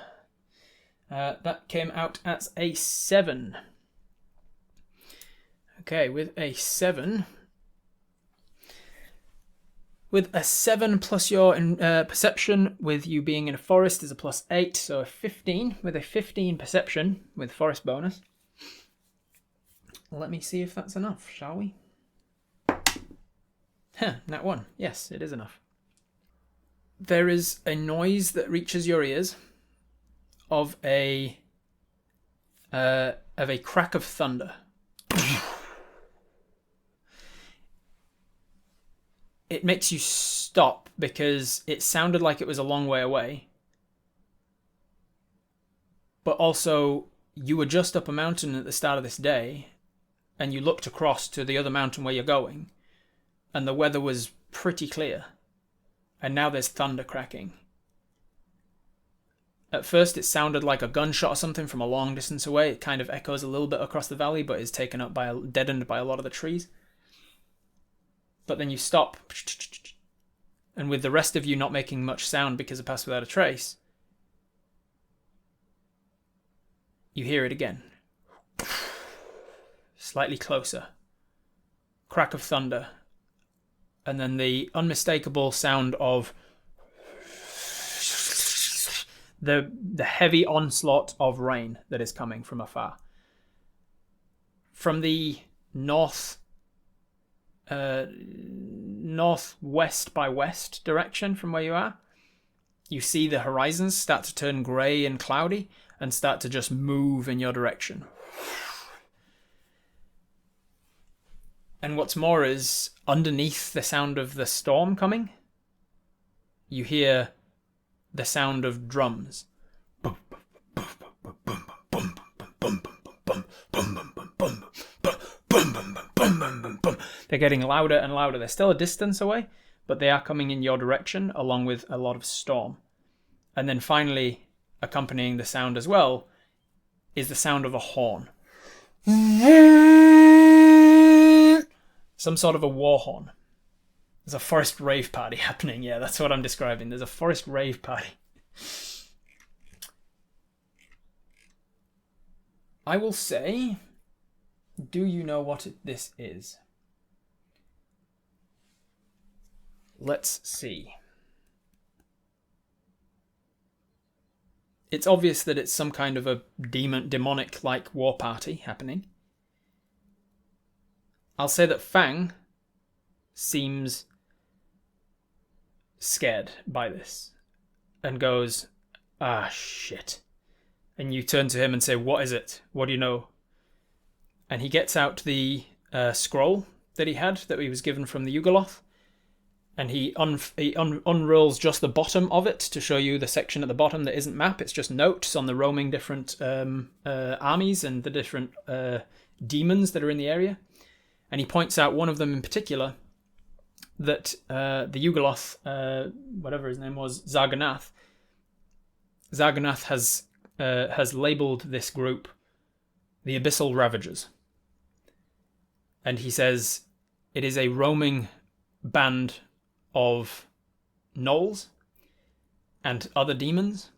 Speaker 1: That came out as a 7. Okay, with a 7, With a 7 plus your perception, with you being in a forest, is a +8, so a 15. With a 15 perception, with forest bonus. Let me see if that's enough, shall we? Nat 1. Yes, it is enough. There is a noise that reaches your ears of a crack of thunder. It makes you stop because it sounded like it was a long way away. But also, you were just up a mountain at the start of this day, and you looked across to the other mountain where you're going, and the weather was pretty clear. And now there's thunder cracking. At first it sounded like a gunshot or something from a long distance away. It kind of echoes a little bit across the valley, but is taken up by deadened by a lot of the trees. But then you stop, and with the rest of you not making much sound because of Pass Without a Trace, you hear it again. Slightly closer. Crack of thunder. And then the unmistakable sound of the heavy onslaught of rain that is coming from afar. From the northwest by west direction from where you are, you see the horizons start to turn grey and cloudy and start to just move in your direction. And what's more is, underneath the sound of the storm coming, you hear the sound of drums. They're getting louder and louder. They're still a distance away, but they are coming in your direction along with a lot of storm. And then finally, accompanying the sound as well, is the sound of a horn. Some sort of a war horn. There's a forest rave party happening. Yeah, that's what I'm describing. There's a forest rave party. I will say, do you know what this is? Let's see. It's obvious that it's some kind of a demonic-like war party happening. I'll say that Fang seems scared by this and goes, "Ah, shit." And you turn to him and say, "What is it? What do you know?" And he gets out the scroll that he had, that he was given from the Zar'Gunath, and he unrolls just the bottom of it to show you the section at the bottom that isn't map. It's just notes on the roaming different armies and the different demons that are in the area. And he points out one of them in particular, that the Zar'Gunath, whatever his name was, Zar'Gunath has labelled this group the Abyssal Ravagers. And he says it is a roaming band of gnolls and other demons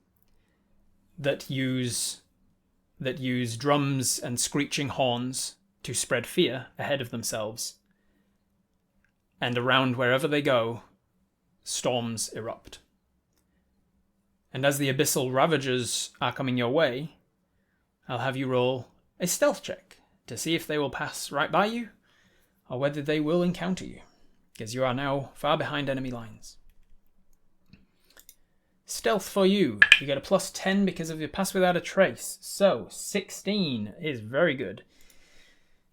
Speaker 1: that use drums and screeching horns to spread fear ahead of themselves. And around wherever they go, storms erupt. And as the Abyssal Ravagers are coming your way, I'll have you roll a stealth check to see if they will pass right by you, or whether they will encounter you, because you are now far behind enemy lines. Stealth for you. You get a +10 because of your Pass Without a Trace. So, 16 is very good.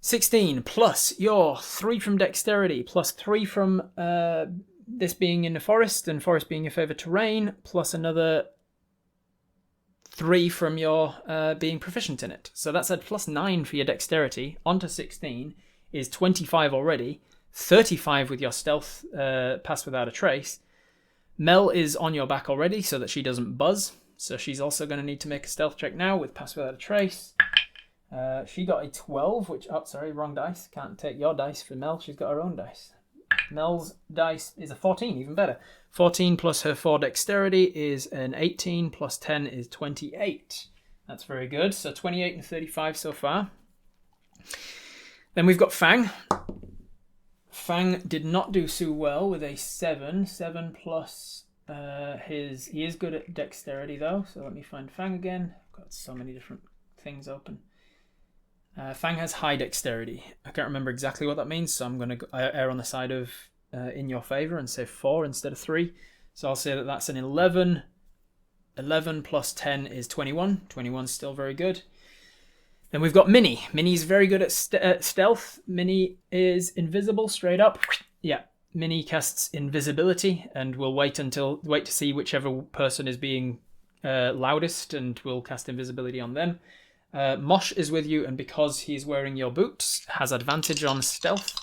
Speaker 1: 16 plus your 3 from Dexterity, plus 3 from this being in the forest, and forest being your favourite terrain, plus another 3 from your being proficient in it. So that's a +9 for your Dexterity. Onto 16 is 25 already. 35 with your Stealth Pass Without a Trace. Mel is on your back already so that she doesn't buzz. So she's also going to need to make a Stealth check now with Pass Without a Trace. She got a 12, which... Oh, sorry, wrong dice. Can't take your dice for Mel. She's got her own dice. Mel's dice is a 14, even better. 14 plus her 4 Dexterity is an 18, plus 10 is 28. That's very good. So 28 and 35 so far. Then we've got Fang. Fang did not do so well with a 7. 7 plus he is good at dexterity though, so let me find Fang again. I've got so many different things open. Fang has high dexterity. I can't remember exactly what that means, so I'm going to err on the side of in your favor and say 4 instead of 3. So I'll say that that's an 11. 11 plus 10 is 21. 21's still very good. Then we've got Minnie. Minnie's very good at stealth. Minnie is invisible straight up. Yeah, Minnie casts invisibility, and we'll wait to see whichever person is being loudest, and we'll cast invisibility on them. Mosh is with you, and because he's wearing your boots, has advantage on stealth.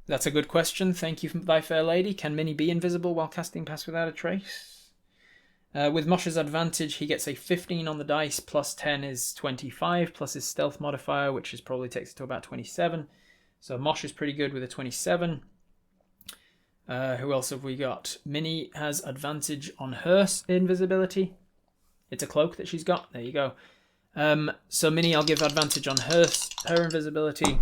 Speaker 1: That's a good question. Thank you, thy fair lady. Can Minnie be invisible while casting Pass Without a Trace? With Mosh's advantage, he gets a 15 on the dice, plus 10 is 25, plus his stealth modifier, which is probably takes it to about 27. So Mosh is pretty good with a 27. Who else have we got? Minnie has advantage on her invisibility. It's a cloak that she's got. There you go. So Minnie, I'll give advantage on her invisibility.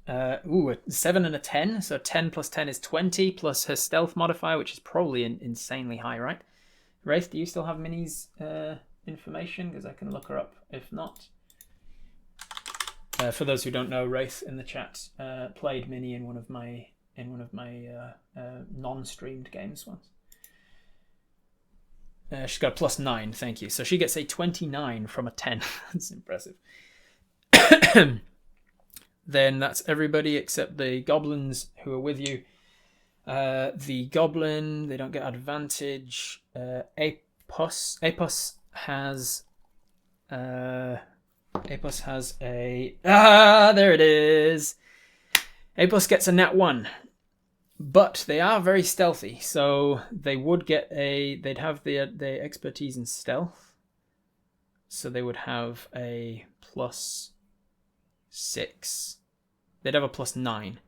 Speaker 1: A 7 and a 10. So 10 plus 10 is 20, plus her stealth modifier, which is probably insanely high, right? Wraith, do you still have Minnie's information? Because I can look her up if not. For those who don't know, Wraith in the chat played Minnie in one of my non-streamed games once. She's got a plus 9, thank you. So she gets a 29 from a 10. That's impressive. Then that's everybody except the goblins who are with you. The goblin, they don't get advantage. Apos has a... there it is! Apos gets a nat 1. But they are very stealthy, so they would get they'd have the expertise in stealth. So they would have a plus 6. They'd have a plus 9.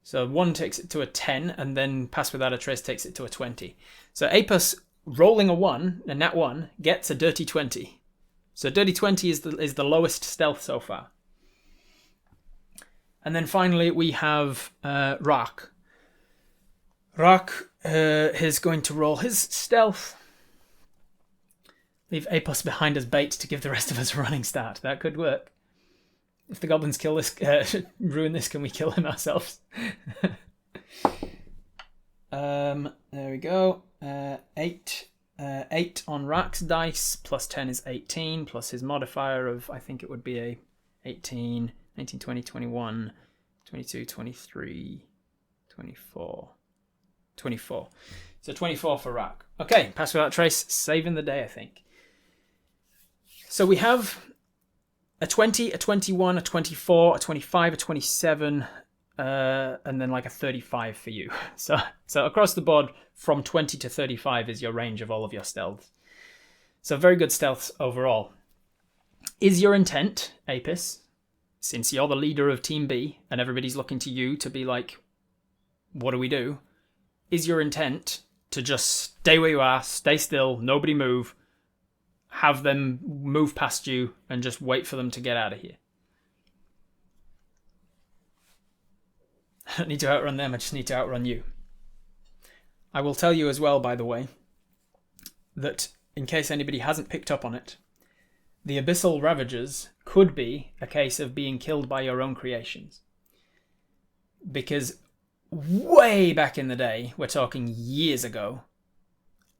Speaker 1: So 1 takes it to a 10, and then Pass Without a Trace takes it to a 20. So Apos rolling a nat 1, gets a dirty 20. So dirty 20 is the lowest stealth so far. And then finally we have Rak. Rak is going to roll his stealth. Leave Apos behind as bait to give the rest of us a running start. That could work. If the goblins kill this, ruin this, can we kill him ourselves? There we go. 8 on Rak's dice, plus 10 is 18, plus his modifier of, I think it would be a 18, 19, 20, 21, 22, 23, 24. 24. So 24 for Rak. Okay, Pass Without Trace, saving the day, I think. So we have a 20, a 21, a 24, a 25, a 27, and then like a 35 for you. So across the board, from 20 to 35 is your range of all of your stealths. So very good stealths overall. Is your intent, Apis, since you're the leader of Team B and everybody's looking to you to be like, what do we do? Is your intent to just stay where you are, stay still, nobody move, have them move past you and just wait for them to get out of here? I don't need to outrun them, I just need to outrun you. I will tell you as well, by the way, that in case anybody hasn't picked up on it, the Abyssal Ravagers could be a case of being killed by your own creations. Because way back in the day, we're talking years ago,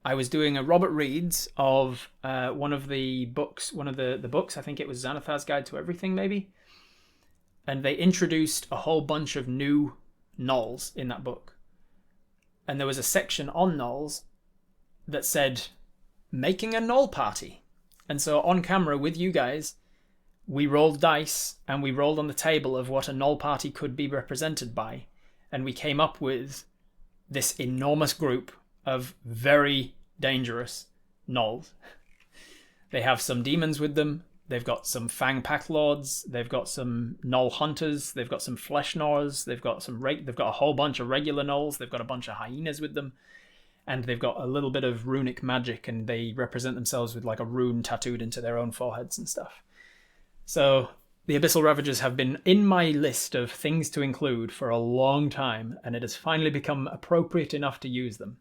Speaker 1: I was doing a Robert Reed's of one of the books, I think it was Xanathar's Guide to Everything, maybe. And they introduced a whole bunch of new gnolls in that book. And there was a section on gnolls that said, making a gnoll party. And so on camera with you guys, we rolled dice and we rolled on the table of what a gnoll party could be represented by. And we came up with this enormous group of very dangerous gnolls. They have some demons with them. They've got some Fang Pack Lords. They've got some Gnoll Hunters. They've got some Flesh Gnawers. They've got a whole bunch of regular Gnolls. They've got a bunch of hyenas with them. And they've got a little bit of runic magic, and they represent themselves with like a rune tattooed into their own foreheads and stuff. So The Abyssal Ravagers have been in my list of things to include for a long time, and it has finally become appropriate enough to use them.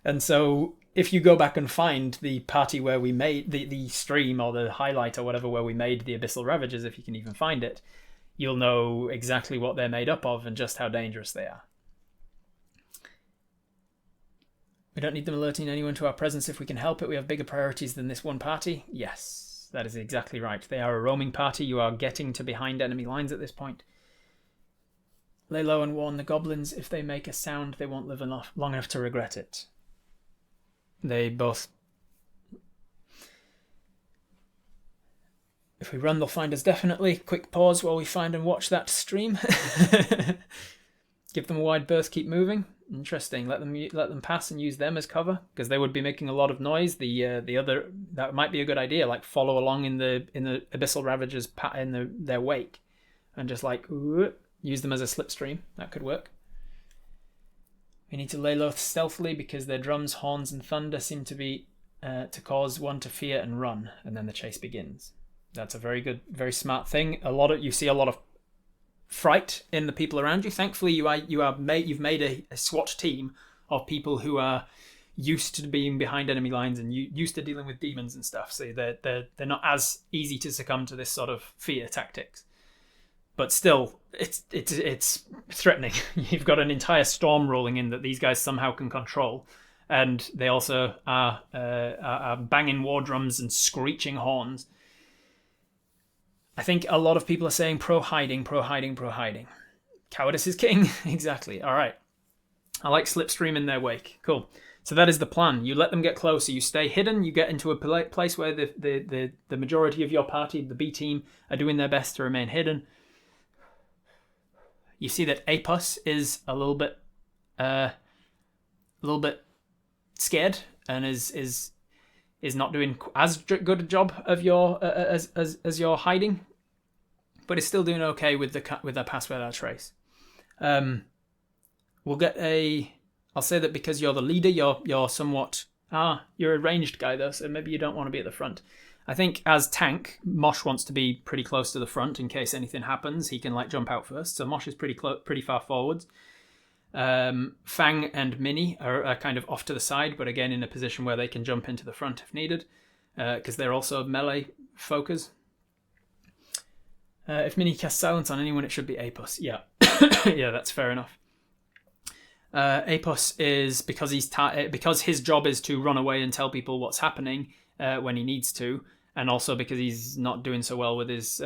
Speaker 1: And so if you go back and find the party where we made the stream or the highlight or whatever where we made the Abyssal Ravagers, if you can even find it, you'll know exactly what they're made up of and just how dangerous they are. We don't need them alerting anyone to our presence if we can help it. We have bigger priorities than this one party. Yes, that is exactly right. They are a roaming party. You are getting to behind enemy lines at this point. Lay low and warn the goblins. If they make a sound, they won't live long enough to regret it. They both... If we run, they'll find us definitely. Quick pause while we find and watch that stream. Give them a wide berth, keep moving. Interesting. Let them pass and use them as cover, because they would be making a lot of noise. The other, that might be a good idea. Like follow along in the Abyssal Ravagers in their wake, and just like use them as a slipstream. That could work. We need to lay low stealthily because their drums, horns, and thunder seem to be to cause one to fear and run, and then the chase begins. That's a very good, very smart thing. You see a lot of fright in the people around you. Thankfully, you've made a SWAT team of people who are used to being behind enemy lines and used to dealing with demons and stuff. So they're not as easy to succumb to this sort of fear tactics. But still, it's threatening. You've got an entire storm rolling in that these guys somehow can control, and they also are banging war drums and screeching horns. I think a lot of people are saying pro hiding, pro hiding, pro hiding. Cowardice is king. Exactly. All right. I like slipstream in their wake. Cool. So that is the plan. You let them get closer. You stay hidden. You get into a place where the majority of your party, the B team, are doing their best to remain hidden. You see that Apos is a little bit scared and is not doing as good a job of your as your hiding, but is still doing okay with the pass without a trace. We'll get a. I'll say that because you're the leader, you're somewhat you're a ranged guy though, so maybe you don't want to be at the front. I think as tank, Mosh wants to be pretty close to the front in case anything happens. He can like jump out first, so Mosh is pretty far forwards. Fang and Minnie are kind of off to the side, but again in a position where they can jump into the front if needed, because they're also melee focus. If Minnie casts silence on anyone, it should be Apos. Yeah, yeah, that's fair enough. Apos is because his job is to run away and tell people what's happening when he needs to, and also because he's not doing so well with his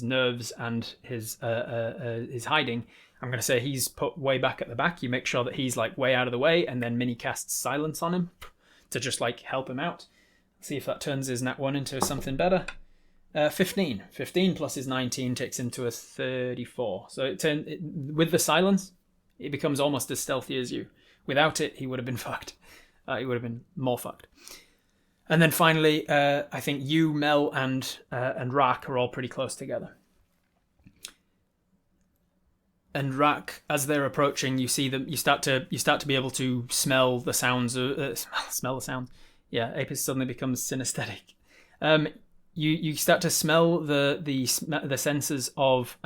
Speaker 1: nerves and his hiding. I'm going to say he's put way back at the back. You make sure that he's like way out of the way, and then Minnie casts silence on him to just like help him out. See if that turns his nat 1 into something better. 15 plus his 19 takes him to a 34. So with the silence, it becomes almost as stealthy as you. Without it, he would have been fucked. He would have been more fucked. And then finally, I think you, Mel, and Rak are all pretty close together. And Rak, as they're approaching, you see them. You start to be able to smell the sounds. Smell the sounds. Yeah, Apis suddenly becomes synesthetic. You start to smell the senses of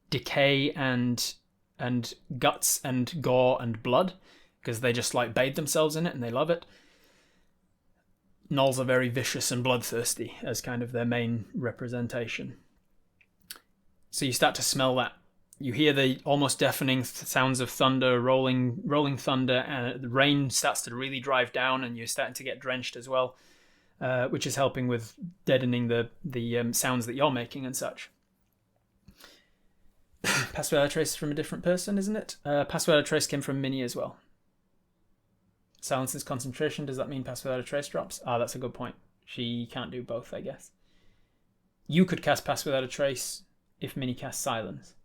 Speaker 1: decay and guts and gore and blood, because they just like bathe themselves in it and they love it. Gnolls are very vicious and bloodthirsty as kind of their main representation. So you start to smell that. You hear the almost deafening sounds of thunder, rolling thunder, and the rain starts to really drive down, and you're starting to get drenched as well, which is helping with deadening the sounds that you're making and such. Pass without a trace from a different person, isn't it? Pass without a trace came from Minnie as well. Silences concentration. Does that mean pass without a trace drops? That's a good point. She can't do both, I guess. You could cast pass without a trace if Minnie casts silence.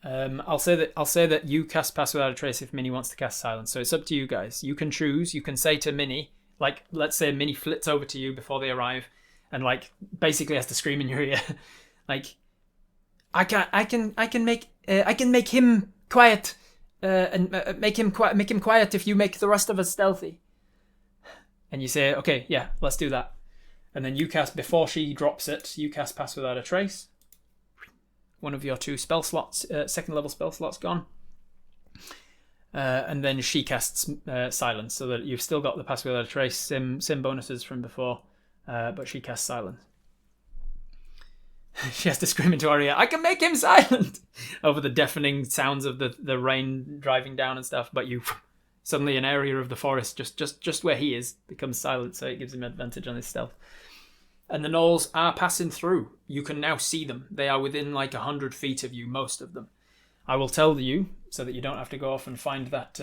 Speaker 1: I'll say that you cast pass without a trace if Minnie wants to cast silence. So it's up to you guys. You can choose. You can say to Minnie, like, let's say Minnie flits over to you before they arrive, and like basically has to scream in your ear, like, I can make him quiet, and make him quiet if you make the rest of us stealthy. And you say, okay, yeah, let's do that. And then you cast, before she drops it, you cast Pass Without a Trace. One of your 2 spell slots, second level spell slots gone. And then she casts Silence, so that you've still got the Pass Without a Trace sim bonuses from before, but she casts Silence. She has to scream into her ear, I can make him silent! Over the deafening sounds of the rain driving down and stuff, but you... Suddenly an area of the forest just where he is becomes silent, so it gives him advantage on his stealth. And the gnolls are passing through. You can now see them. They are within like 100 feet of you, most of them. I will tell you, so that you don't have to go off and find that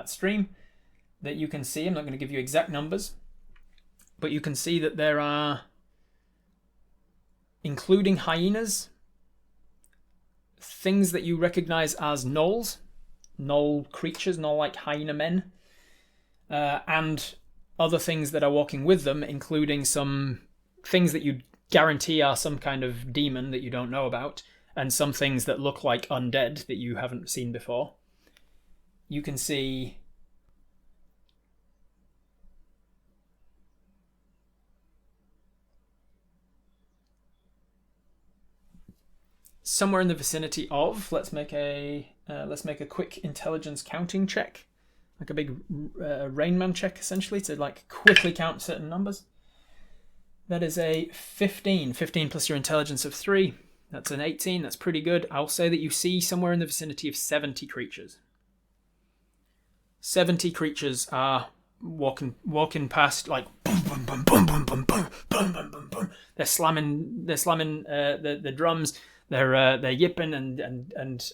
Speaker 1: stream, that you can see. I'm not going to give you exact numbers, but you can see that there are, including hyenas, things that you recognize as gnolls. Gnoll creatures, gnoll-like hyena men, and other things that are walking with them, including some things that you guarantee are some kind of demon that you don't know about, and some things that look like undead that you haven't seen before. You can see somewhere in the vicinity of, let's make a quick intelligence counting check, like a big Rain Man check essentially, to like quickly count certain numbers. That is a 15 plus your intelligence of 3, that's an 18. That's pretty good. I'll say that you see somewhere in the vicinity of 70 creatures. 70 creatures are walking past, like boom boom boom boom boom boom boom boom boom boom boom. They're slamming the drums. They're yipping and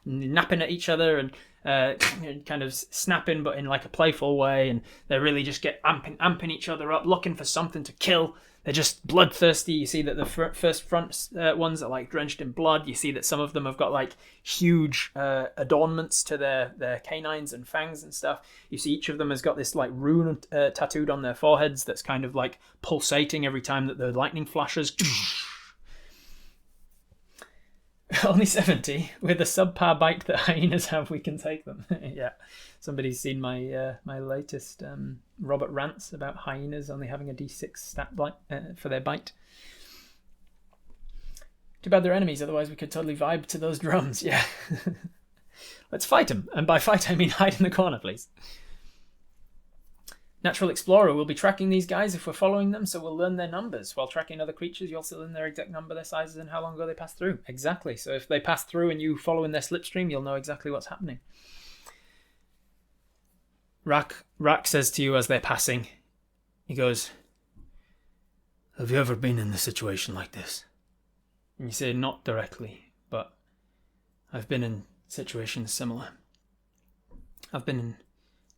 Speaker 1: napping at each other and kind of snapping, but in like a playful way. And they really just get amping each other up, looking for something to kill. They're just bloodthirsty. You see that the first front ones are like drenched in blood. You see that some of them have got like huge adornments to their canines and fangs and stuff. You see each of them has got this like rune tattooed on their foreheads that's kind of like pulsating every time that the lightning flashes. Only 70. With a subpar bite that hyenas have, we can take them. Yeah. Somebody's seen my my latest Robert rants about hyenas only having a d6 stat for their bite. Too bad they're enemies, otherwise we could totally vibe to those drums. Yeah. Let's fight them. And by fight, I mean hide in the corner, please. Natural Explorer will be tracking these guys if we're following them, so we'll learn their numbers. While tracking other creatures, you also learn their exact number, their sizes, and how long ago they passed through. Exactly. So if they pass through and you follow in their slipstream, you'll know exactly what's happening. Rak says to you as they're passing, he goes, "Have you ever been in a situation like this?" And you say, "Not directly, but I've been in situations similar. I've been in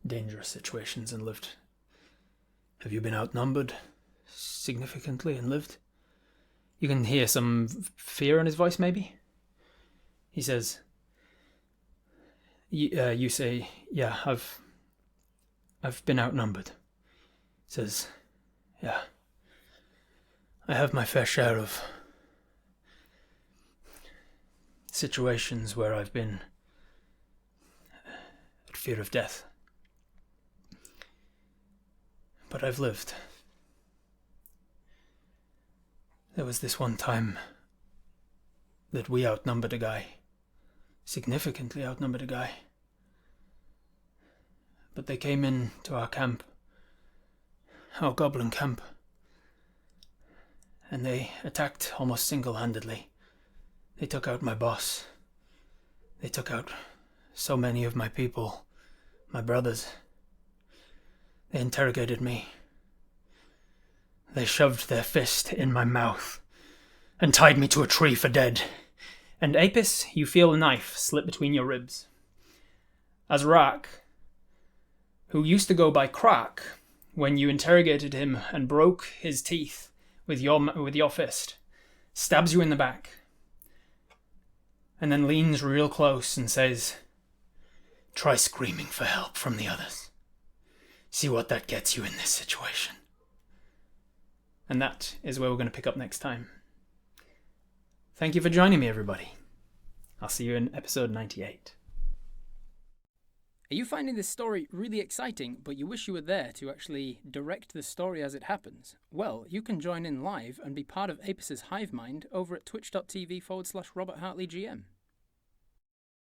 Speaker 1: dangerous situations and lived." "Have you been outnumbered significantly and lived?" You can hear some fear in his voice, maybe. He says, you say, "Yeah, I've been outnumbered." He says, "Yeah, I have my fair share of situations where I've been at fear of death. But I've lived. There was this one time that we outnumbered a guy. Significantly outnumbered a guy. But they came in to our camp. Our goblin camp. And they attacked almost single-handedly. They took out my boss. They took out so many of my people, my brothers. They interrogated me. They shoved their fist in my mouth and tied me to a tree for dead." And Apis, you feel a knife slip between your ribs. As Rak, who used to go by Crack, when you interrogated him and broke his teeth with your fist, stabs you in the back, and then leans real close and says, "Try screaming for help from the others. See what that gets you in this situation." And that is where we're going to pick up next time. Thank you for joining me, everybody. I'll see you in episode 98.
Speaker 3: Are you finding this story really exciting, but you wish you were there to actually direct the story as it happens? Well, you can join in live and be part of Apus's hive mind over at twitch.tv/Robert Hartley GM.